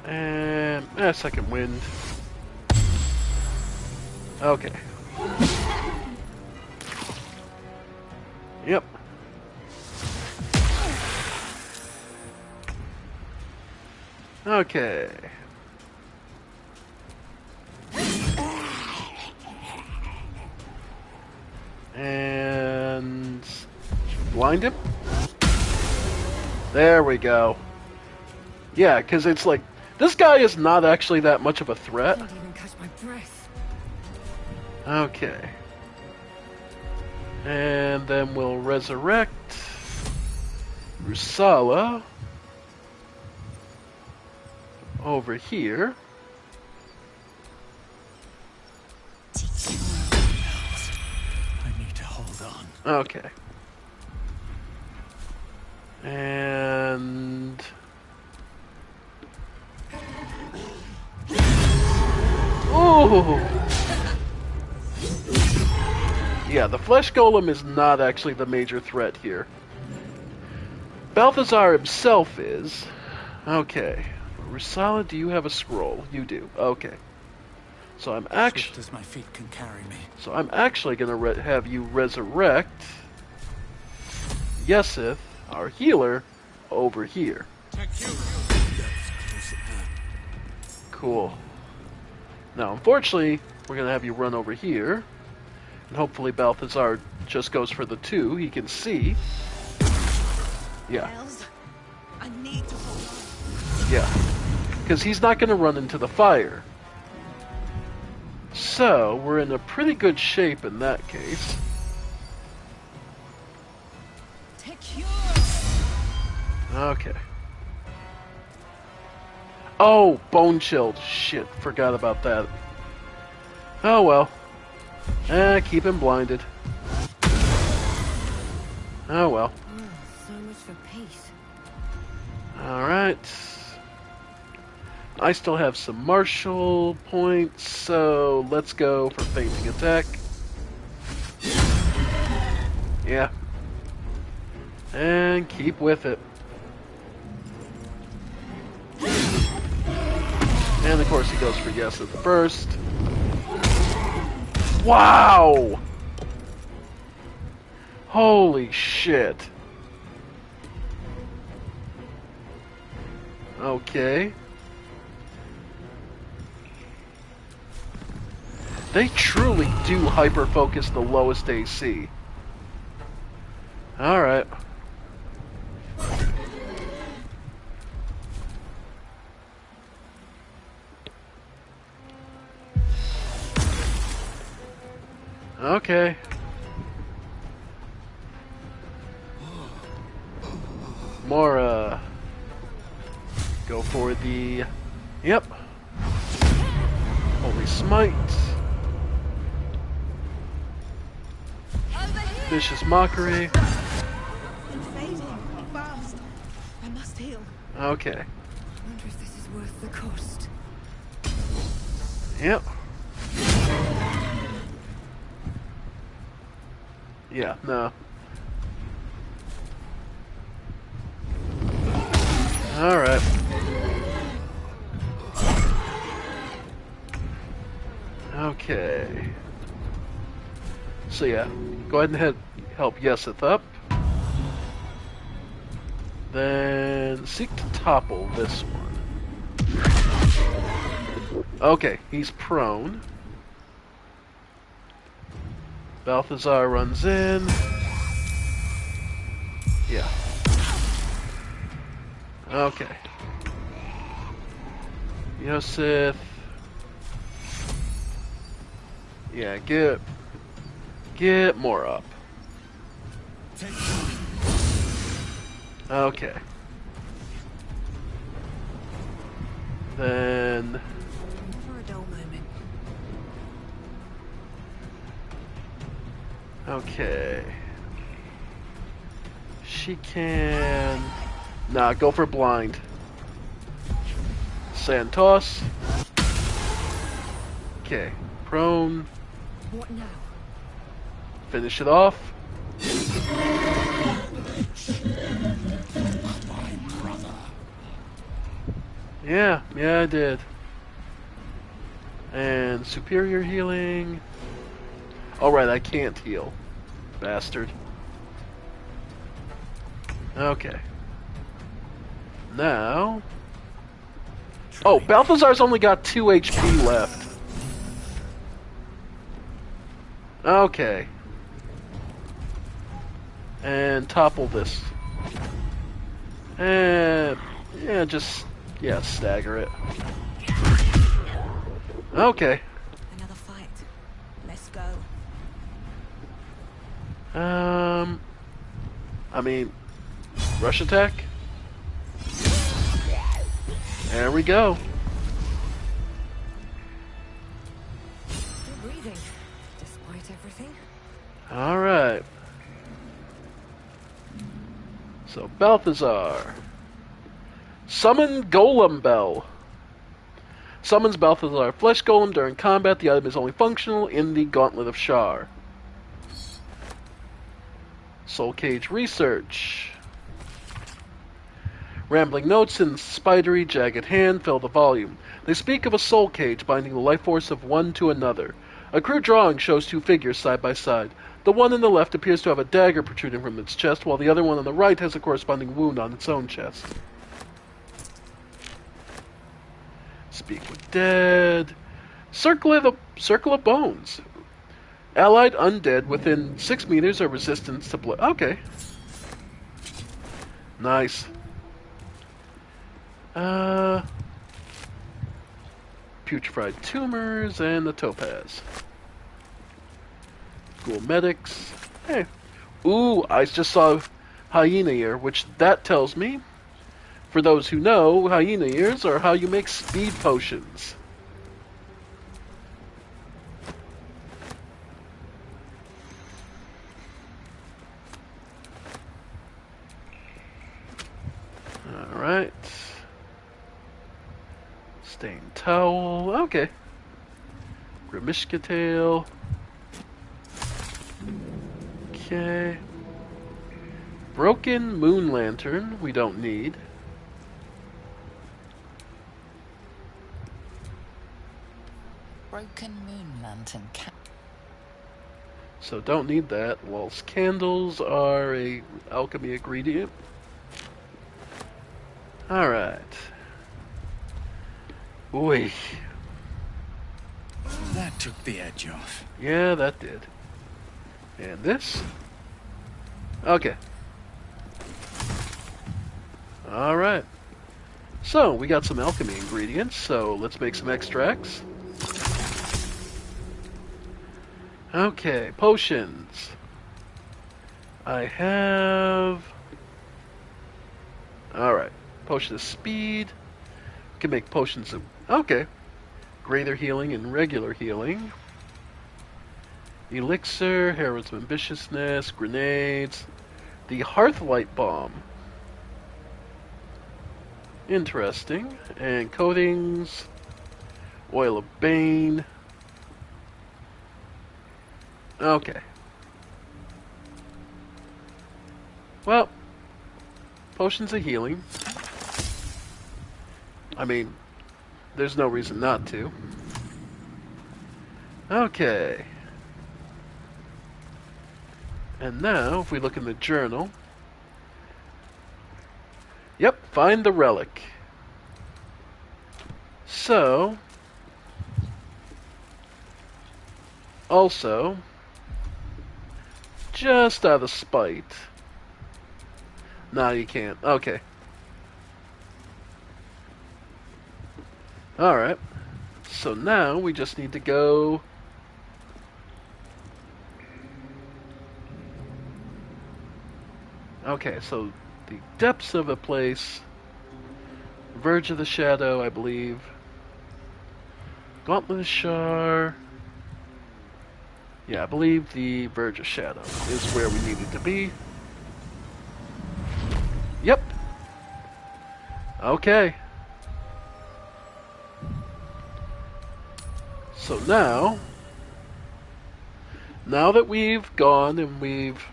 And second wind. Okay. Yep. Okay. And blind him? There we go. Yeah, because it's like, this guy is not actually that much of a threat. I can't even catch my breath. Okay. And then we'll resurrect Rusala over here. I need to hold on. Okay. And... Ooh! Yeah, the flesh golem is not actually the major threat here. Balthazar himself is. Okay. Rusala, do you have a scroll? You do. Okay. So I'm actually... Swift as my feet can carry me. So I'm actually going to have you resurrect Yesith, our healer, over here. Cool. Now, unfortunately, we're going to have you run over here. And hopefully Balthazar just goes for the 2. He can see. Yeah. Bells, I need to hold on. Yeah. Because he's not going to run into the fire. So, we're in a pretty good shape in that case. Okay. Oh, bone chilled. Shit, forgot about that. Oh well. Keep him blinded. Oh well. So much for peace. Alright. I still have some martial points, so let's go for fainting attack. Yeah. And keep with it. And of course he goes for yes at the first. Wow! Holy shit. Okay. They truly do hyper-focus the lowest AC. Alright. Okay. More, go for the... Yep. Holy Smite. Vicious Mockery. I'm fading. Fast. I must heal. Okay. I wonder if this is worth the cost. Yep. Yeah, no. Alright. Okay. So yeah, go ahead and help Yesith up. Then seek to topple this one. Okay, he's prone. Balthazar runs in. Yeah. Okay. Yosef. Yeah, get more up. Okay. Then Never a dull moment. okay. She can... Nah, go for blind. Sand toss. Okay. Prone. What now? Finish it off. My brother. Yeah, I did. And superior healing. Alright, I can't heal. Bastard. Okay. Now, Oh, Balthazar's only got 2 HP left. Okay. And topple this. And yeah, just stagger it. Okay. Another fight. Let's go. I mean, rush attack. There we go. Still breathing, despite everything. All right. So Balthazar. Summon Golem Bell. Summons Balthazar Flesh Golem during combat. The item is only functional in the Gauntlet of Shar. Soul Cage Research. Rambling notes in spidery, jagged hand fill the volume. They speak of a soul cage binding the life force of one to another. A crude drawing shows 2 figures side by side. The one on the left appears to have a dagger protruding from its chest, while the other one on the right has a corresponding wound on its own chest. Speak with dead. Circle of bones. Allied undead within 6 meters are resistance to blood. Okay. Nice. Putrefied tumors and the topaz. Ghoul medics. Hey. Ooh, I just saw hyena ear, which that tells me, for those who know, hyena ears are how you make speed potions. Alright. Stained towel. Okay. Grimishka tail. Okay. Broken moon lantern. We don't need. Broken moon lantern. So don't need that. Whilst candles are a alchemy ingredient. Alright. Oy. That took the edge off. Yeah, that did. And this? Okay. Alright. So, we got some alchemy ingredients, so let's make some extracts. Okay, potions. I have... Alright. Potion of speed. We can make potions of... Okay. Greater healing and regular healing. Elixir, Herald's Ambitiousness, grenades. The Hearthlight Bomb. Interesting. And coatings. Oil of Bane. Okay. Well, potions of healing. I mean, there's no reason not to. Okay. And now, if we look in the journal... Yep, find the relic. So... Also... Just out of spite... No, you can't. Okay. Alright. So now we just need to go... Okay, so the depths of a place... Verge of the Shadow, I believe. Gauntlet of Shar... Yeah, I believe the Verge of Shadow is where we needed to be. Yep. Okay. So now that we've gone and we've...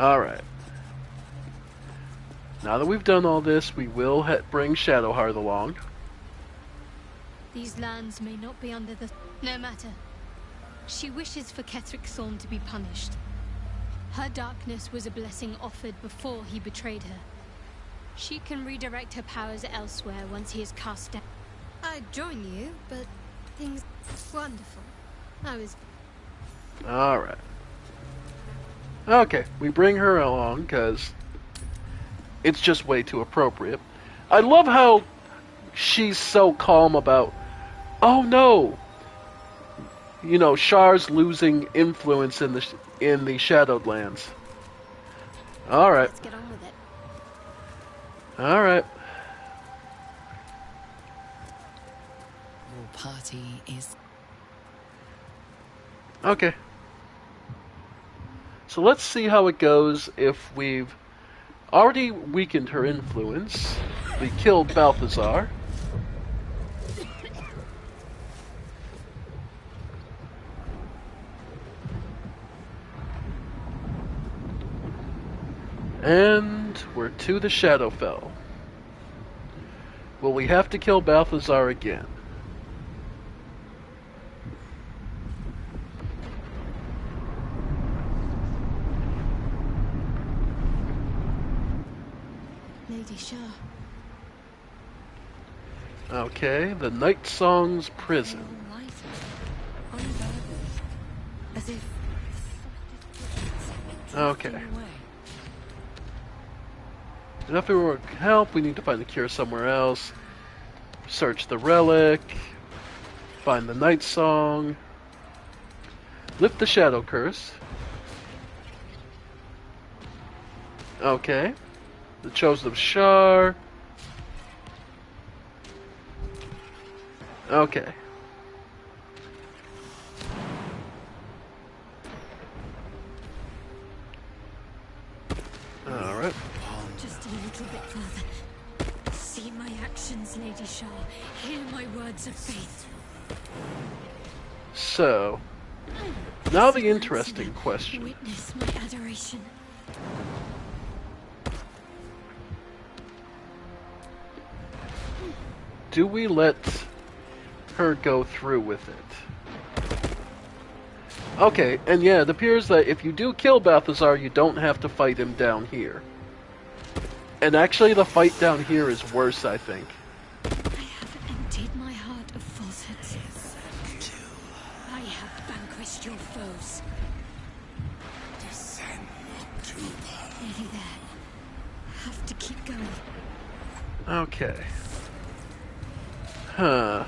Alright. Now that we've done all this, we will bring Shadowheart along. These lands may not be under the... No matter. She wishes for Ketheric Thorn to be punished. Her darkness was a blessing offered before he betrayed her. She can redirect her powers elsewhere once he is cast down. I'd join you, but things... Wonderful. I was... Alright. Okay, we bring her along because it's just way too appropriate. I love how she's so calm about, oh no, you know, Shar's losing influence in the Shadowed Lands. Alright. Let's get on with it. Alright. Your party is... Okay. So let's see how it goes if we've already weakened her influence. We killed Balthazar. And we're to the Shadowfell. Will we have to kill Balthazar again? Lady Shah. Okay, the Night Song's prison. As if Okay. And if we want help, we need to find the cure somewhere else. Search the relic. Find the Night Song. Lift the Shadow Curse. Okay. The Chosen of Shar. Okay. Alright. just a little bit further. See my actions, Lady Shah. Hear my words of faith. So, now the interesting question. Witness my adoration. Do we let her go through with it? Okay, and yeah, it appears that if you do kill Balthazar, you don't have to fight him down here. And actually, the fight down here is worse, I think. I have emptied my heart of falsehoods. I have vanquished your foes. Nearly there. Have to keep going. Okay. Huh.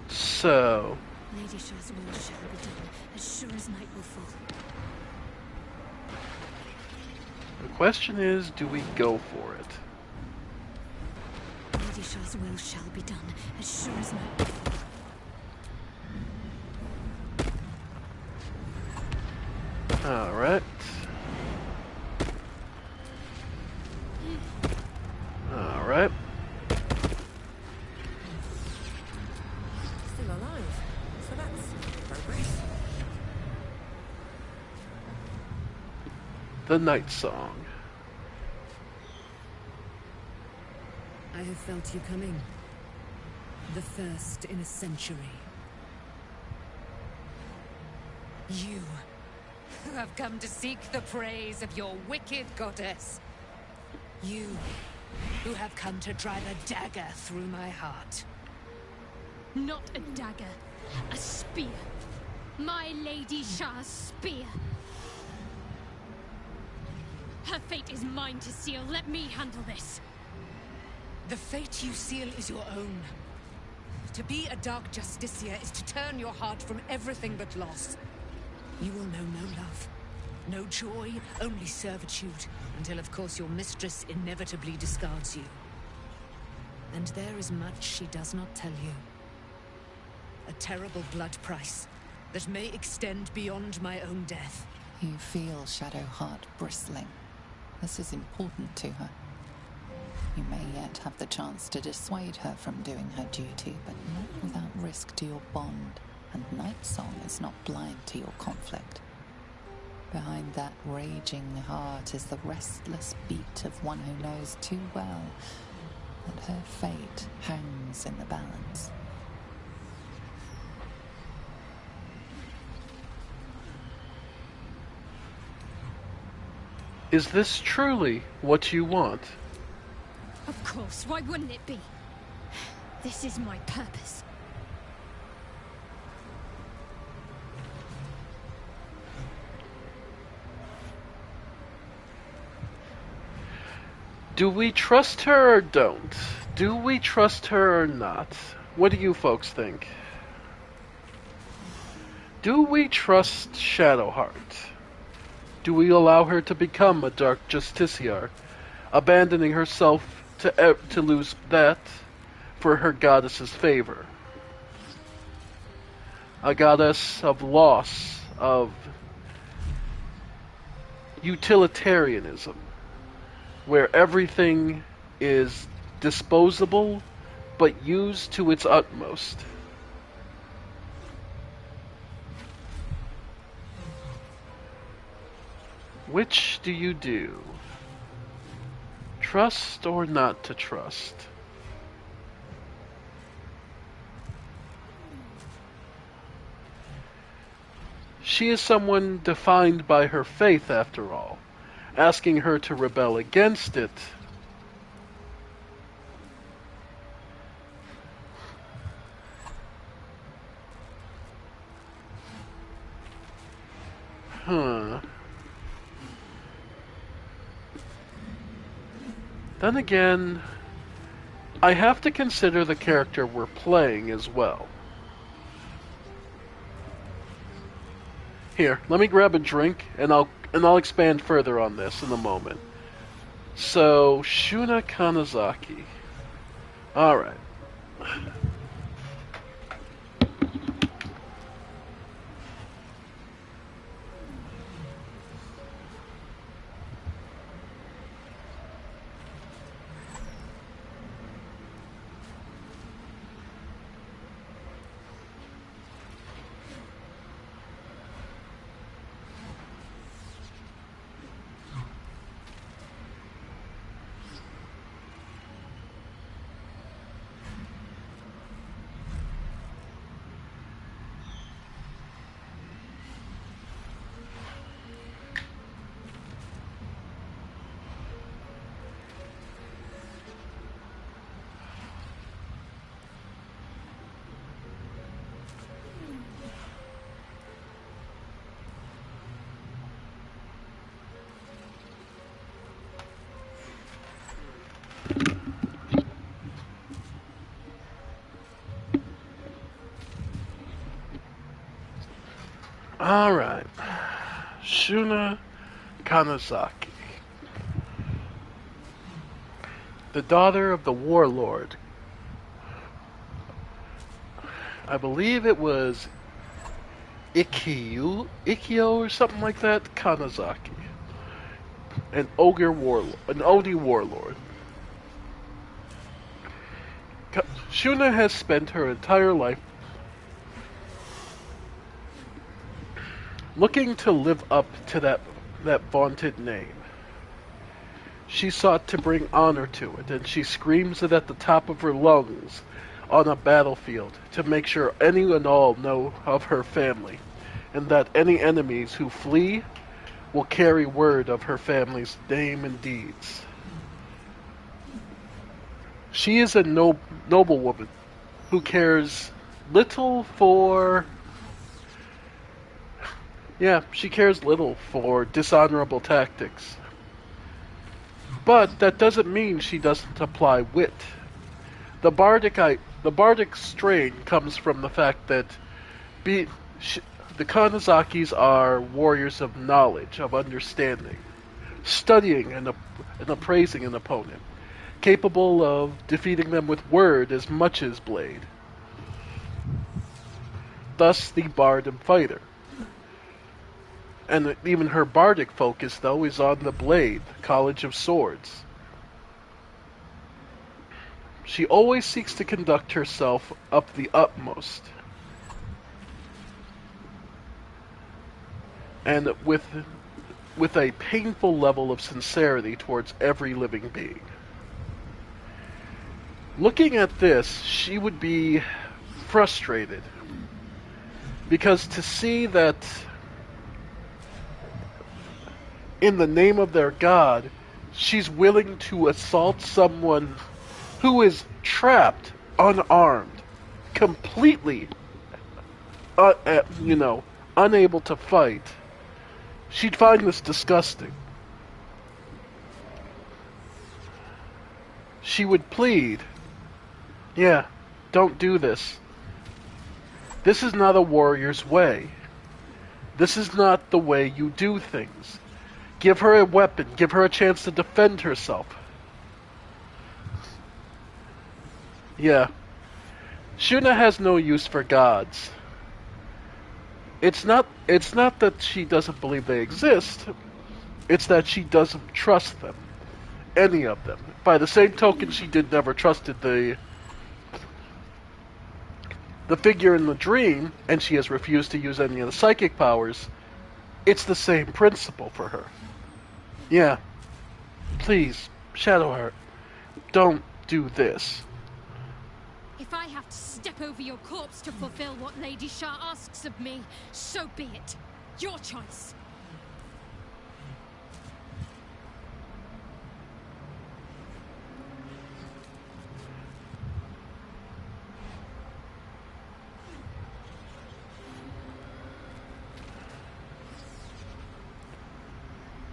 So... Lady Shah's will shall be done, as sure as night will fall. the question is, do we go for it? Lady Shah's will shall be done, as sure as night will fall. Alright. Alright. Still alive, so that's progress. The Night Song. I have felt you coming. The first in a century. You, who have come to seek the praise of your wicked goddess. You, who have come to drive a dagger through my heart. Not a dagger, a spear. My Lady Shah's spear. Her fate is mine to seal. Let me handle this. The fate you seal is your own. To be a Dark Justicia is to turn your heart from everything but loss. You will know no love, no joy, only servitude, until of course your mistress inevitably discards you. And there is much she does not tell you. A terrible blood price that may extend beyond my own death. You feel Shadowheart bristling. This is important to her. You may yet have the chance to dissuade her from doing her duty, but not without risk to your bond, and Night Song is not blind to your conflict. Behind that raging heart is the restless beat of one who knows too well that her fate hangs in the balance. Is this truly what you want? Of course, why wouldn't it be? This is my purpose. Do we trust her or don't? Do we trust her or not? What do you folks think? Do we trust Shadowheart? Do we allow her to become a Dark Justiciar, abandoning herself to lose that for her goddess's favor? A goddess of loss, of utilitarianism, where everything is disposable but used to its utmost. Which do you do? Trust or not to trust? She is someone defined by her faith, after all. Asking her to rebel against it Then again, I have to consider the character we're playing as well. Here, let me grab a drink and I'll expand further on this in a moment. So, Shuna Kanazaki. Alright. Alright. Shuna Kanazaki. The daughter of the warlord. I believe it was Ikkyo or something like that. Kanazaki. An Odi warlord. Shuna has spent her entire life looking to live up to that vaunted name. She sought to bring honor to it, and she screams it at the top of her lungs on a battlefield to make sure any and all know of her family, and that any enemies who flee will carry word of her family's name and deeds. She is a noblewoman who cares little for... she cares little for dishonorable tactics. But that doesn't mean she doesn't apply wit. The bardic strain comes from the fact that the Kanazakis are warriors of knowledge, of understanding, studying and appraising an opponent, capable of defeating them with word as much as blade. Thus the bard and fighter. And even her bardic focus, though, is on the blade, College of Swords. She always seeks to conduct herself up the utmost. And with a painful level of sincerity towards every living being. Looking at this, she would be frustrated. Because to see that in the name of their god, she's willing to assault someone who is trapped, unarmed, completely, unable to fight. She'd find this disgusting. She would plead, yeah, don't do this. This is not a warrior's way. This is not the way you do things. Give her a weapon. Give her a chance to defend herself. Yeah. Shuna has no use for gods. It's not that she doesn't believe they exist. It's that she doesn't trust them. Any of them. By the same token, she never trusted the figure in the dream, and she has refused to use any of the psychic powers. It's the same principle for her. Yeah. Please, Shadowheart, don't do this. If I have to step over your corpse to fulfill what Lady Shah asks of me, so be it. Your choice.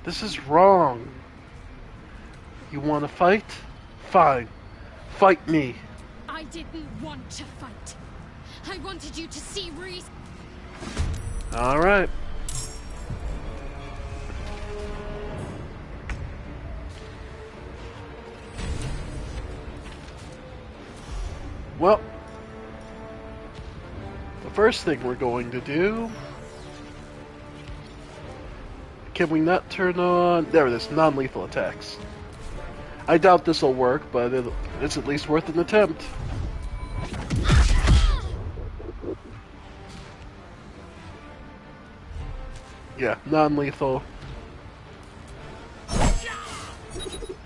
This is wrong. You want to fight? Fine. Fight me. I didn't want to fight. I wanted you to see reason. Alright. Well, the first thing we're going to do... Can we not turn on... There it is, non-lethal attacks. I doubt this will work, but it's at least worth an attempt. Yeah, non-lethal.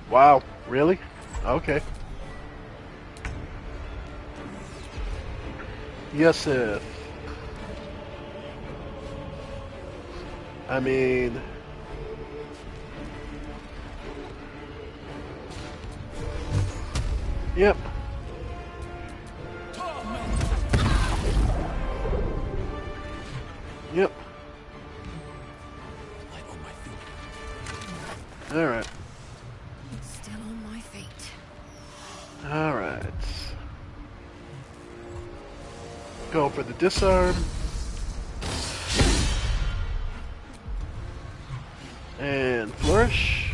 Wow, really? Okay. Yes, if... I mean... Yep. Yep. Alright. Still on my feet. Alright. Go for the disarm. And flourish.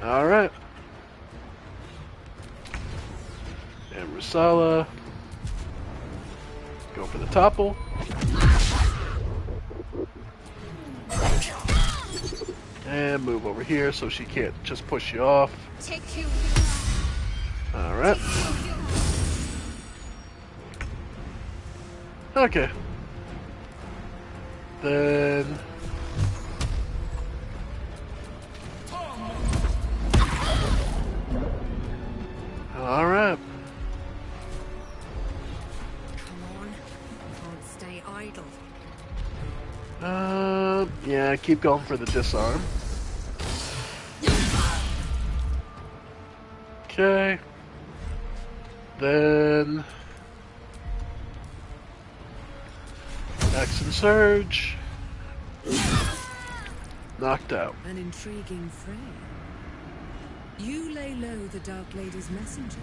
Alright. And Rusala. Go for the topple. And move over here so she can't just push you off. Alright. Okay. Then... Alright. Come on. Can't stay idle. Yeah, keep going for the disarm. Okay. Then... Axe and Surge. Knocked out. An intriguing fray. You lay low the Dark Lady's messenger,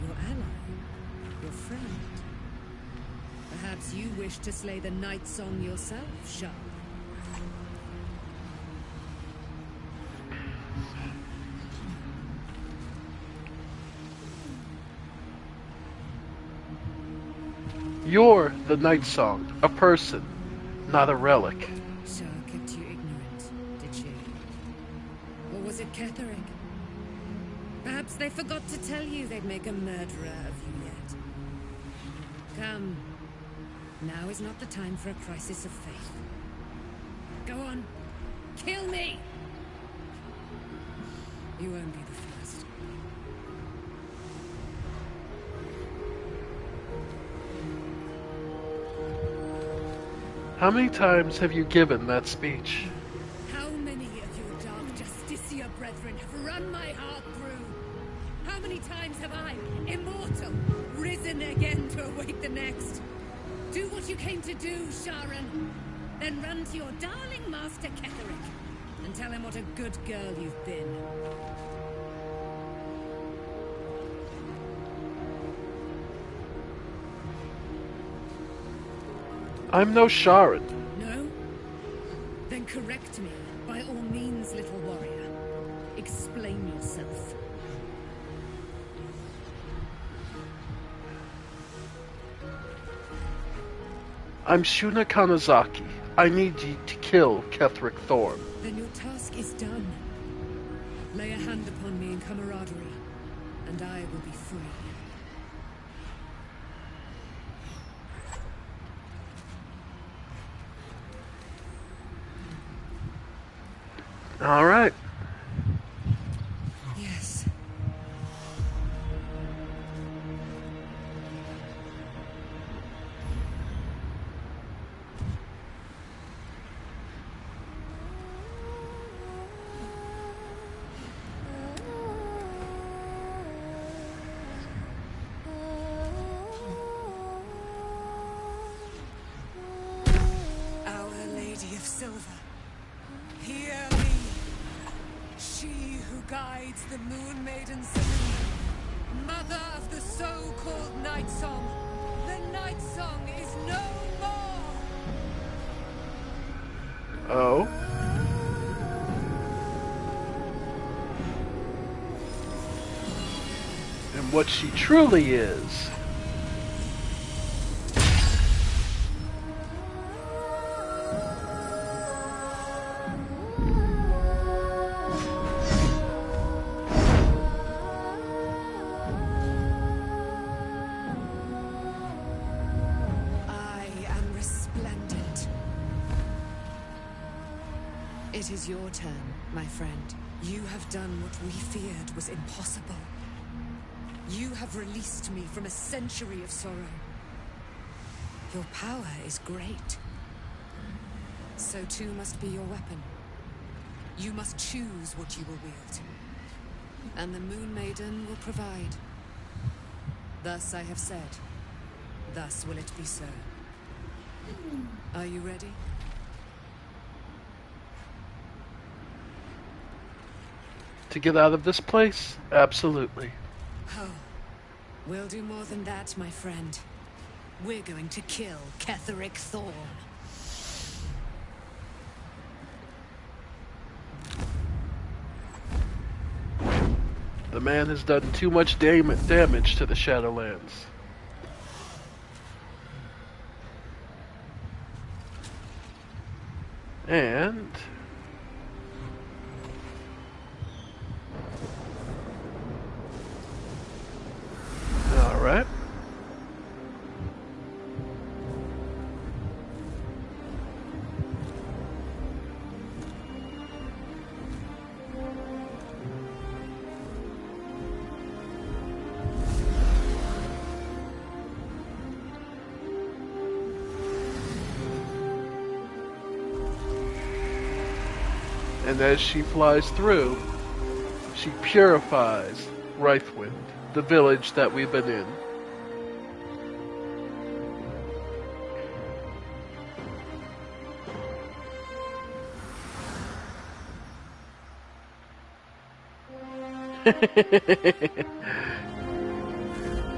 your ally, your friend. Perhaps you wish to slay the Night Song yourself, Shah. You're the Night Song, a person, not a relic. Shah kept you ignorant, did she? Or was it Ketherick? Perhaps they forgot to tell you they'd make a murderer of you yet. Come. Now is not the time for a crisis of faith. Go on. Kill me! You won't be the first. How many times have you given that speech? How many of your Dark Justicia brethren have run my heart through? How many times have I, immortal, risen again to await the next? Do what you came to do, Sharon. Then run to your darling master Ketherick and tell him what a good girl you've been. I'm no Sharon. No? Then correct me, by all means, little warrior. Explain yourself. I'm Shuna Kanazaki. I need you to kill Ketherick Thorn. Then your task is done. Lay a hand upon me in camaraderie, and I will be free. All right. Yes. Our Lady of Silver, hear me. She who guides the Moon Maiden Serene, mother of the so-called Night Song. The Night Song is no more! Oh. And what she truly is. I am resplendent. It is your turn, my friend. You have done what we feared was impossible. You have released me from a century of sorrow. Your power is great. So too must be your weapon. You must choose what you will wield. And the Moon Maiden will provide. Thus I have said. Thus will it be so. Are you ready? To get out of this place? Absolutely. Oh, we'll do more than that, my friend. We're going to kill Ketherick Thorn. The man has done too much damage to the Shadowlands. And... Alright. And as she flies through, she purifies Wraithwind, the village that we've been in.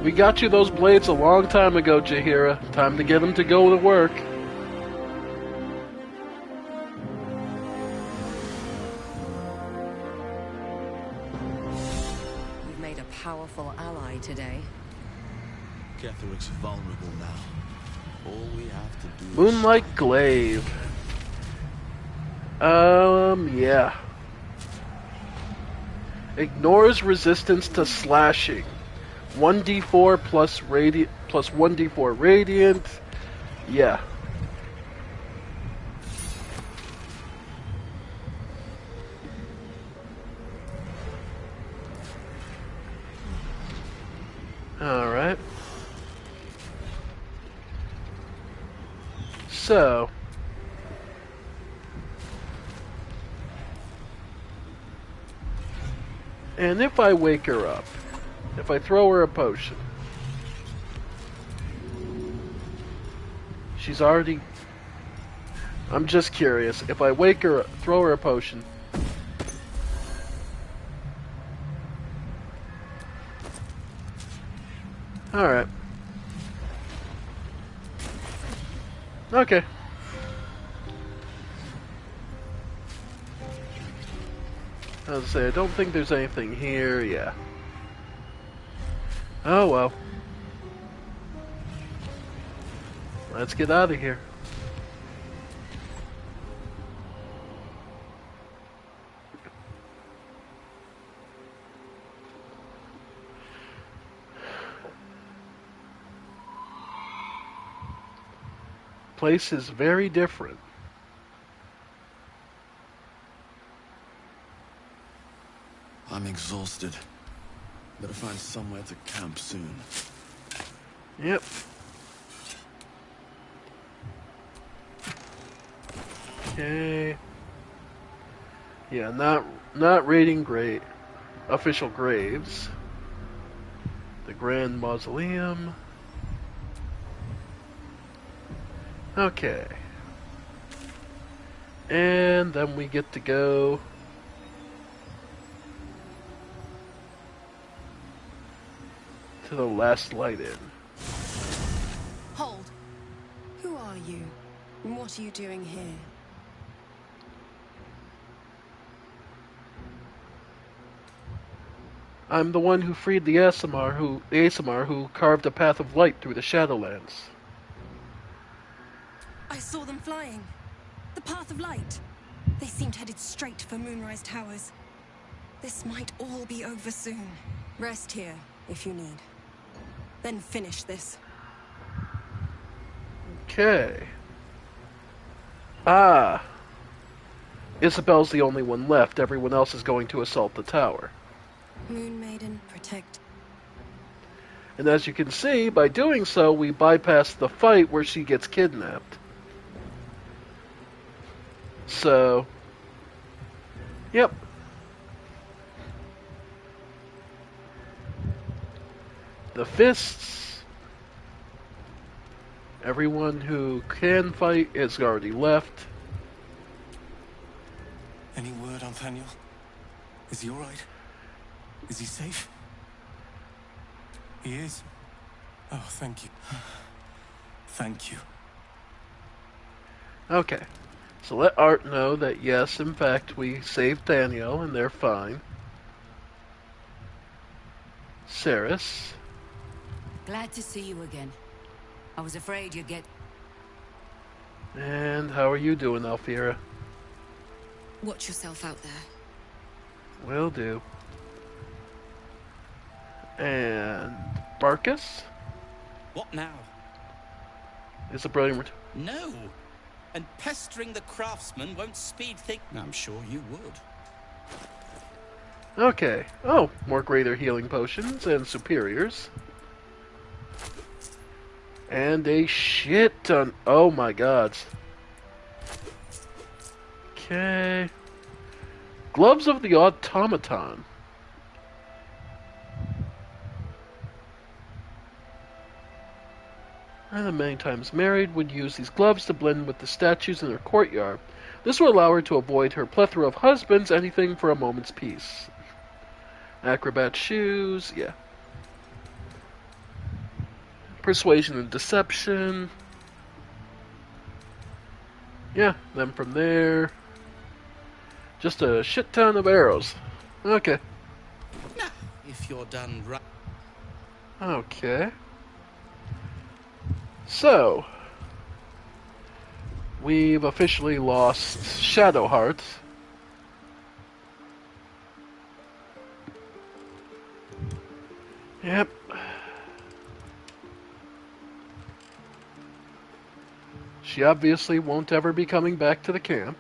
We got you those blades a long time ago, Jaheira. Time to get them to go to work. We've made a powerful ally today. Ketherick's vulnerable now. All we have to do Moonlight Glaive. Yeah. Ignores resistance to slashing. 1d4 plus 1d4 radiant. Yeah. Alright. So, And if I wake her up, if I throw her a potion, she's already... I'm just curious. If I wake her, throw her a potion... Alright. Okay. I was say, I don't think there's anything here, yeah. Oh well. Let's get out of here. Place is very different. I'm exhausted. Better find somewhere to camp soon. Yep. Okay. Yeah, not raiding great official graves. The Grand Mausoleum. Okay. And then we get to go to the last light in. Hold. Who are you? And what are you doing here? I'm the one who freed the Aasimar who carved a path of light through the Shadowlands. I saw them flying. The path of light. They seemed headed straight for Moonrise Towers. This might all be over soon. Rest here, if you need. Then finish this. Okay. Ah. Isabel's the only one left. Everyone else is going to assault the tower. Moon Maiden, protect. And as you can see, by doing so, we bypass the fight where she gets kidnapped. So, yep. The fists. Everyone who can fight is already left. Any word on Thaniel? Is he alright? Is he safe? He is? Oh, thank you. Thank you. Okay. So let Art know that yes, in fact, we saved Daniel and they're fine. Ceres. Glad to see you again. I was afraid you'd get... And how are you doing, Alfira? Watch yourself out there. Will do. And Barkus? What now? It's a brilliant... No! And pestering the craftsman won't speed things. I'm sure you would. Okay. Oh, more greater healing potions and superiors. And a shit ton... Oh my god. Okay. Gloves of the Automaton. And the many times married would use these gloves to blend with the statues in her courtyard. This would allow her to avoid her plethora of husbands, anything for a moment's peace. Acrobat shoes, yeah. Persuasion and deception. Yeah, then from there, just a shit ton of arrows. Okay. Nah, if you're done right. Okay. So, we've officially lost Shadowheart. Yep. She obviously won't ever be coming back to the camp.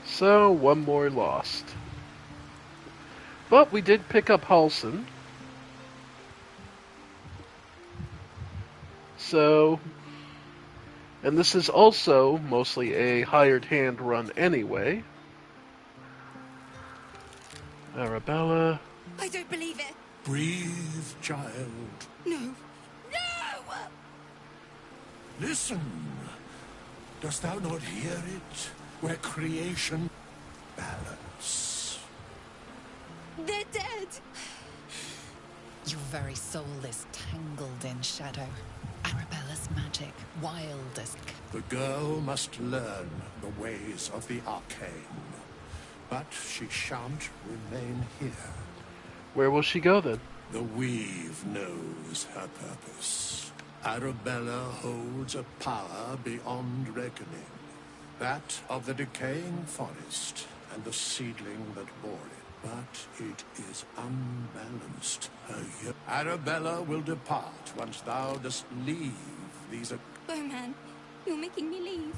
So, one more lost. But we did pick up Halsin. So, and this is also mostly a hired hand run anyway. Arabella. I don't believe it. Breathe, child. No. No! Listen. Dost thou not hear it? Where creation balance. They're dead. Your very soul is tangled in shadow. Arabella's magic, wild as... The girl must learn the ways of the arcane. But she shan't remain here. Where will she go then? The weave knows her purpose. Arabella holds a power beyond reckoning. That of the decaying forest and the seedling that bore it. But it is unbalanced. Arabella will depart once thou dost leave these... Bowman, you're making me leave.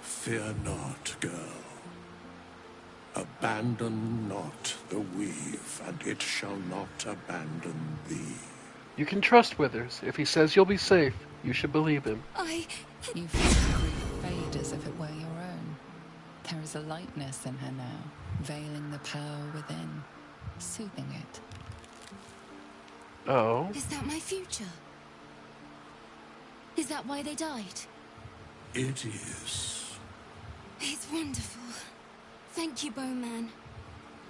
Fear not, girl. Abandon not the weave, and it shall not abandon thee. You can trust Withers. If he says you'll be safe, you should believe him. You feel grief fade as if it were your own. There is a lightness in her now, veiling the power within, soothing it. Oh? Is that my future? Is that why they died? It is. It's wonderful. Thank you, Bowman,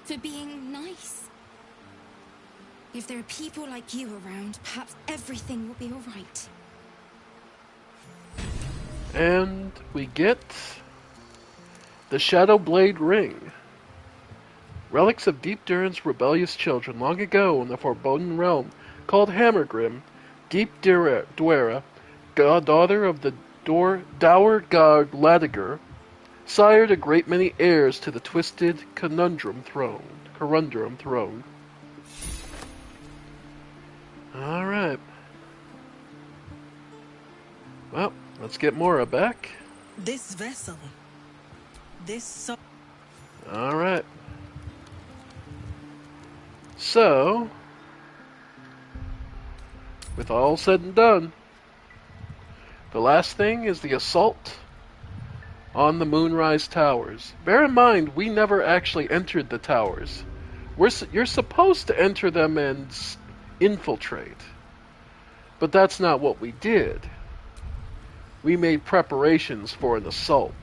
for being nice. If there are people like you around, perhaps everything will be all right. And we get the Shadow Blade Ring. Relics of Deep Durin's rebellious children long ago in the Forbidden Realm called Hammergrim, Deep Dwera, daughter of the dour god Ladiger, sired a great many heirs to the twisted Corundum throne. Alright. Well, let's get Mora back. This vessel. Alright. So, with all said and done, the last thing is the assault on the Moonrise Towers. Bear in mind, we never actually entered the towers. You're supposed to enter them and infiltrate. But that's not what we did. We made preparations for an assault.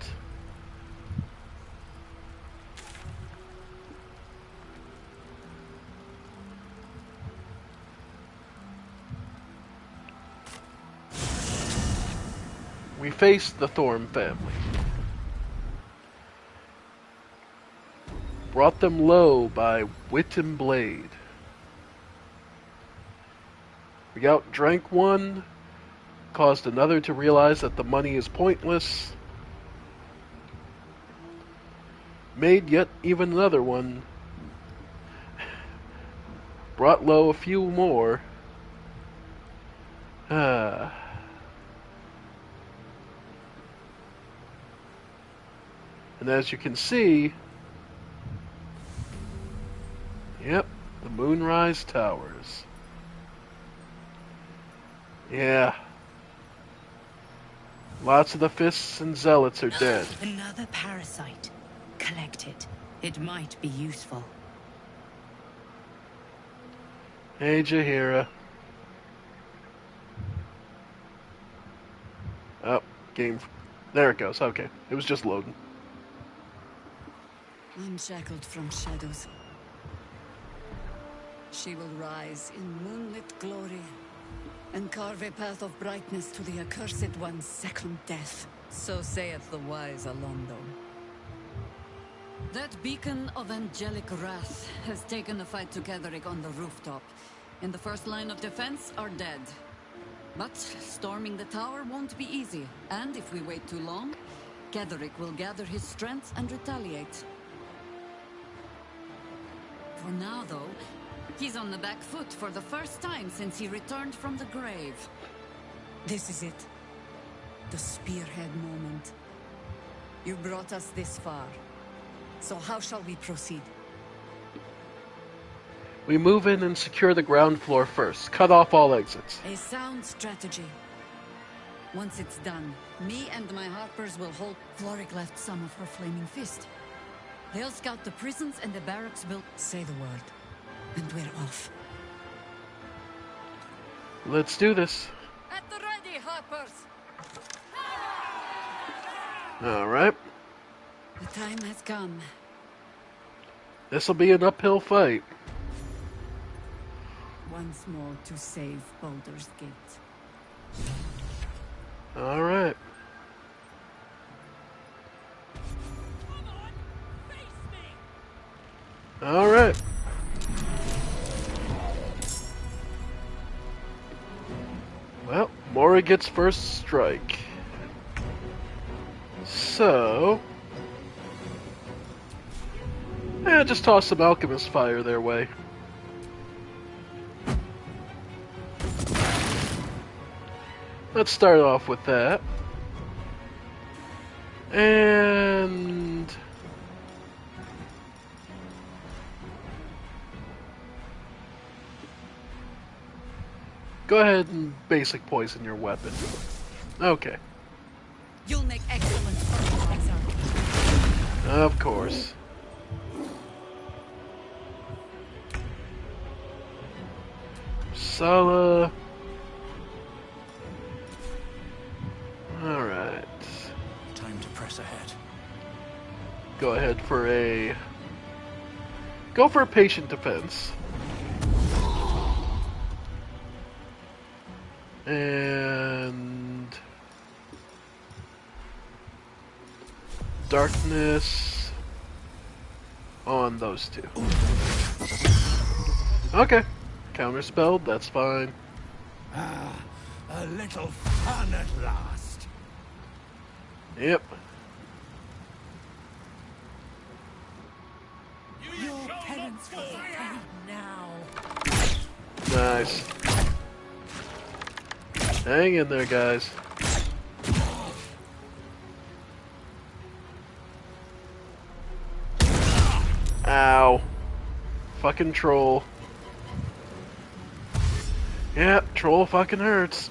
We faced the Thorn family. Brought them low by wit and blade. We outdrank one, caused another to realize that the money is pointless, made yet even another one, brought low a few more. And as you can see, yep, the Moonrise Towers. Yeah. Lots of the fists and zealots are dead. Another parasite. Collect it. It might be useful. Hey, Jaheira. Oh, game. There it goes. Okay. It was just loading. Unshackled from shadows. She will rise in moonlit glory and carve a path of brightness to the accursed one's second death. So saith the wise Alondo. That beacon of angelic wrath has taken the fight to Gederic on the rooftop. In the first line of defense are dead. But storming the tower won't be easy, and if we wait too long, Gederic will gather his strength and retaliate. For now, though, he's on the back foot for the first time since he returned from the grave. This is it. The spearhead moment. You brought us this far. So how shall we proceed? We move in and secure the ground floor first. Cut off all exits. A sound strategy. Once it's done, me and my harpers will hold... Floric left some of her flaming fist. They'll scout the prisons and the barracks built... Say the word, and we're off. Let's do this. At the ready, harpers! Alright. The time has come. This'll be an uphill fight. Once more to save Baldur's Gate. Alright. Alright. Well, Mora gets first strike. So... just toss some alchemist fire their way. Let's start off with that. And... go ahead and basic poison your weapon. Okay. You'll make excellent fertilizer. Of course. Sala. Alright. Time to press ahead. Go ahead for a... go for a patient defense. And... darkness on those two. Okay. Counterspelled, that's fine. Ah, a little fun at last. Yep. Your penance will be paid now. Nice. Hang in there, guys. Ow. Fucking troll. Yeah, troll fucking hurts.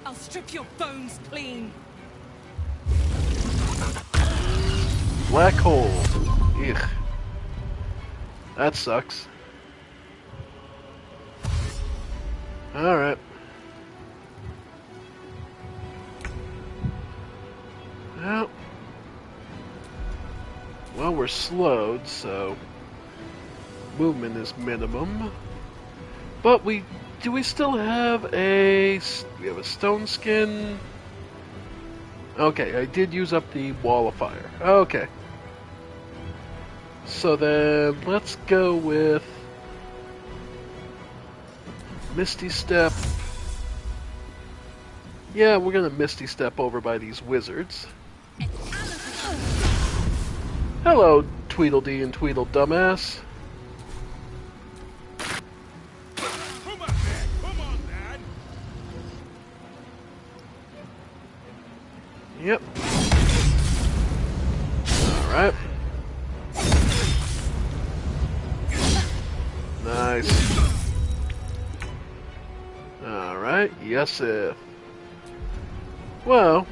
I'll strip your bones clean. Black hole. Ugh. That sucks. Alright. Well, we're slowed, so movement is minimum. But we still have we have a stone skin. Okay, I did use up the wall of fire. Okay. So then let's go with Misty Step. Yeah, we're gonna Misty Step over by these wizards. Hello, Tweedledee and Tweedle Dumbass. Yep. Alright. Nice. Alright, yes if. Well,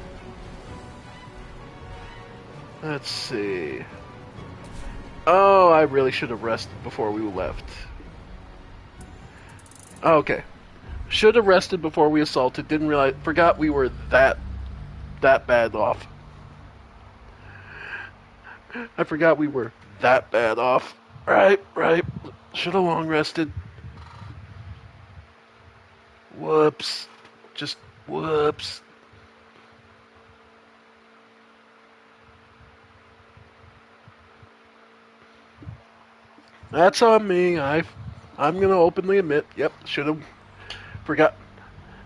let's see. Oh, I really should have rested before we left. Okay. Should have rested before we assaulted. Didn't realize, forgot we were that bad off. I forgot we were that bad off. Right. Should have long rested. Whoops. Just whoops. That's on me. I'm gonna openly admit. Yep, should have forgot.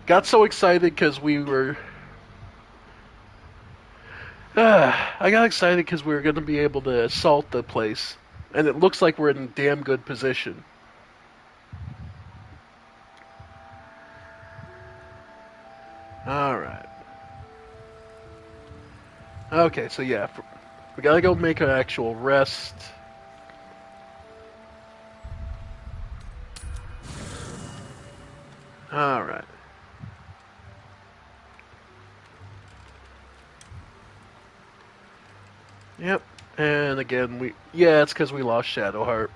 Got so excited because we were. I got excited because we were gonna be able to assault the place, and it looks like we're in damn good position. All right. Okay, so yeah, we gotta go make an actual rest. Alright. Yep. And again, yeah, it's because we lost Shadowheart.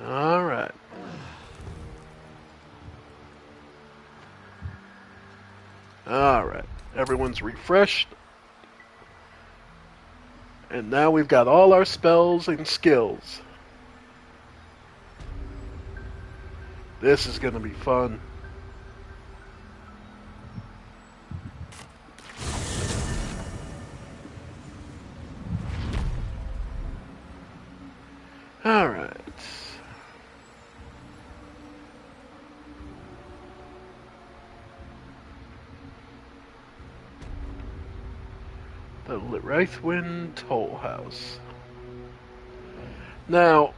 Alright. Alright. Everyone's refreshed. And now we've got all our spells and skills. This is going to be fun. Alright. The Wraithwind Toll House. Now,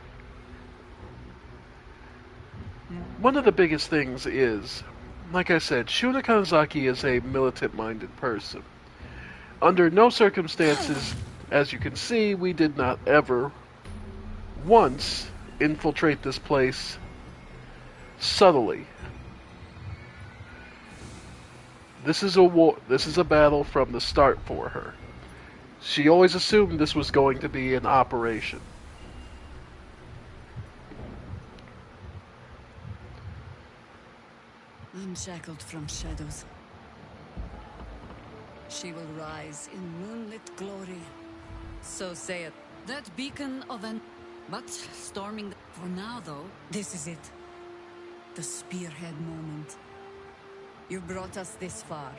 one of the biggest things is, like I said, Shuna Kanzaki is a militant-minded person. Under no circumstances, as you can see, we did not ever once infiltrate this place subtly. This is a war. This is a battle from the start for her. She always assumed this was going to be an operation. Unshackled from shadows, she will rise in moonlit glory. So say it. That beacon of an... But storming the... For now, though... This is it. The spearhead moment. You brought us this far.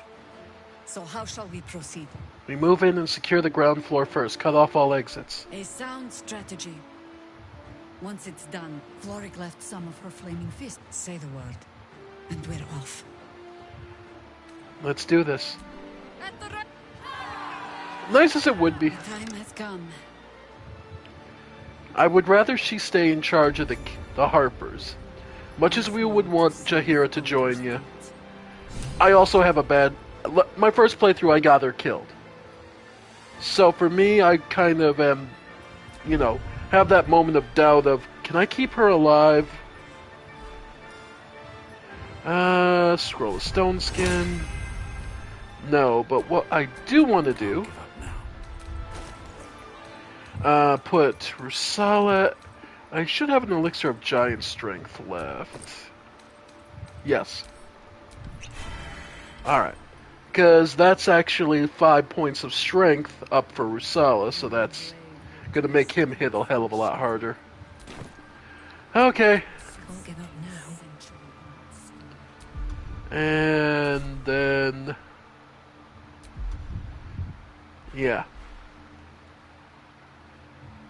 So how shall we proceed? We move in and secure the ground floor first. Cut off all exits. A sound strategy. Once it's done, Floric left some of her flaming fists. Say the word, and we're off. Let's do this. Nice as it would be. Time has come. I would rather she stay in charge of the Harpers. Much as we would want Jaheira to join you, I also have a bad... My first playthrough, I got her killed. So for me, I kind of am, you know, have that moment of doubt of, can I keep her alive? Scroll of Stone Skin. No, but what I do want to do... put Rusala... I should have an elixir of giant strength left. Yes. Alright. Because that's actually 5 points of strength up for Rusala, so that's going to make him hit a hell of a lot harder. Okay. Won't give up now. And then... yeah.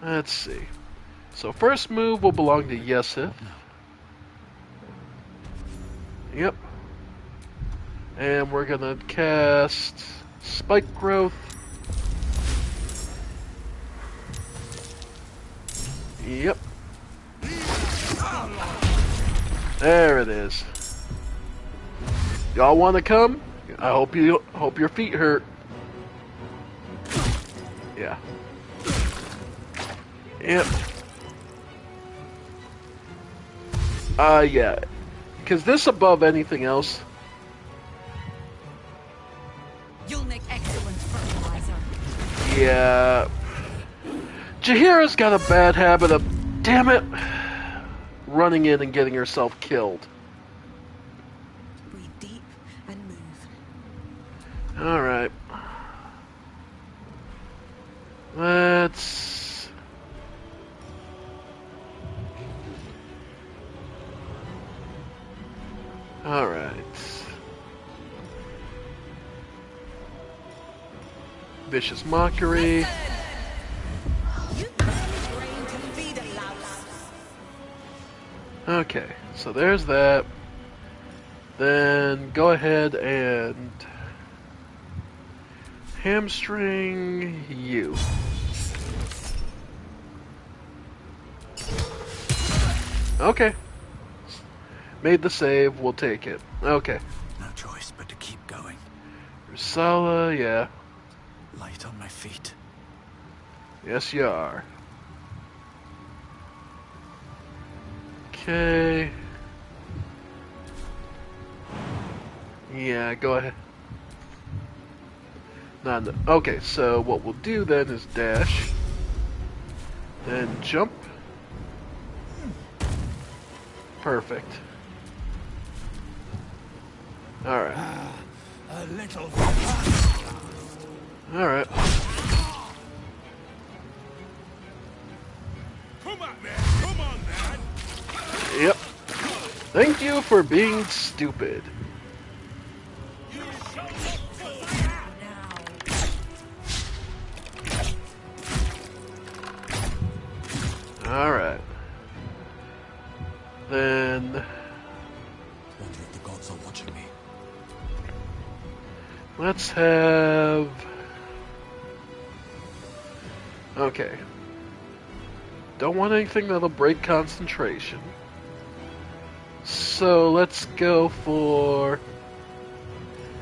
Let's see. So first move will belong to Yesith. Yep. And we're gonna cast Spike Growth. Yep. There it is. Y'all wanna come? I hope your feet hurt. Yeah. Yep. Yeah. Because this above anything else. You'll make excellent fertilizer. Yeah. Jaheira's got a bad habit of, damn it, running in and getting herself killed. Breathe deep and move. Alright. Let's... alright. Vicious Mockery. Okay, so there's that. Then go ahead and hamstring you. Okay. Made the save, we'll take it. Okay. No choice but to keep going. Rusala, yeah. Light on my feet. Yes, you are. Okay. Yeah, go ahead. No. Okay, so what we'll do then is dash. Then jump. Perfect. Alright. A little. Alright. Come on, man. Come on, man. Yep. Thank you for being stupid. Alright. Then... Wonder if the gods are watching me. let's have... okay. Don't want anything that'll break concentration. So let's go for...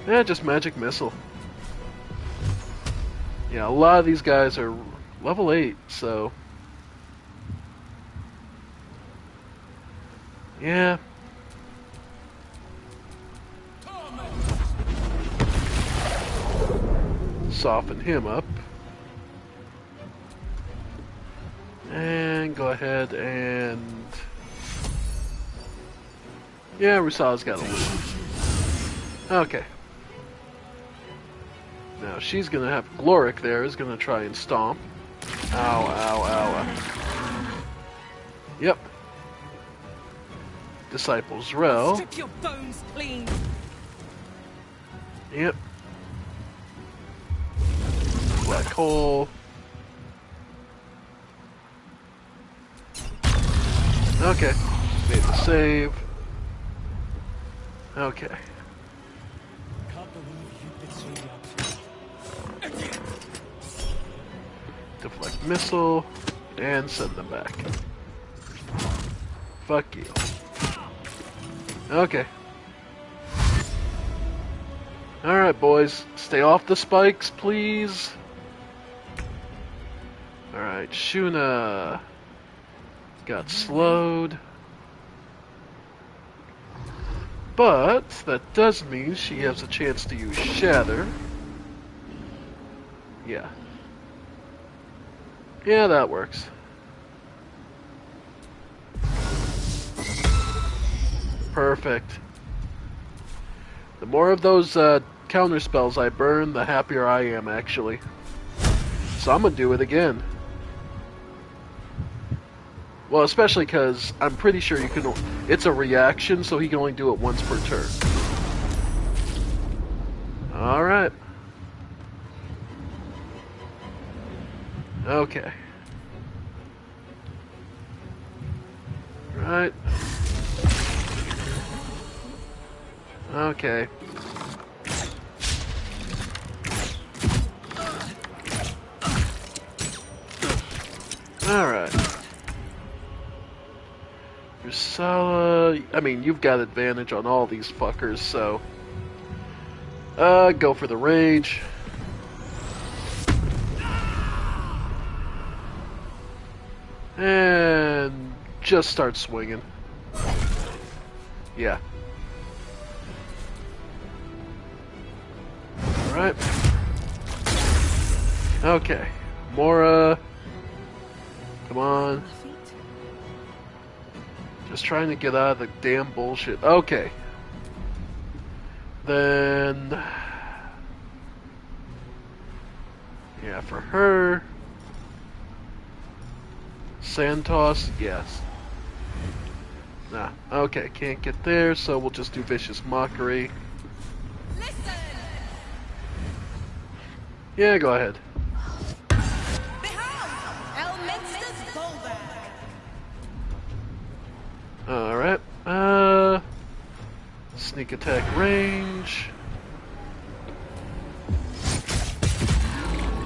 yeah, just magic missile. Yeah, a lot of these guys are level 8, so... yeah. Soften him up. And go ahead and... yeah, Rusala's got a loot. Okay. Now she's gonna have Gloric there, is gonna try and stomp. Ow, ow, ow. Yep. Disciples Rel. Strip your bones clean. Yep. Black hole. Okay. Made the save. Okay. Deflect missile and send them back. Fuck you. Okay. Alright, boys. Stay off the spikes, please. Alright, Shuna got slowed. But that does mean she has a chance to use Shatter. Yeah. Yeah, that works. Perfect. The more of those counter spells I burn, the happier I am, actually. So I'm gonna do it again. Well, especially because I'm pretty sure you can... it's a reaction, so he can only do it once per turn. Alright. Okay. Right. Okay. Alright. Rusala... I mean, you've got advantage on all these fuckers, so... go for the rage. And... just start swinging. Yeah. Alright. Okay. Mora. Come on. Just trying to get out of the damn bullshit. Okay. Then... yeah, for her... Sand toss, yes. Nah, okay, can't get there, so we'll just do Vicious Mockery. Listen! Yeah, go ahead. Behold! Elminster's Baldur! Alright, sneak attack range.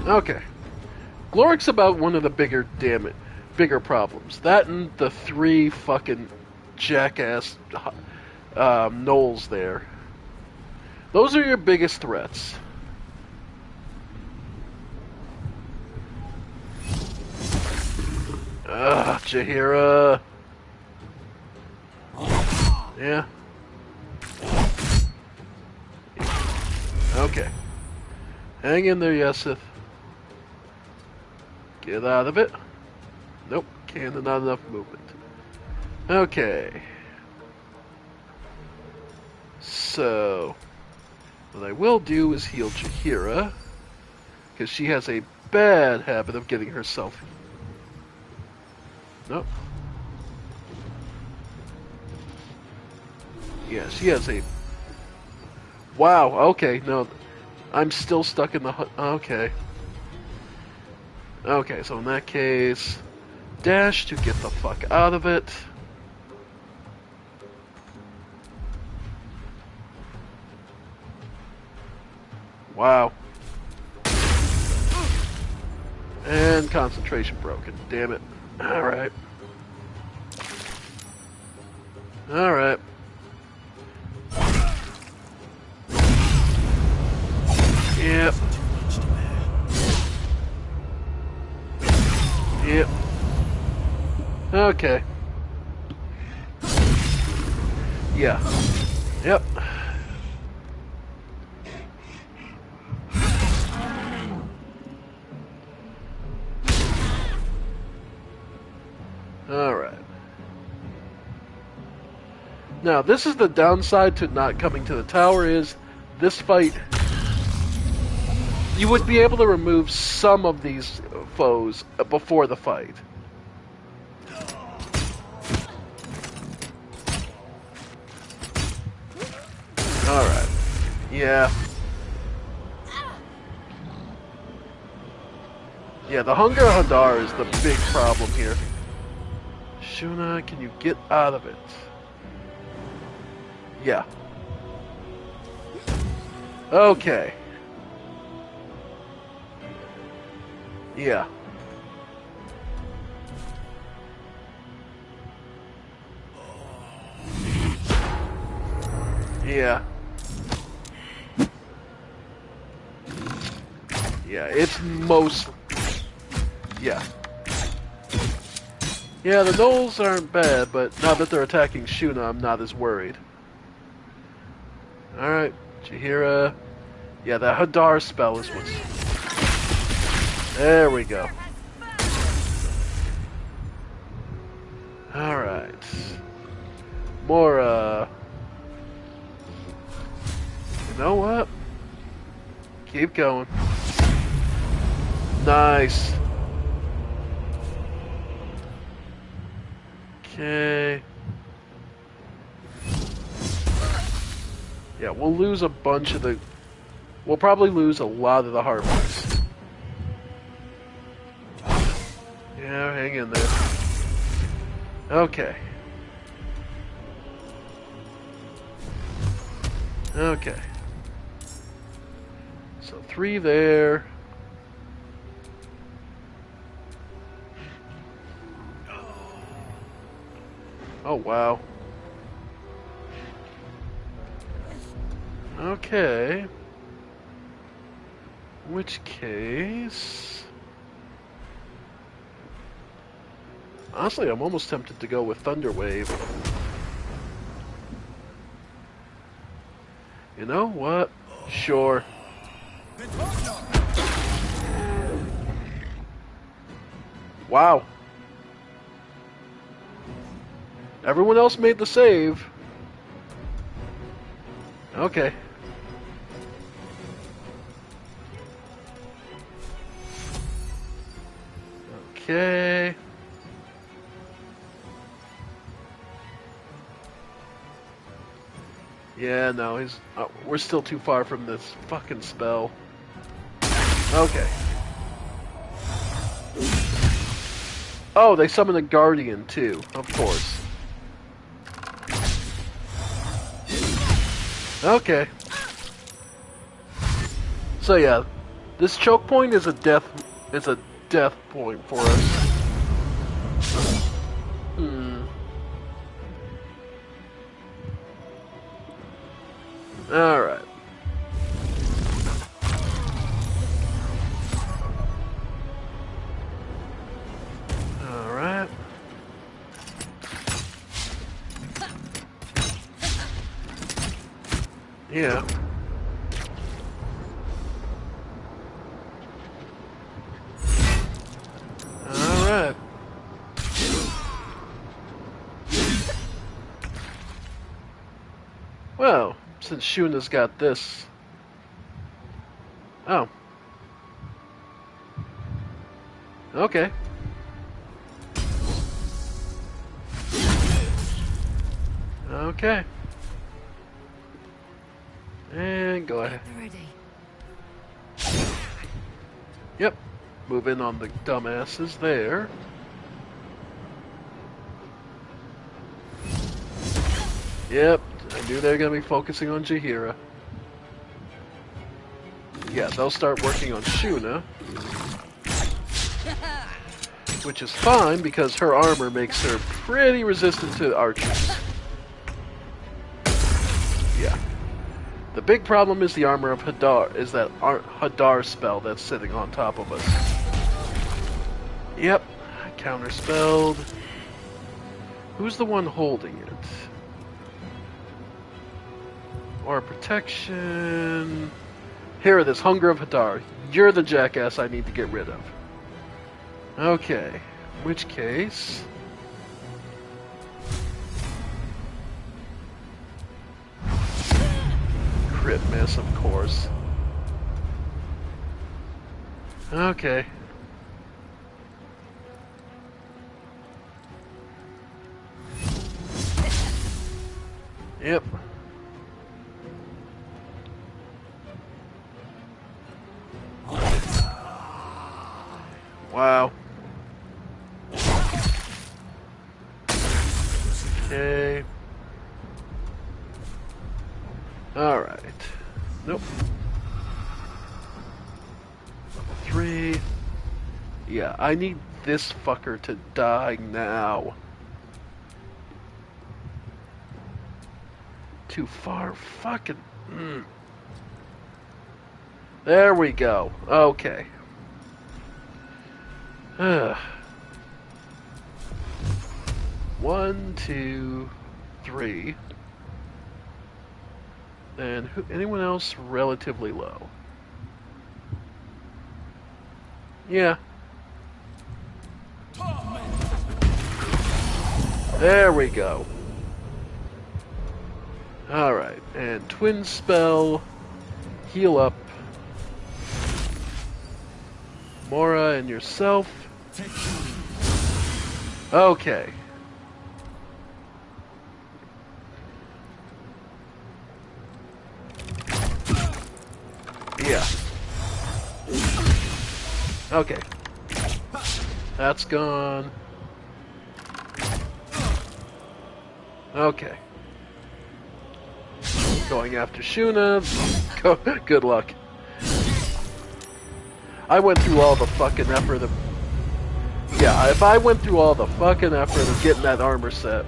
Okay. Gloric's about one of the bigger problems. That and the 3 fucking jackass gnolls there. Those are your biggest threats. Ugh, Jaheira. Yeah. Okay. Hang in there, Yesith. Get out of it. Nope, can't. Not enough movement. Okay. So, what I will do is heal Jaheira, because she has a bad habit of getting herself. Nope. Yeah, she has a. Wow. Okay. No, I'm still stuck in the. Okay. Okay. So in that case, dash to get the fuck out of it. Wow. And concentration broken. Damn it. Alright. Alright. Yep. Yep. Okay. Yeah. Yep. Alright. Now, this is the downside to not coming to the tower is this fight, you would be able to remove some of these foes before the fight. Alright. Yeah. Yeah, the Hunger Hadar is the big problem here. Shuna, can you get out of it? Yeah. Okay. Yeah. Yeah. Yeah, it's most... Yeah. Yeah, the gnolls aren't bad, but now that they're attacking Shuna, I'm not as worried. Alright, Jaheira. Yeah, that Hadar spell is what's... There we go. Alright. More, You know what? Keep going. Nice. Okay. Yeah, we'll lose a bunch of the... We'll probably lose a lot of the harpies. Yeah, hang in there. Okay. Okay. So 3 there. Oh, wow. Okay. In which case... Honestly, I'm almost tempted to go with Thunder Wave. You know what? Sure. Wow. Everyone else made the save. Okay. Okay. Yeah, no, he's... we're still too far from this fucking spell. Okay. Oh, they summon a guardian, too. Of course. Okay. So yeah, this choke point is a death point for us. Alright. Alright. Yeah. Alright. Well, since Shuna's got this. Oh. Okay. Okay. And go ahead. Ready. Yep. Move in on the dumbasses there. Yep. I knew they were going to be focusing on Jaheira. Yeah, they'll start working on Shuna. Which is fine because her armor makes her pretty resistant to archers. Yeah. The big problem is the armor of Hadar, is that Hadar spell that's sitting on top of us. Yep. Counterspelled. Who's the one holding it? Or protection. Here it is, Hunger of Hadar. You're the jackass I need to get rid of. Okay. In which case... Crit miss, of course. Okay. Yep. Wow. Okay. Alright. Nope. 3. Yeah, I need this fucker to die now. Too far. Fucking... There we go. Okay. 1, 2, 3. And anyone else relatively low? Yeah. There we go. Alright, and twin spell, heal up. Mora and yourself. Okay. Yeah. Okay. That's gone. Okay. Going after Shuna. Good luck. I went through all the fucking effort of... Yeah, if I went through all the fucking effort of getting that armor set...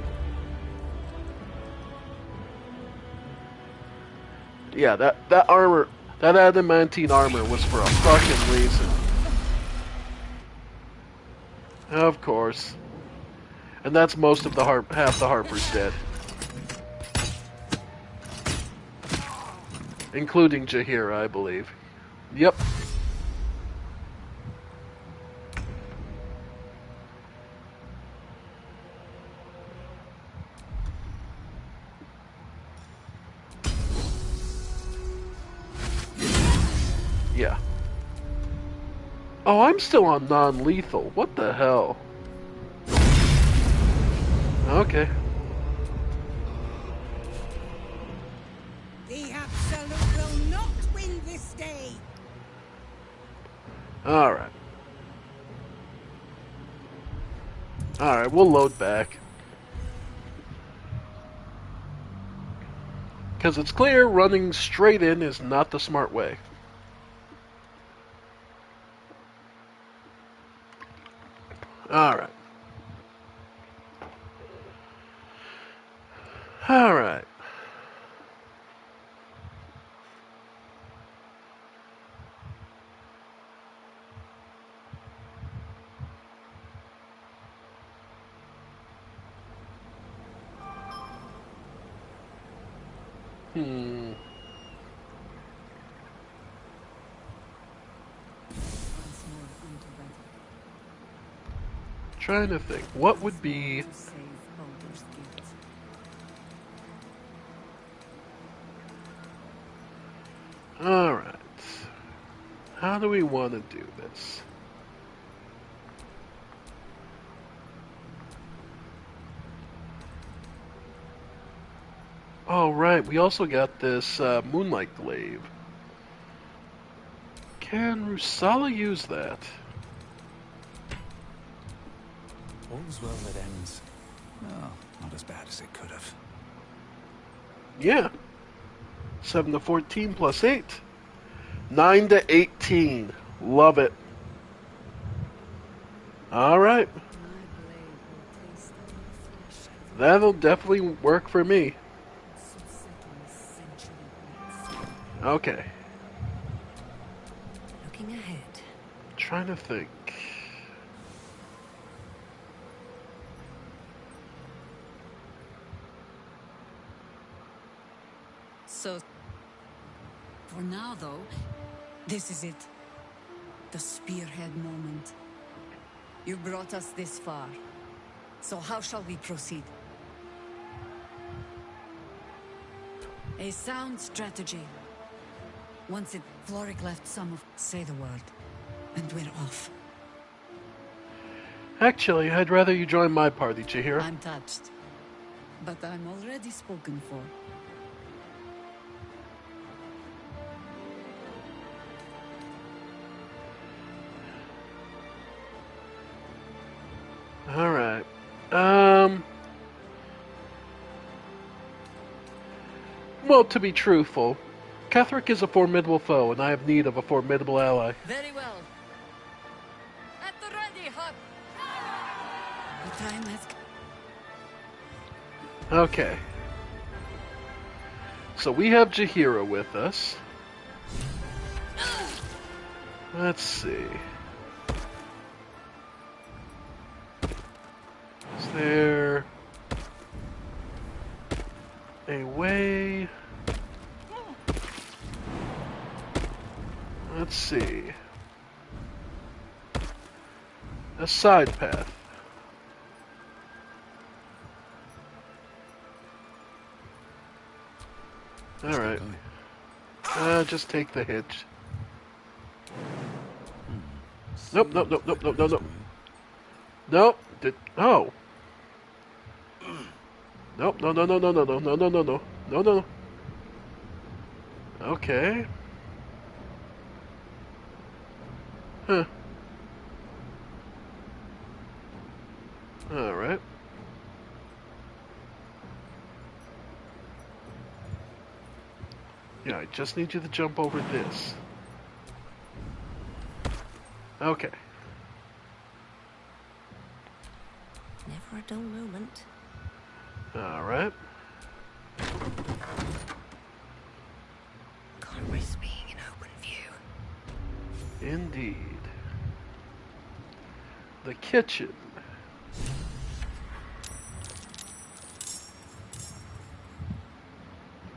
Yeah, that armor... That adamantine armor was for a fucking reason. Of course. And that's most of the half the Harpers dead. Including Jaheira, I believe. Yep. Yeah. Oh, I'm still on non-lethal. What the hell? Okay. The Absolute will not win this day. Alright. Alright, we'll load back. Because it's clear running straight in is not the smart way. Alright. Alright. Trying to think, what would be... To save Baldur's guilt. Alright. How do we want to do this? Oh, right, we also got this Moonlight Glaive. Can Rusala use that? All's well that ends. Oh, not as bad as it could have. Yeah. 7 to 14 plus 8. 9 to 18. Love it. Alright. That'll definitely work for me. Okay. Looking ahead. Trying to think. So, for now though, this is it. The spearhead moment. You brought us this far. So how shall we proceed? A sound strategy. Once Floric left some of... Say the word, and we're off. Actually, I'd rather you join my party, Chihiro. I'm touched. But I'm already spoken for. Alright. Well, to be truthful, Ketheric is a formidable foe, and I have need of a formidable ally. Very well. At the ready, Hut! The time has come. Okay. So we have Chihiro with us. Let's see. Is there a way? Let's see. A side path. Alright. Just take the hitch. Nope, nope, nope, nope, nope, nope, nope. Nope. Oh. Nope, no, no, no, no, no, no, no, no, no, no, no, no. Okay. Huh. Alright. Yeah, I just need you to jump over this. Okay. Never a dull moment. Alright. Can't risk being in open view. Indeed. The kitchen.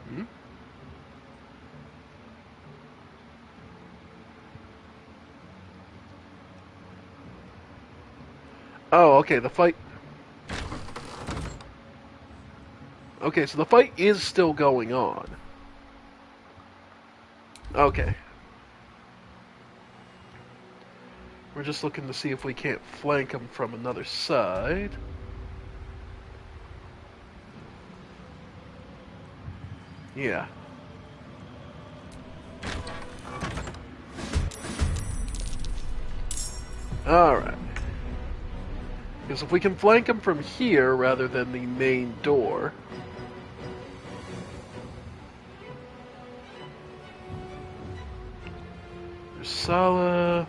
Hmm? Oh, okay, the fight... Okay, so the fight is still going on. Okay. We're just looking to see if we can't flank them from another side. Yeah. Alright. Because if we can flank them from here rather than the main door... Sala.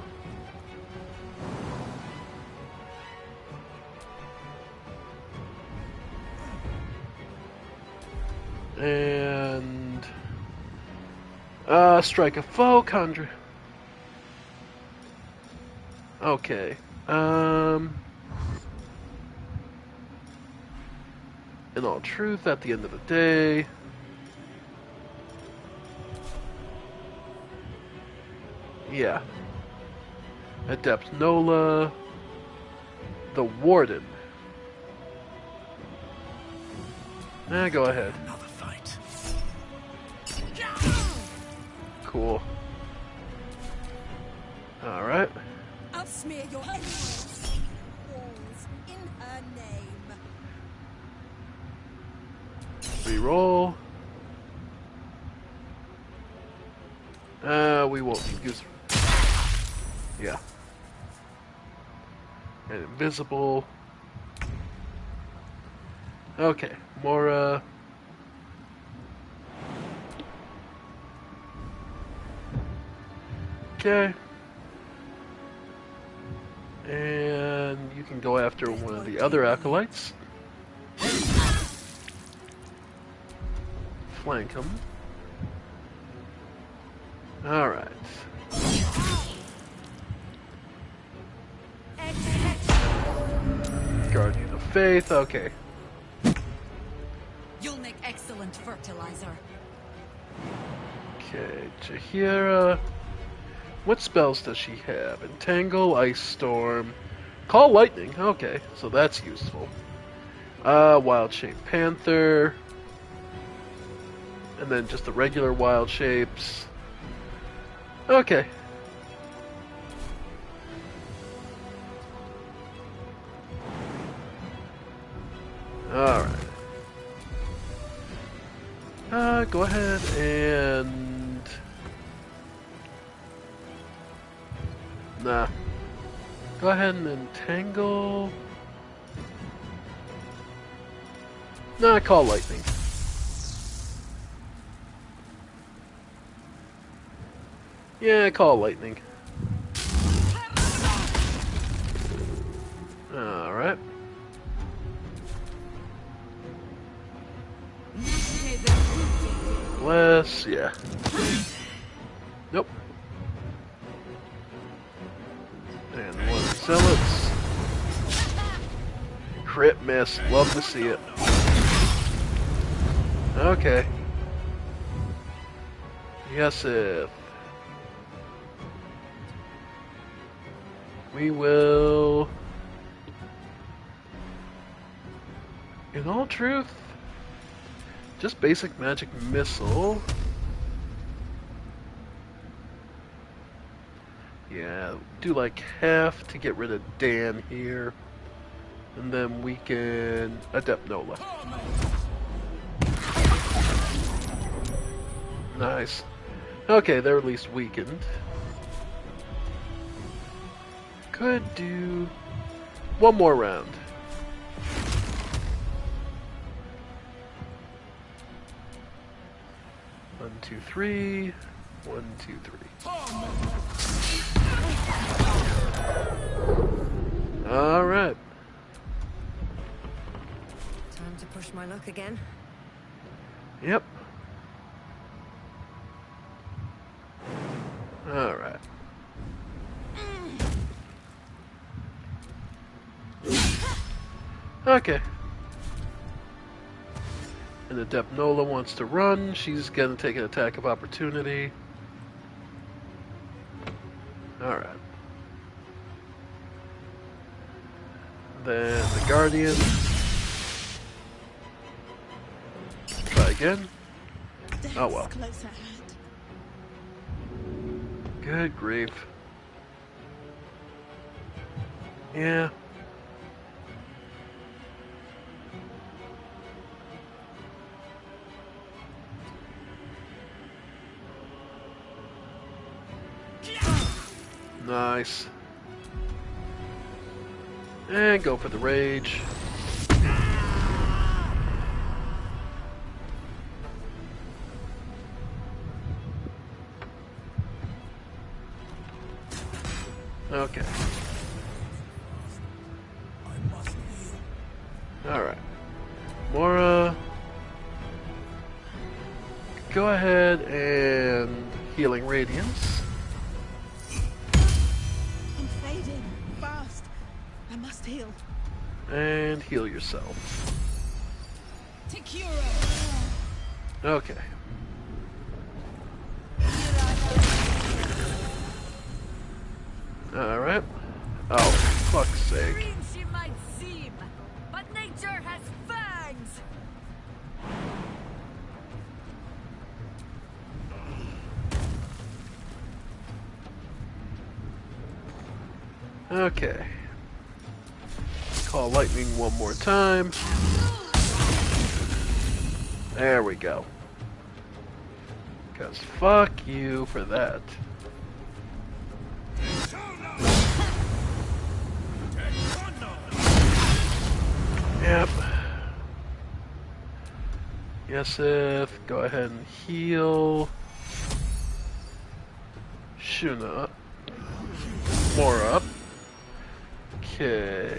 And strike a foe, conjure. Okay. In all truth, at the end of the day, yeah. Adept Nola. the Warden. Go ahead. Another fight. Cool. Alright. I'll smear your walls in her name. Reroll. We won't use. Yeah. And invisible. Okay, more, okay. And you can go after one of the other acolytes. Flank him. Alright. Guardian of Faith, okay. You'll make excellent fertilizer. Okay, Jaheira. What spells does she have? Entangle, Ice Storm, Call Lightning. Okay, so that's useful. Wild Shape Panther. And then just the regular wild shapes. Okay. Alright. Go ahead and... Nah. Go ahead and entangle... Nah, Call Lightning. Yeah, Call Lightning. Alright. Less, yeah. Nope. And one Zealots. Crit miss. Love to see it. Okay. Yes, if. We will... In all truth, just basic magic missile. Yeah, do like half to get rid of Dan here. And then we can Adept Nola. Nice. Okay, they're at least weakened. Could do one more round. One, two, three. 1, 2, 3. All right. Time to push my luck again. Yep. All right. Okay. And Adept Nola wants to run. She's gonna take an attack of opportunity. Alright. Then the Guardian. Try again. Oh well. Good grief. Yeah. Nice. And go for the rage. Okay. Alright. Mora. Go ahead and Healing Radiance. I must heal. And heal yourself. Okay. Alright. Oh. fuck's sake. Green she might seem, but nature has fangs. Okay. Call lightning one more time. There we go. Because fuck you for that. Yep. Yesith, go ahead and heal. Shuna. More up. Okay.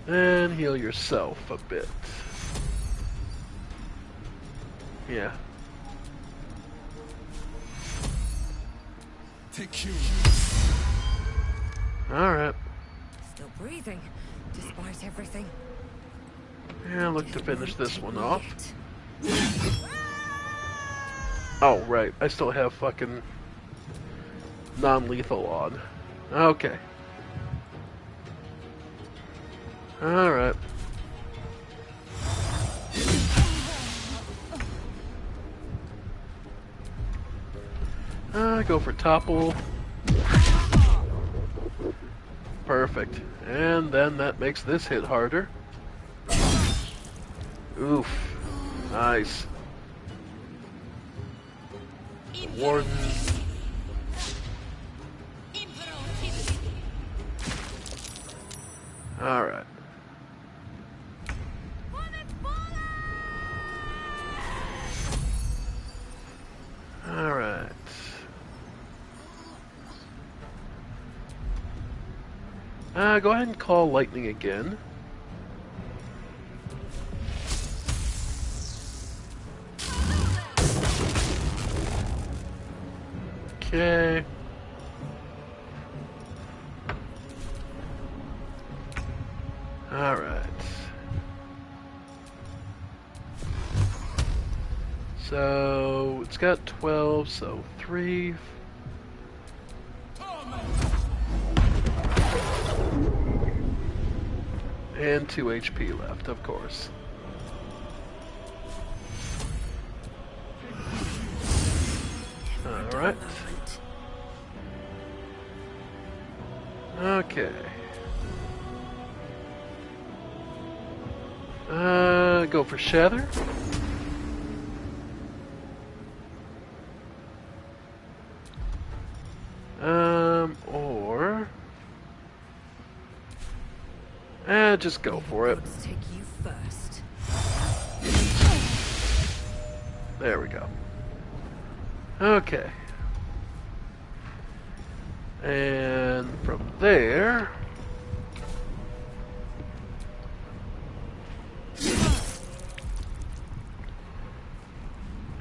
And heal yourself a bit. Yeah. Take you. Alright. Still breathing, despite everything. Yeah, look to finish this one off. Oh, right. I still have fucking non-lethal on. Okay. Alright. Go for topple. Perfect. And then that makes this hit harder. Oof. Nice. Warden. Alright. Alright. Go ahead and call lightning again. Okay. Alright. So, it's got 12, so 3. And 2 HP left, of course. Alright. Okay. Go for Shatter. Or... just go for it. Take you first. There we go. Okay. And from there...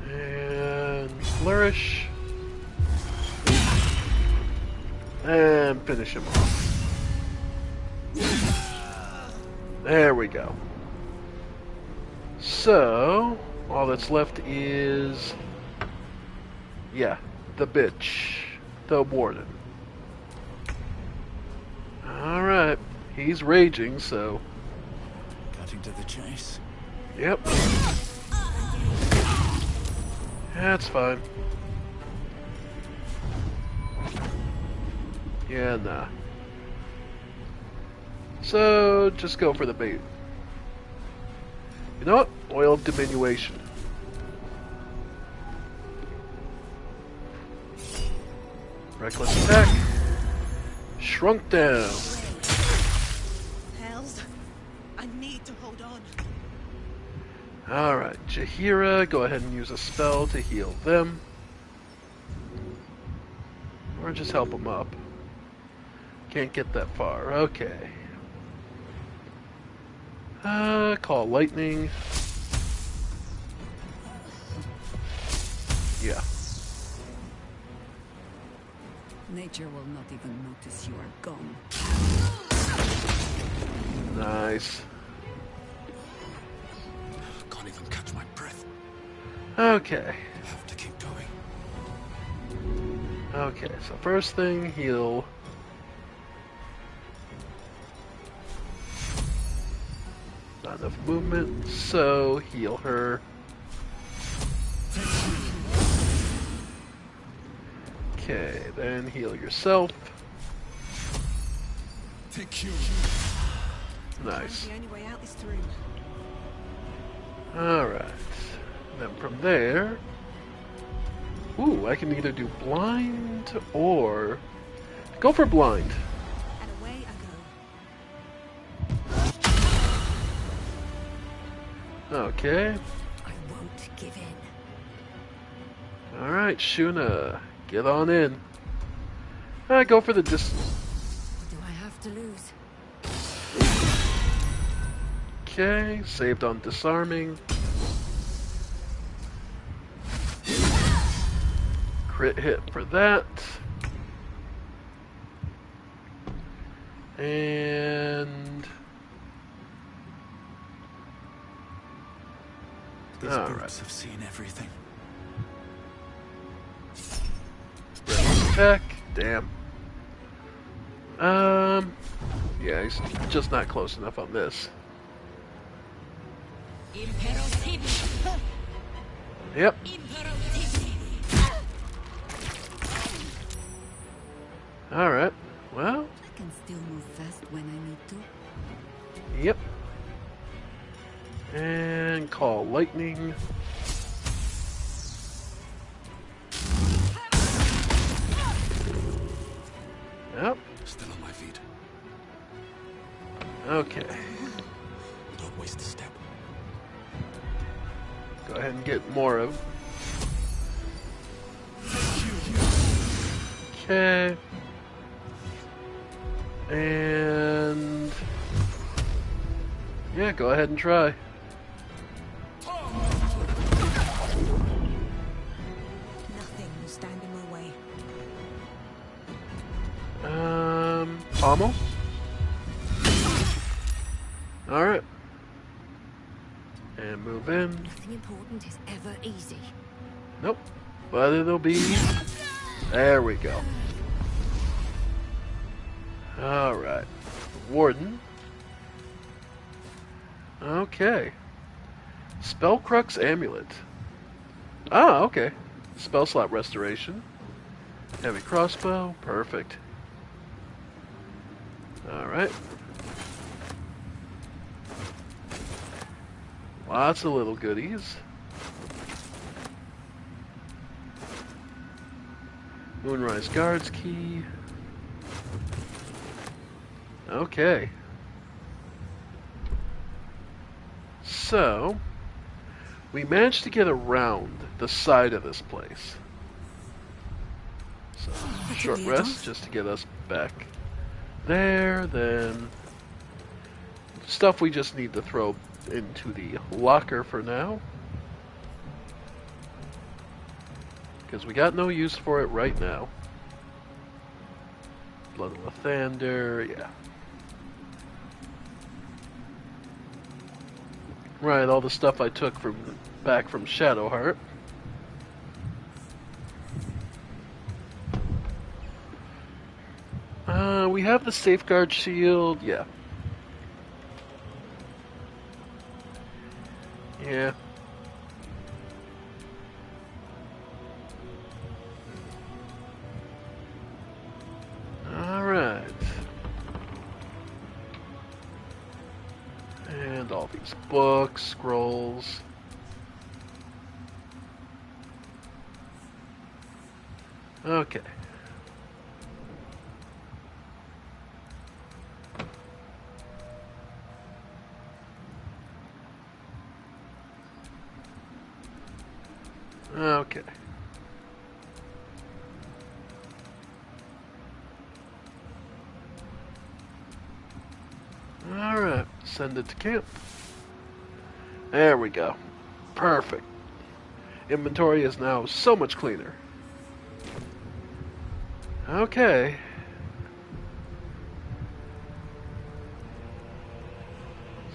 And flourish. And finish him off. There we go. So, all that's left is... yeah, the bitch. The warden. Alright. He's raging, so... Cutting to the chase. Yep. That's fine. Yeah, nah. So, just go for the bait. You know what? Oil of diminution. Reckless attack. Shrunk down. Hells, I need to hold on. Alright, Jaheira, go ahead and use a spell to heal them. Or just help them up. Can't get that far. Okay. Call lightning. Yeah. Nature will not even notice you are gone. Nice. Can't even catch my breath. Okay. Have to keep going. Okay, so first thing, heal enough movement, so heal her. Okay, then heal yourself. Nice. The only way out is through. Alright. Then from there... Ooh, I can either do blind or... Go for blind. And away I go. Okay. I won't give in. Alright, Shuna. Get on in. Go for the dis... What do I have to lose? Okay, saved on disarming. Crit hit for that. And... These boots have seen everything. Attack. Damn. Yeah, he's just not close enough on this. Yep. Alright. Well. I can still move fast when I need to. Yep. And call lightning. Yep. Still on my feet. Okay. Don't waste a step. Go ahead and get more of. Okay. And... yeah, go ahead and try. Nothing will stand in my way. Pommel? Alright. And move in. Nothing important is ever easy. Nope. But it'll be... there we go. Alright. Warden. Okay. Spellcrux Amulet. Ah, okay. Spell slot restoration. Heavy crossbow. Perfect. Alright. Lots of little goodies. Moonrise Guards key. Okay. So, we managed to get around the side of this place. So, short rest just to get us back there, then stuff we just need to throw into the locker for now. Because we got no use for it right now. Blood of the Thunder, yeah. Right, all the stuff I took from back from Shadowheart. We have the safeguard shield, yeah. Yeah. Alright. And all these books, scrolls. Okay. Okay. Alright, send it to camp. There we go. Perfect. Inventory is now so much cleaner. Okay.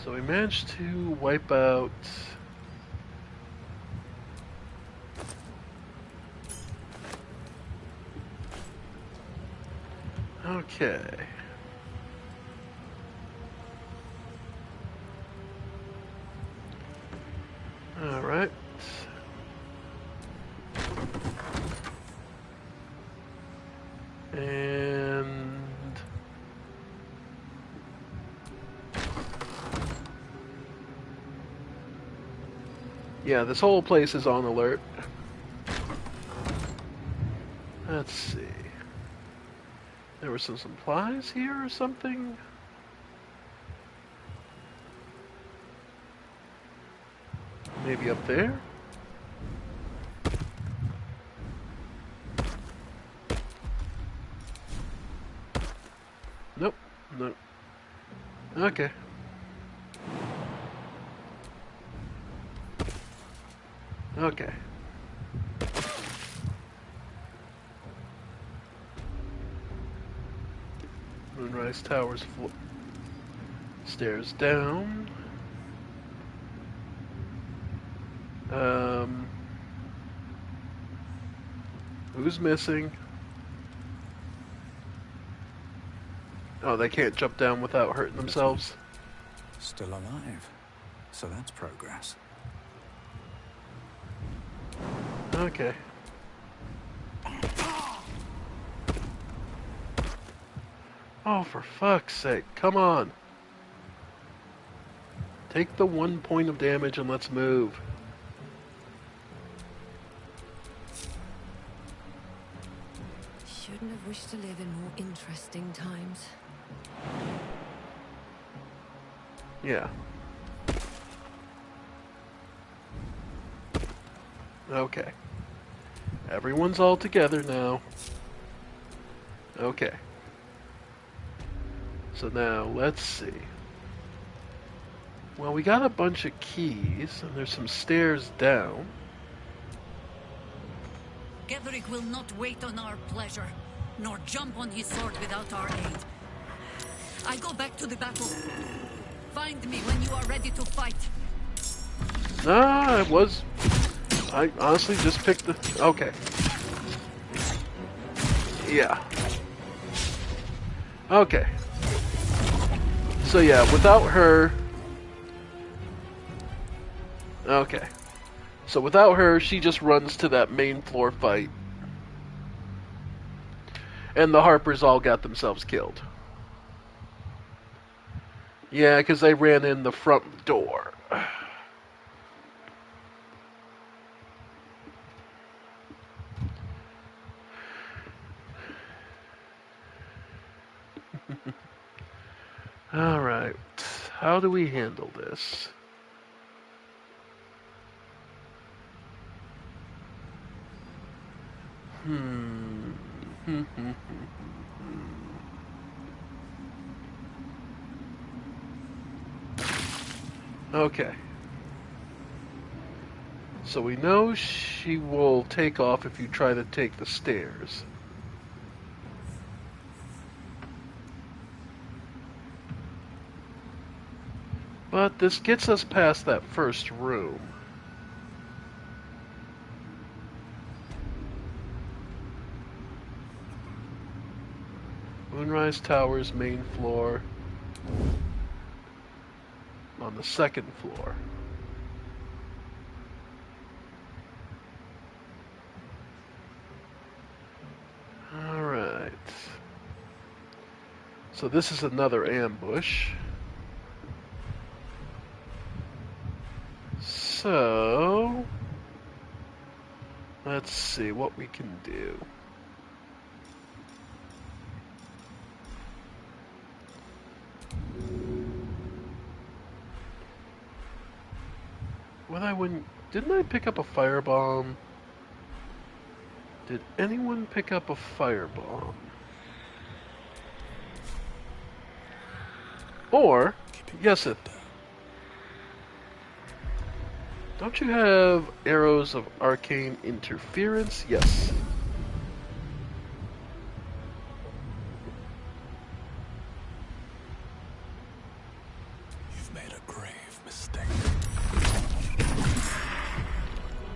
So we managed to wipe out... Okay. Yeah, this whole place is on alert. Let's see. There were some supplies here or something? Maybe up there? Nope. Nope. Okay. Okay. Moonrise Towers stairs down. Who's missing? Oh, they can't jump down without hurting themselves. Still alive. So that's progress. Okay. Oh, for fuck's sake. Come on. Take the 1 point of damage and let's move. Shouldn't have wished to live in more interesting times. Yeah. Okay. Everyone's all together now. Okay. So now, let's see. Well, we got a bunch of keys, and there's some stairs down. Getherick will not wait on our pleasure, nor jump on his sword without our aid. I go back to the battle. Find me when you are ready to fight. I honestly just picked the... Okay. Yeah. Okay. So yeah, without her... Okay. So without her, she just runs to that main floor fight. And the Harpers all got themselves killed. Yeah, because they ran in the front door. Alright. How do we handle this? Okay. So we know she will take off if you try to take the stairs. But this gets us past that first room. Moonrise Towers, main floor. On the second floor. Alright. So this is another ambush. So... let's see what we can do. Didn't I pick up a firebomb? Did anyone pick up a firebomb? Or, yes, don't you have arrows of arcane interference? Yes. You've made a grave mistake.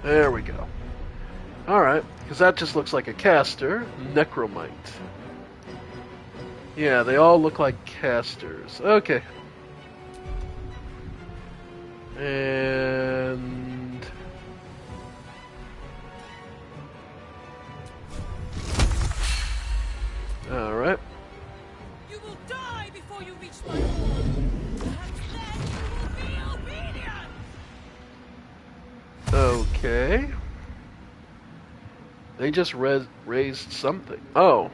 There we go. Alright, because that just looks like a caster. Necromite. Yeah, they all look like casters. Okay. And... alright. You will die before you reach my wall. And then you will be obedient! They just raised something. Oh.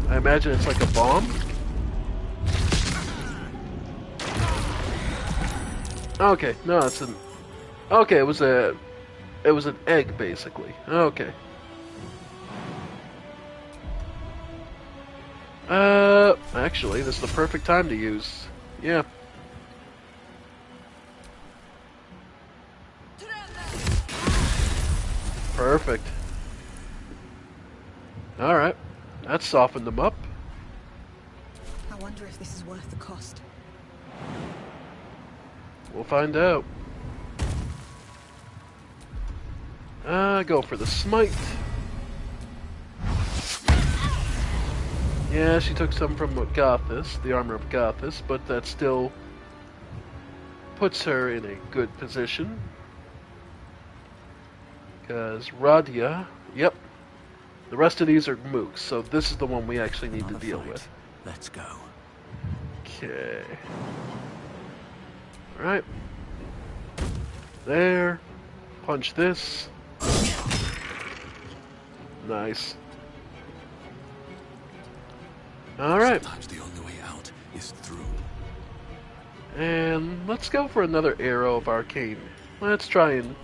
I imagine it's like a bomb. Okay, no, it's an... Okay, it was an egg, basically. Okay. Actually, this is the perfect time to use. Yeah. Perfect. Alright. That softened them up. I wonder if this is worth the cost. We'll find out. Go for the smite. Yeah, she took some from Gothis, the armor of Gothis, but that still puts her in a good position. Because Radia, yep, the rest of these are mooks, so this is the one we actually need to deal with. Let's go. Okay. Alright. There. Punch this. Nice. Alright. Sometimes the only way out is through. And let's go for another arrow of arcane. Let's try and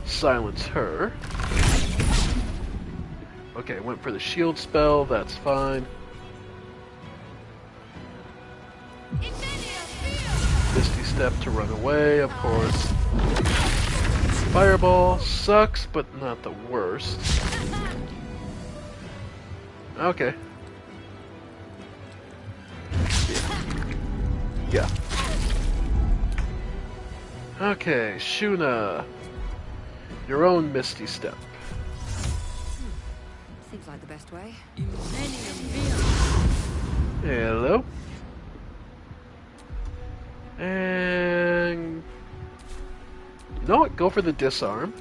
silence her. Okay, went for the shield spell, that's fine. Misty Step to run away, of course. Fireball sucks, but not the worst. Okay. Yeah. Okay, Shuna. Your own Misty Step. Seems like the best way. Hello. And... You know what? Go for the disarm.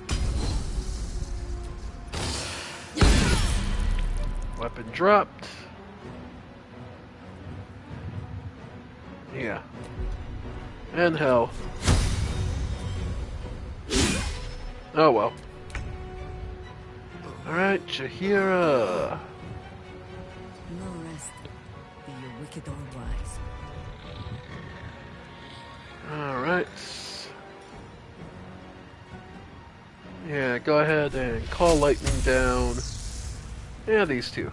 Weapon dropped. Yeah. And hell. Oh well. Alright, Jaheira. No rest, be you wicked or wise. Alright. Yeah, go ahead and call lightning down. Yeah, these two.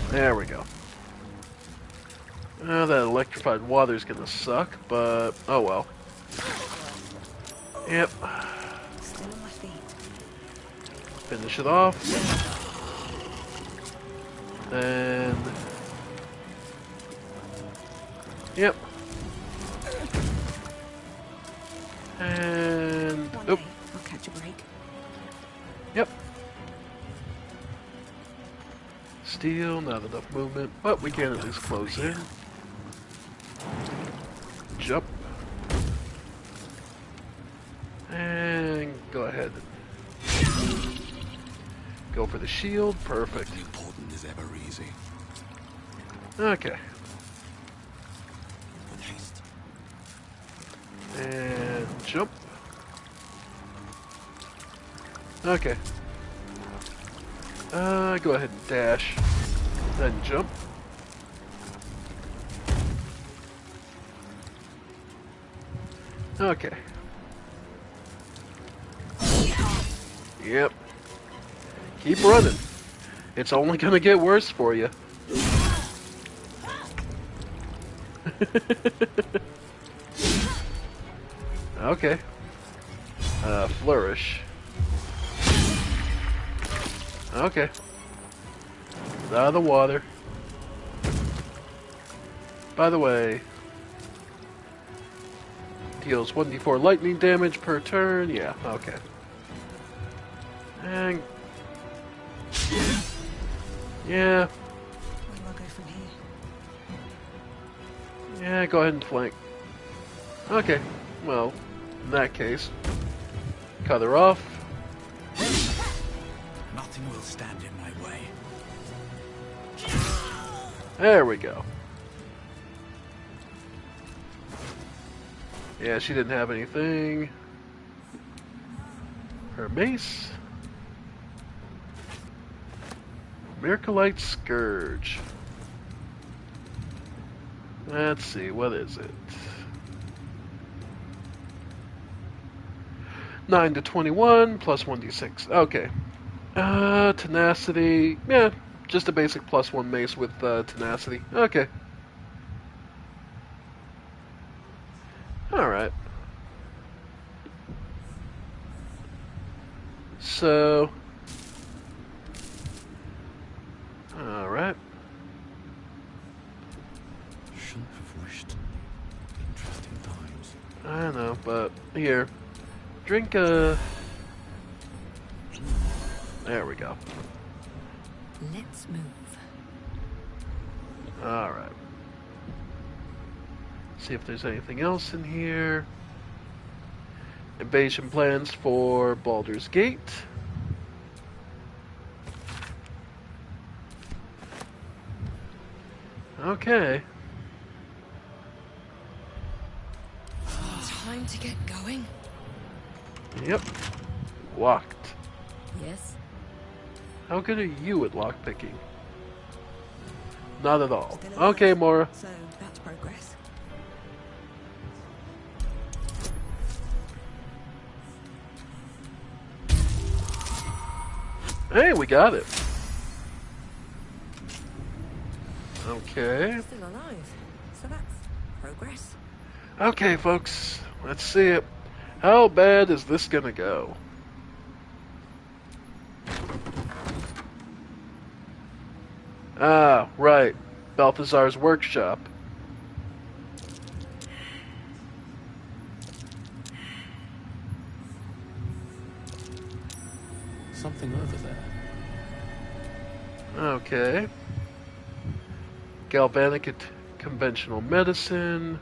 There we go. That electrified water's gonna suck, but oh well. Yep. Still on my feet. Finish it off. And... Yep. And... Oop. I'll catch a break. Yep. Steel, not enough movement, but we can at least close in. Jump. And go ahead. Go for the shield, perfect. Nothing important is ever easy. Okay. With haste. And jump. Okay. Go ahead and dash. Then jump. Okay. Yep. Keep running. It's only gonna get worse for you. Okay. Flourish. Okay. It's out of the water. By the way, deals 1d4 lightning damage per turn. Yeah, okay. And yeah. Where do I go from here? Yeah, go ahead and flank. Okay. Well, in that case, cut her off. Nothing will stand in my way. There we go. Yeah, she didn't have anything. Her mace. Miraculite Scourge. Let's see, what is it? 9 to 21, plus 1d6. Okay. Tenacity. Yeah, just a basic plus 1 mace with tenacity. Okay. Alright. So. Alright. Shouldn't have wished. Interesting times. I know, but here. Drink a. There we go. Let's move. Alright. See if there's anything else in here. Invasion plans for Baldur's Gate. Okay. Time to get going. Yep. Locked. Yes? How good are you at lockpicking? Not at all. Okay, Mora. So that's progress. Hey, we got it. Okay. Still alive. So that's progress. Okay, folks. Let's see it. How bad is this gonna go? Ah, right. Balthazar's workshop. Something over there. Okay. Galvanic conventional medicine,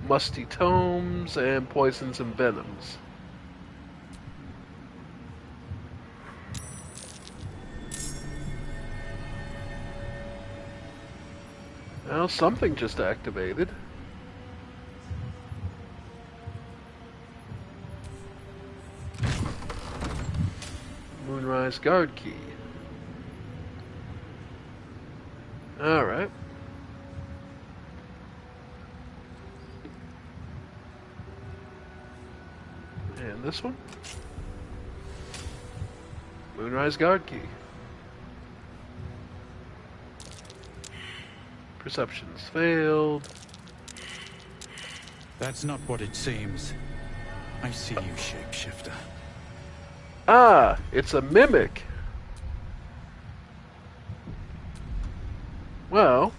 musty tomes, and poisons and venoms. Well, something just activated. Moonrise Guard Key. Alright. And this one? Moonrise Guard Key. Perceptions failed. That's not what it seems. I see you, shapeshifter. Ah, it's a mimic. Well.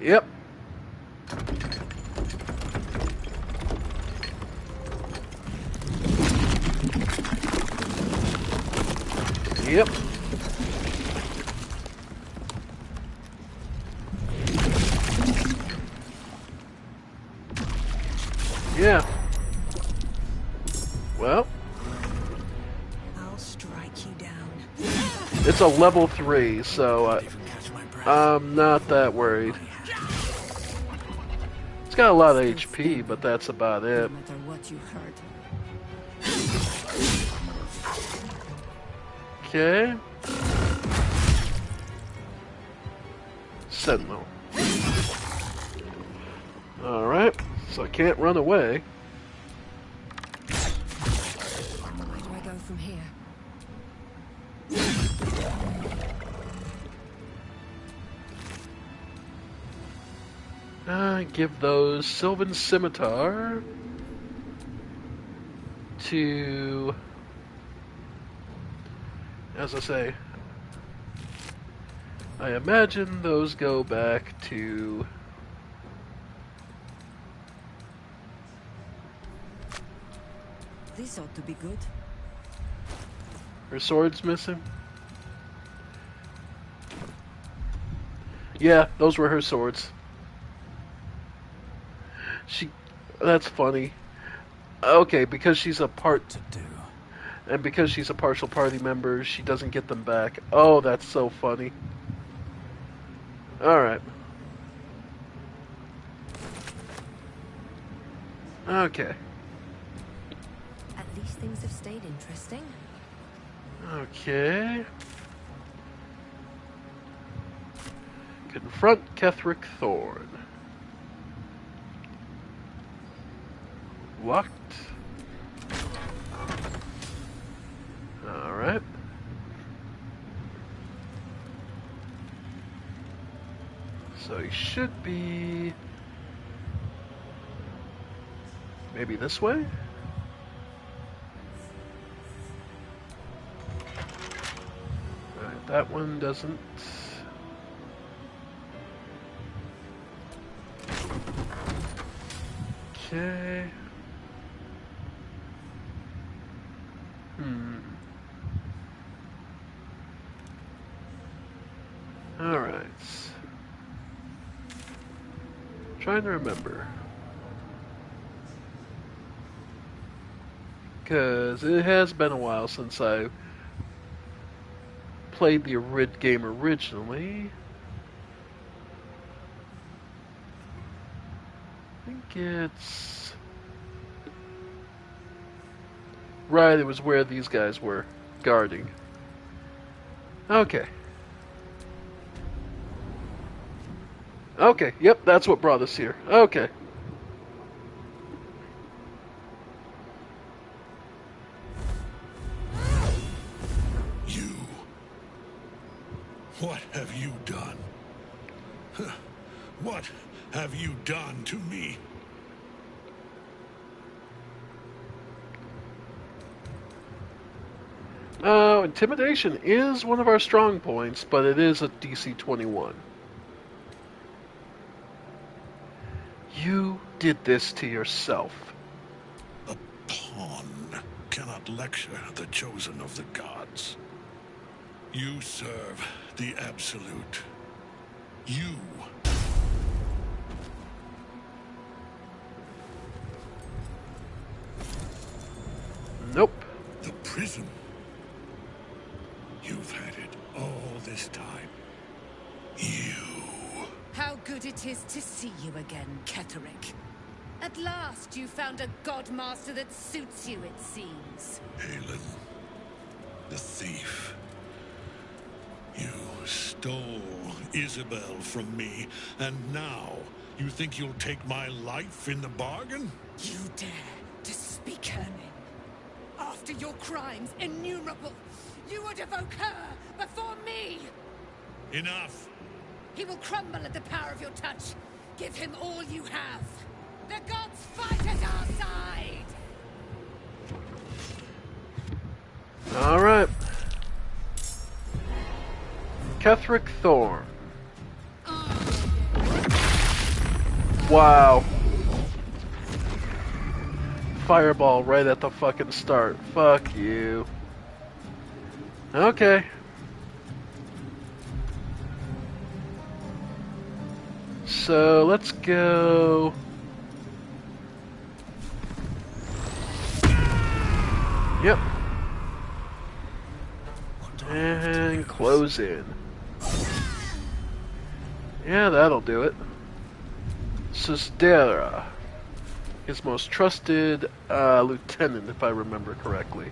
Yep. Yep. Yeah. Well. I'll strike you down. It's a level 3, so I'm not that worried. It's got a lot of HP, but that's about it. No matter what you heard. Okay. Sentinel. Alright, so I can't run away. Where do I go from here? Give those Sylvan Scimitar to, as I say, I imagine those go back to This ought to be good. her sword's missing. Yeah, those were her swords. That's funny. Okay, because she's a and because she's a partial party member, she doesn't get them back. Oh, that's so funny. Alright. Okay. At least things have stayed interesting. Okay. Confront Ketherick Thorn. Locked. Alright. So he should be... maybe this way? Alright, that one doesn't... Okay... Alright. Trying to remember. Because it has been a while since I played the game originally. I think it's... right, it was where these guys were guarding. Okay. Okay, yep, that's what brought us here. Okay. You. What have you done? What have you done to me? Intimidation is one of our strong points, but it is a DC 21. You did this to yourself. A pawn cannot lecture the chosen of the gods. You serve the Absolute. You. Nope. The prison. You've had it all this time. You. How good it is to see you again, Ketherick. At last you found a godmaster that suits you, it seems. Halen, the thief. You stole Isabel from me, and now you think you'll take my life in the bargain? You dare to speak her name. After your crimes innumerable, you would evoke her before me! Enough! He will crumble at the power of your touch. Give him all you have. The gods fight at our side! Alright. Ketherick Thorn. Wow. Fireball right at the fucking start. Fuck you. Okay. So let's go. Yep. And close in. Yeah, that'll do it. Susdera. His most trusted lieutenant, if I remember correctly.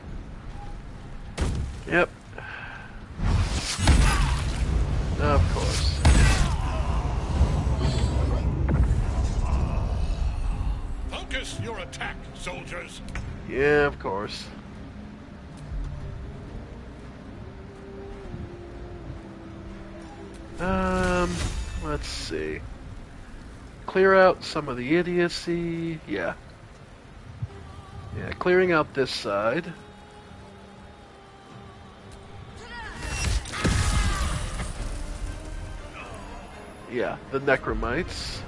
Yep. Of course. Focus your attack, soldiers! Yeah, of course. Let's see. Clear out some of the idiocy. Yeah. Yeah, clearing out this side. Yeah, the necromites.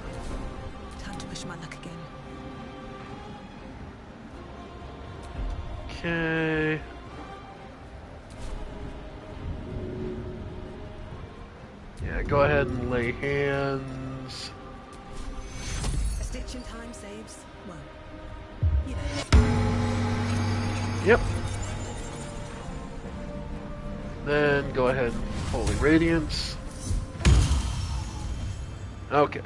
Time to push my luck again. Okay. Yeah, go ahead and lay hands. A stitch in time saves, well, you know. Yep. Then go ahead and Holy Radiance. Okay.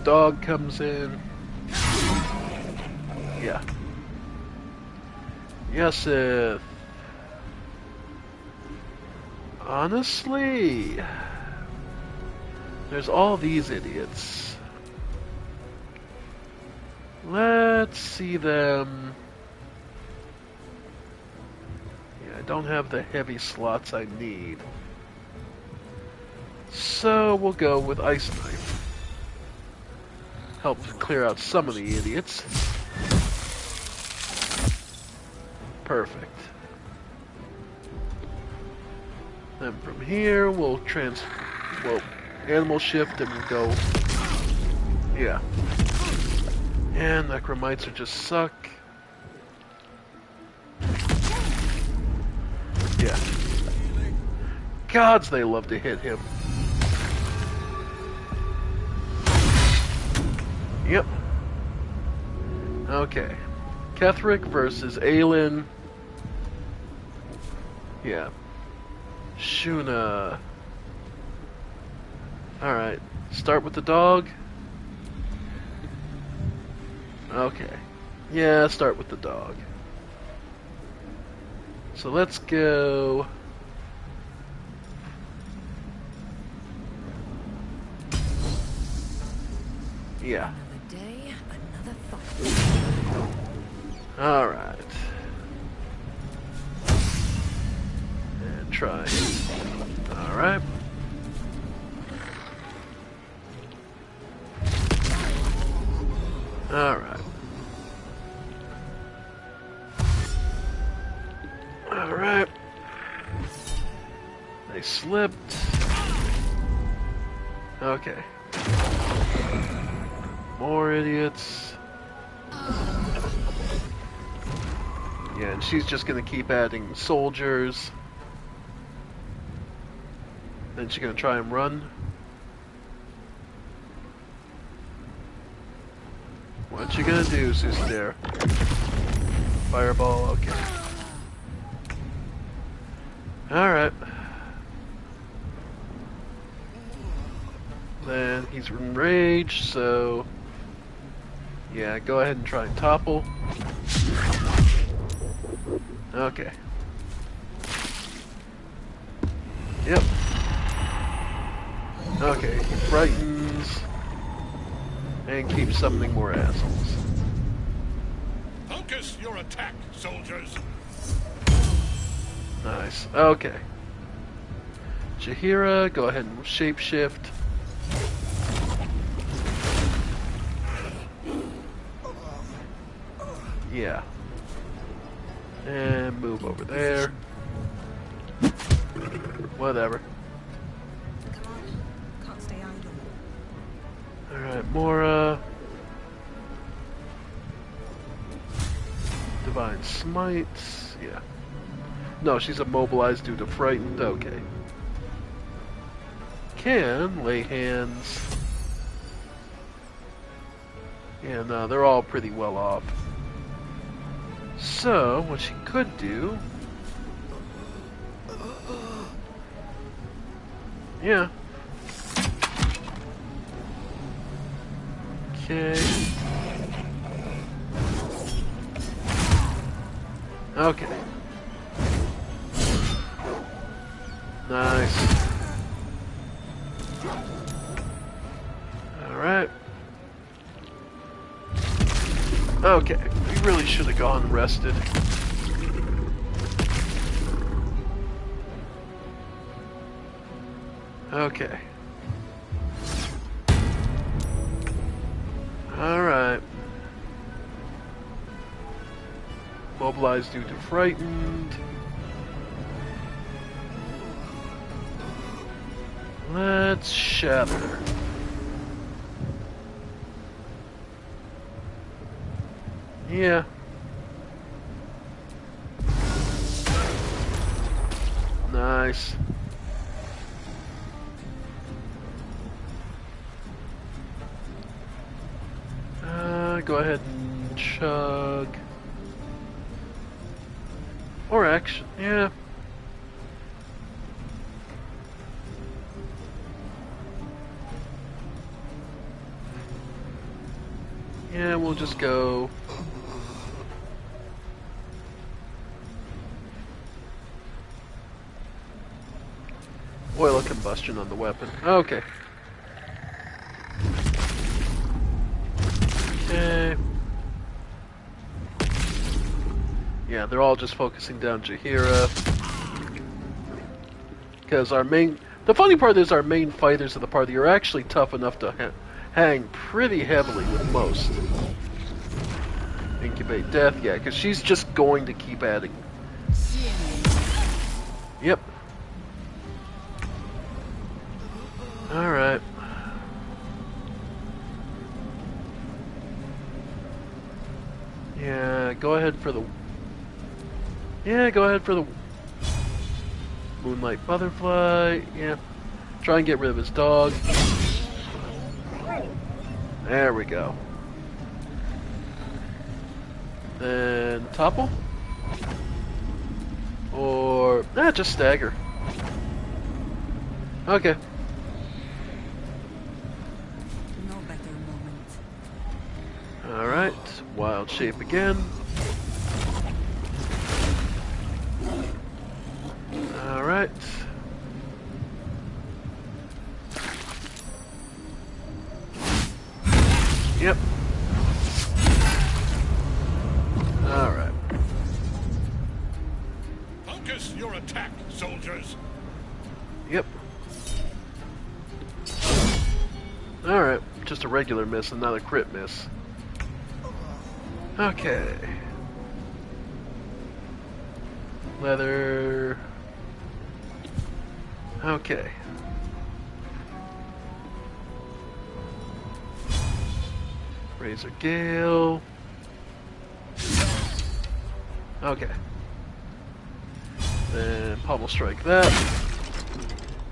dog comes in. Yeah. Yes, honestly, there's all these idiots. Let's see them. Yeah, I don't have the heavy slots I need. So we'll go with Ice Knife. Help clear out some of the idiots. Perfect. Then from here we'll animal shift and go. Yeah. And necromites are just suck. Yeah. Gods, they love to hit him. Yep. Okay. Ketheric versus Aelin. Yeah. Shuna. Alright. Start with the dog. Okay. Yeah, start with the dog. So let's go. Yeah. Another day, another fight. Alright. And try. Alright. Alright. Alright. They slipped. Okay. More idiots. Yeah, and she's just gonna keep adding soldiers. Then she's gonna try and run. What you gonna do, Susidare? Fireball, okay. Alright. Then he's enraged, so yeah, go ahead and try and topple. Okay. Yep. Okay, he frightens and keeps summoning more assholes. Focus your attack, soldiers. Nice. Okay. Jaheira, go ahead and shapeshift. Yeah. And move over there. Whatever. Come on. Can't stay idle. Alright, Mora. Divine Smite. Yeah. No, she's immobilized due to frightened. Okay. Can lay hands. Yeah, no, they're all pretty well off. So, what she could do... Yeah. Okay. Okay. Nice. Alright. Okay, we really should have gone and rested. Okay. Alright. Mobilized due to frightened. Let's shatter. Yeah. Nice. Go ahead and chug. Or action, yeah. Yeah, we'll just go. Oil of combustion on the weapon. Okay. Okay. Yeah, they're all just focusing down Jaheira. Because the funny part is our main fighters of the party are actually tough enough to hang pretty heavily with most. Incubate death, yeah, because she's just going to keep adding. Yep. Alright. Yeah, go ahead for the... Yeah, go ahead for the... Moonlight Butterfly, yeah. Try and get rid of his dog. There we go. Then topple? Or... just stagger. Okay. No better moment. Alright, wild shape again. Alright. Yep. Alright. Focus your attack, soldiers. Yep. Alright, just a regular miss and not a crit miss. Okay. Leather. Okay. Razor Gale. Okay. Then Pummel Strike that.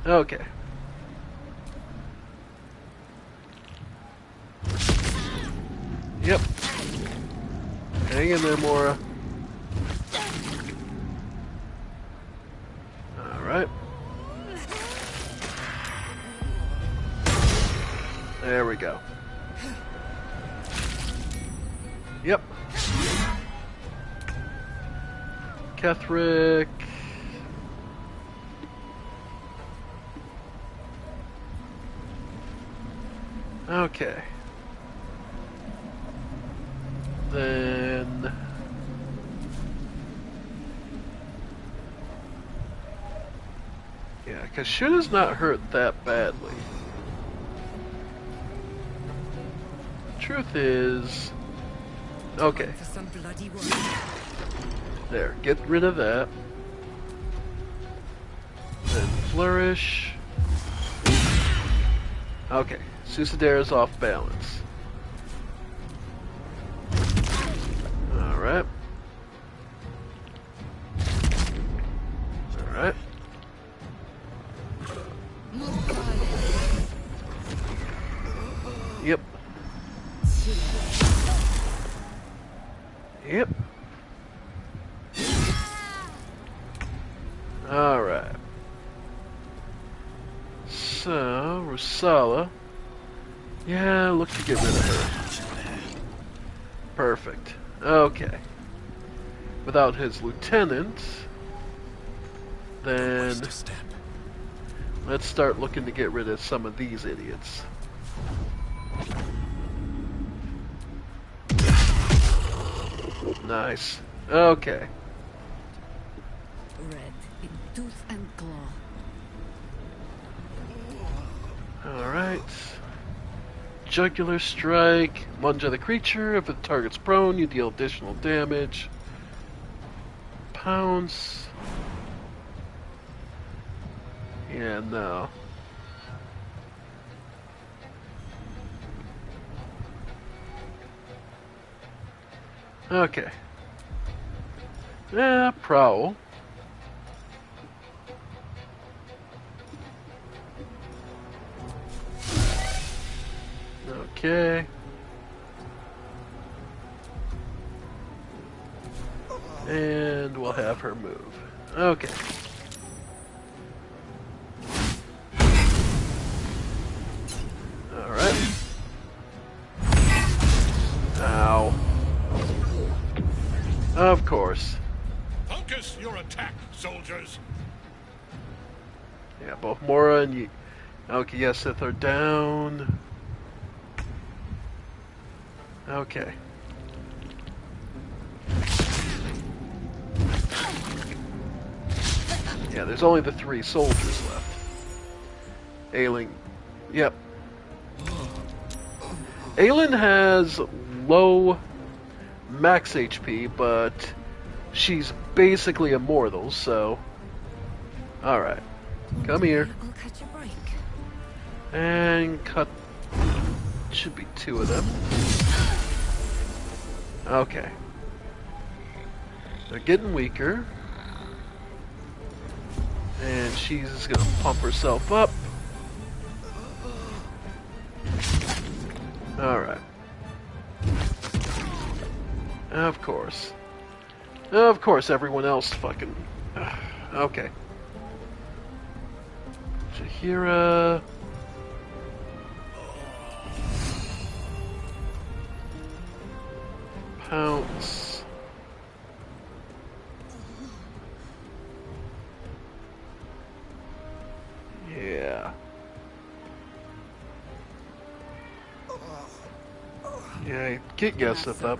Okay. Yep. Hang in there, Mora. Alright. There we go. Yep. Ketherick. Okay. Then... Yeah, because Shuna's not hurt that badly. Truth is... Okay. There, get rid of that. Then Flourish. Okay, Susadera's off balance. Alright. Alright. Yep. Yep. Alright. So, Rusala. Yeah, look to get rid of her. Perfect. Okay. Without his lieutenant, then let's start looking to get rid of some of these idiots. Nice. Okay. Red in tooth and claw. Alright. Jugular Strike. Lunge at the creature. If the target's prone, you deal additional damage. Pounce. Yeah, no. Okay. Yeah, Prowl. Okay. And we'll have her move. Okay. Alright. course. Focus your attack, soldiers. Yeah, both Mora and okay, yes, Sith are down. Okay. Yeah, there's only the 3 soldiers left. Ailing. Yep. Aelin has low max HP, but she's basically immortal, so... Alright. Come here. I'll catch a break. And cut... Should be 2 of them. Okay. They're getting weaker. And she's gonna pump herself up. Alright. Of course. Of course, everyone else fucking... Okay. Jaheira... Pounce... Yeah. Yeah, get Yesith up.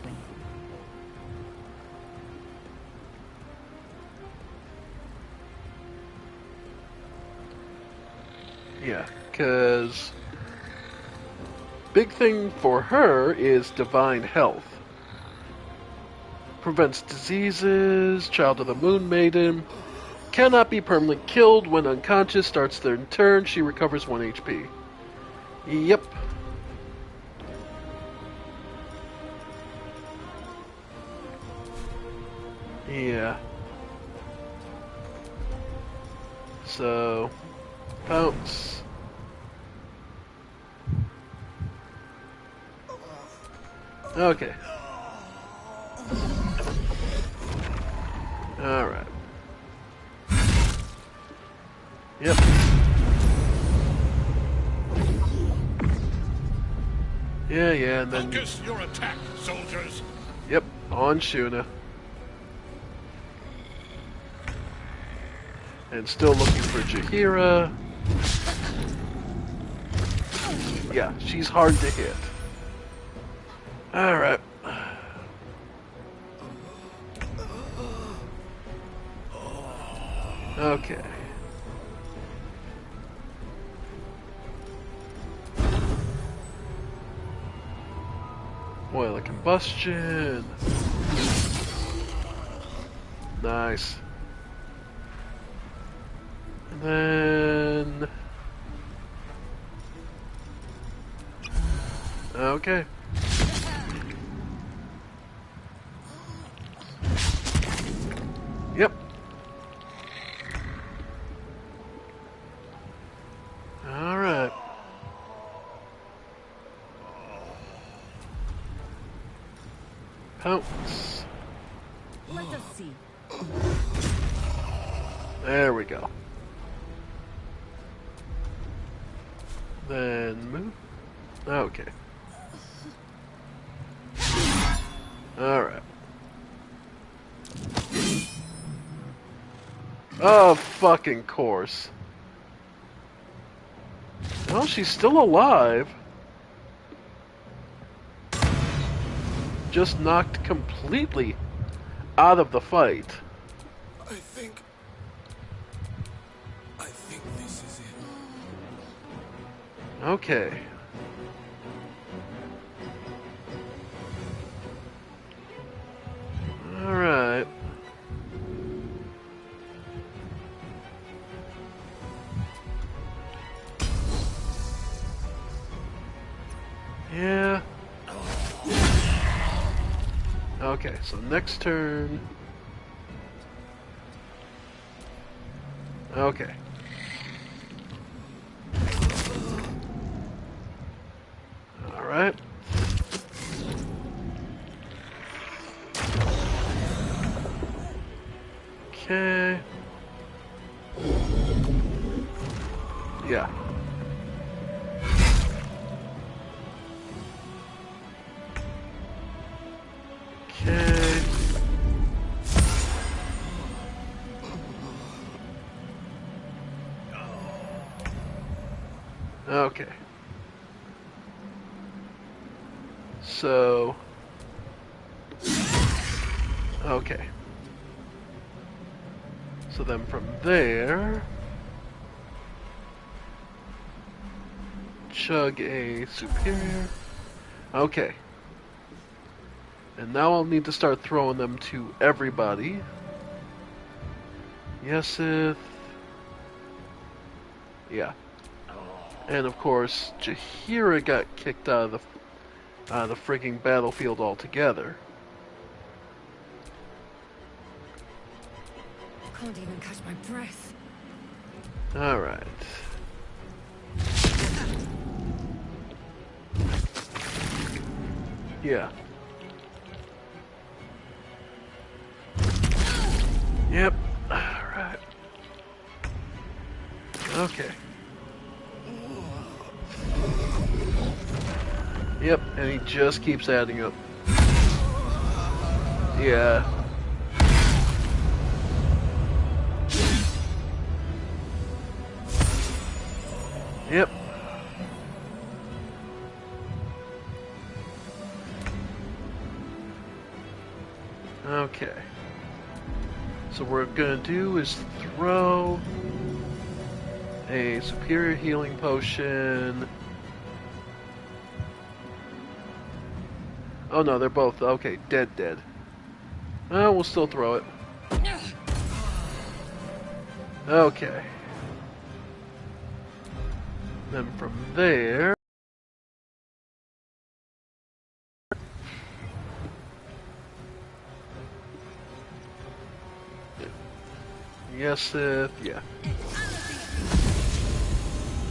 Yeah, because big thing for her is divine health. Prevents diseases, Child of the Moon Maiden. Cannot be permanently killed when unconscious, starts their turn, she recovers 1 HP. Yep. Yeah. So, Pounce. Okay. Alright. Yep. Yeah, and then... Focus your attack, soldiers. Yep, on Shuna. And still looking for Jaheira. Yeah, she's hard to hit. Alright. Okay. Oil of combustion. Nice. And then... Okay. Yep. Alright. Pounce. Let us see. There we go. Then move. Okay. Alright. Oh, fucking course. Well, she's still alive. Just knocked completely out of the fight. I think this is it. Okay. Alright. Yeah. Okay, so next turn. Okay. Alright. Okay. Yeah. Okay. Okay. So... Okay. So then from there... Chug a superior. Okay. And now I'll need to start throwing them to everybody. Yesith. Yeah. And of course, Jaheira got kicked out of the frigging battlefield altogether. Can't even catch my breath. Alright. Yeah. Yep. Alright. Okay. Yep, and he just keeps adding up. Yeah. Yep. Okay. So what we're gonna do is throw a superior healing potion. Oh no, they're both okay. Dead. Oh, we'll still throw it. Okay. Then from there. Yes, yeah.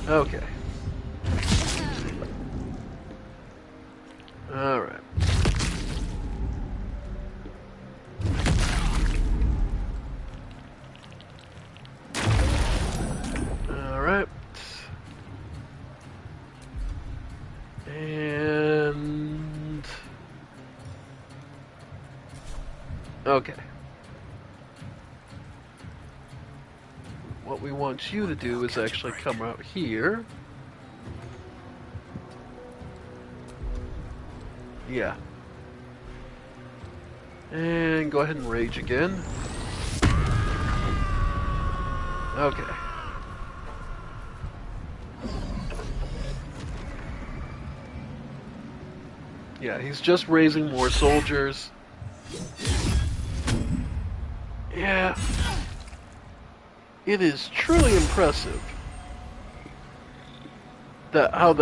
Okay. Alright. Alright. And... Okay. What we want you to do is actually come out here. Yeah. And go ahead and rage again. Okay. Yeah, he's just raising more soldiers. Yeah. It is truly impressive that how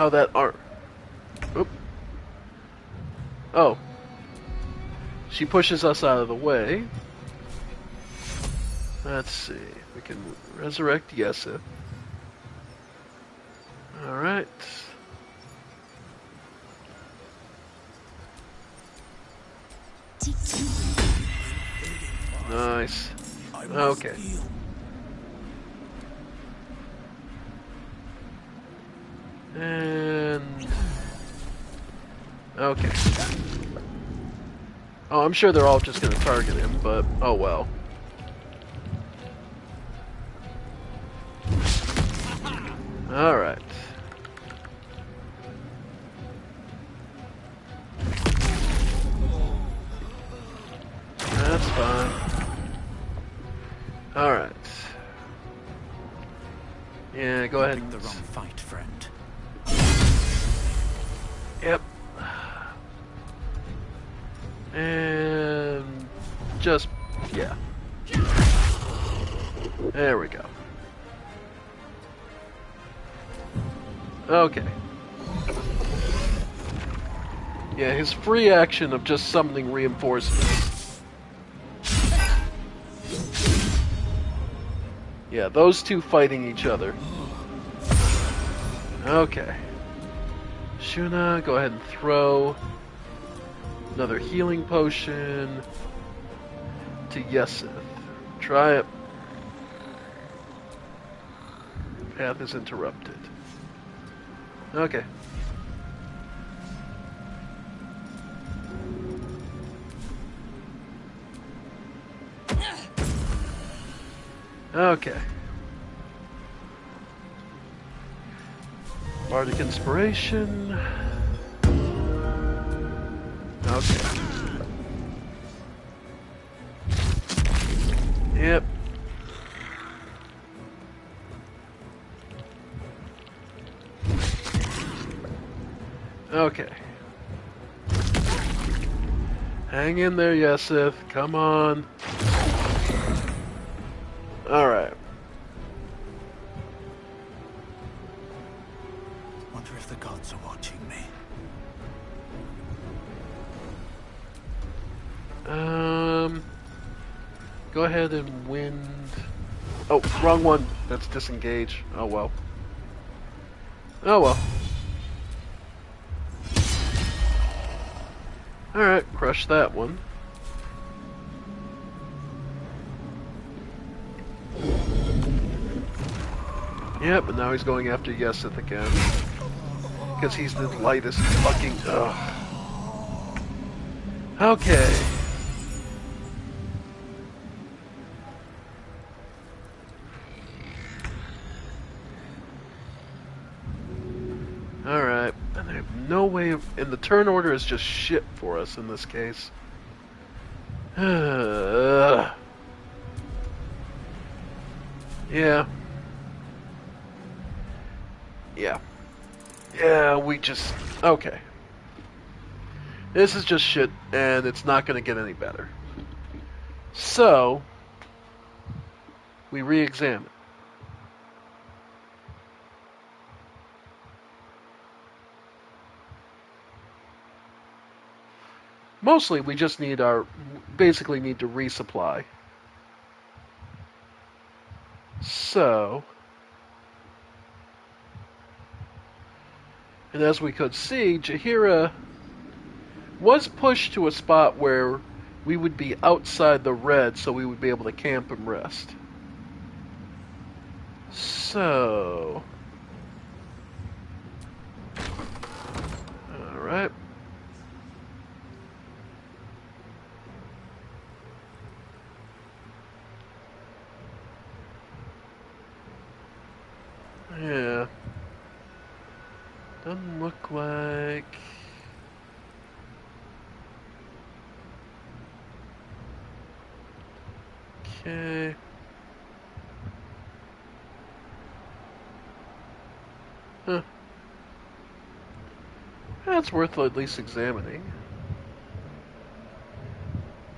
that art. Oop. Oh. She pushes us out of the way. Let's see. We can resurrect Yesa. Alright. Nice. Okay. And... Okay. Oh, I'm sure they're all just gonna target him, but oh well. Alright. That's fine. Alright. Yeah, go ahead. Picked the wrong fight, friend. Yep. And just, yeah. There we go. Okay. Yeah, his free action of just summoning reinforcements. Yeah, those two fighting each other. Okay. Shuna, go ahead and throw another healing potion to Yesith. Try it. Path is interrupted. Okay. Okay. Bardic Inspiration. Okay. Yep. Okay. Hang in there, Yesith. Come on. Alright. Wonder if the gods are watching me. Go ahead and wind. Oh, wrong one. That's disengage. Oh well. Oh well. Alright, crush that one. Yep, and now he's going after Yesith again. Because he's the lightest fucking... Ugh. Okay. Alright, and I have no way of... And the turn order is just shit for us in this case. Yeah. Yeah, we just... Okay. This is just shit, and it's not going to get any better. So, we re-examine. Mostly, we just need basically need to resupply. So, and as we could see, Jaheira was pushed to a spot where we would be outside the red, so we would be able to camp and rest. So, alright. Yeah. Doesn't look like... Okay. Huh. That's worth at least examining.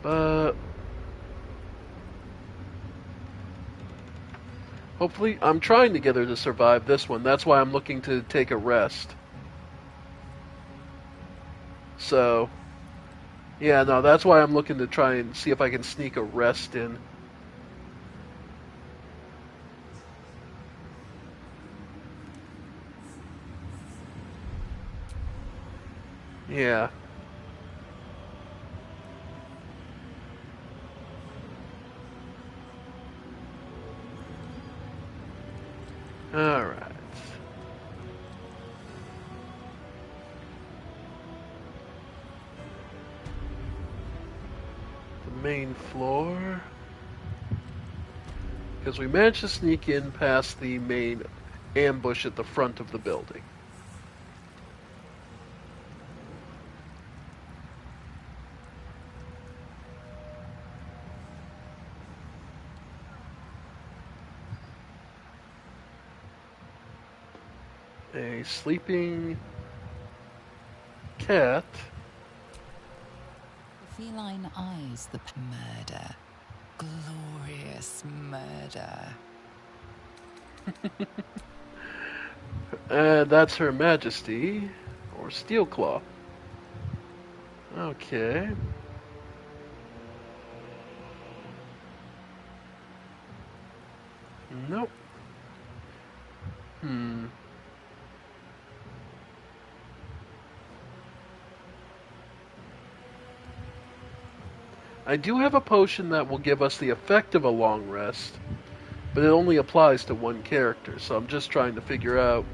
But... hopefully, I'm trying to get her to survive this one. That's why I'm looking to take a rest. So... yeah, no, that's why I'm looking to try and see if I can sneak a rest in. Yeah. Alright. The main floor. Because we managed to sneak in past the main ambush at the front of the building. A sleeping cat. The feline eyes, the murder. Glorious murder. That's Her Majesty, or Steelclaw. Okay. Nope. I do have a potion that will give us the effect of a long rest, but it only applies to one character, so I'm just trying to figure out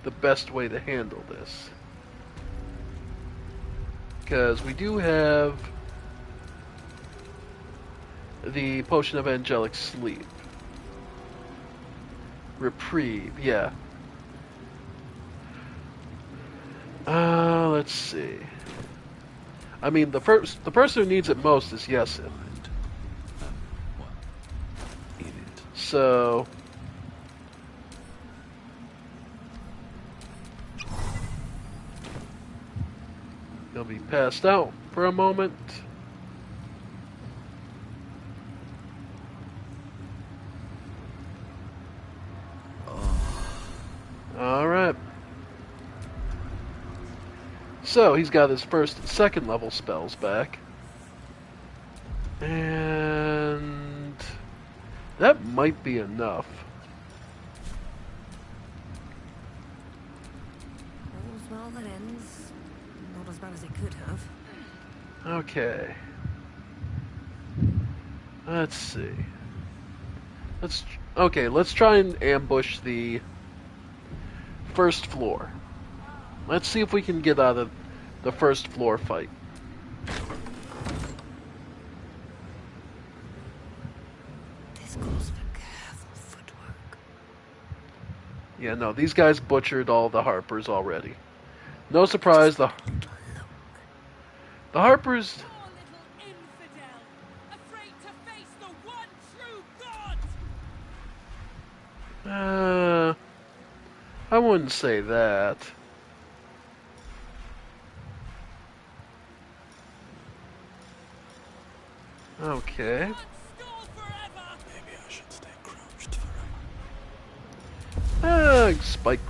the best way to handle this. Because we do have the potion of angelic sleep. Reprieve, yeah. Let's see. I mean, the person who needs it most is Yesin. So he'll be passed out for a moment. Alright. So he's got his first and second level spells back. And that might be enough. All's well that ends. Not as bad as it could have. Okay. Let's see. Let's try and ambush the first floor. Let's see if we can get out of the first floor fight. This calls for careful footwork. Yeah, no, these guys butchered all the Harpers already. No surprise, the Harpers. I wouldn't say that. Okay. Maybe I should stay crouched forever. Spike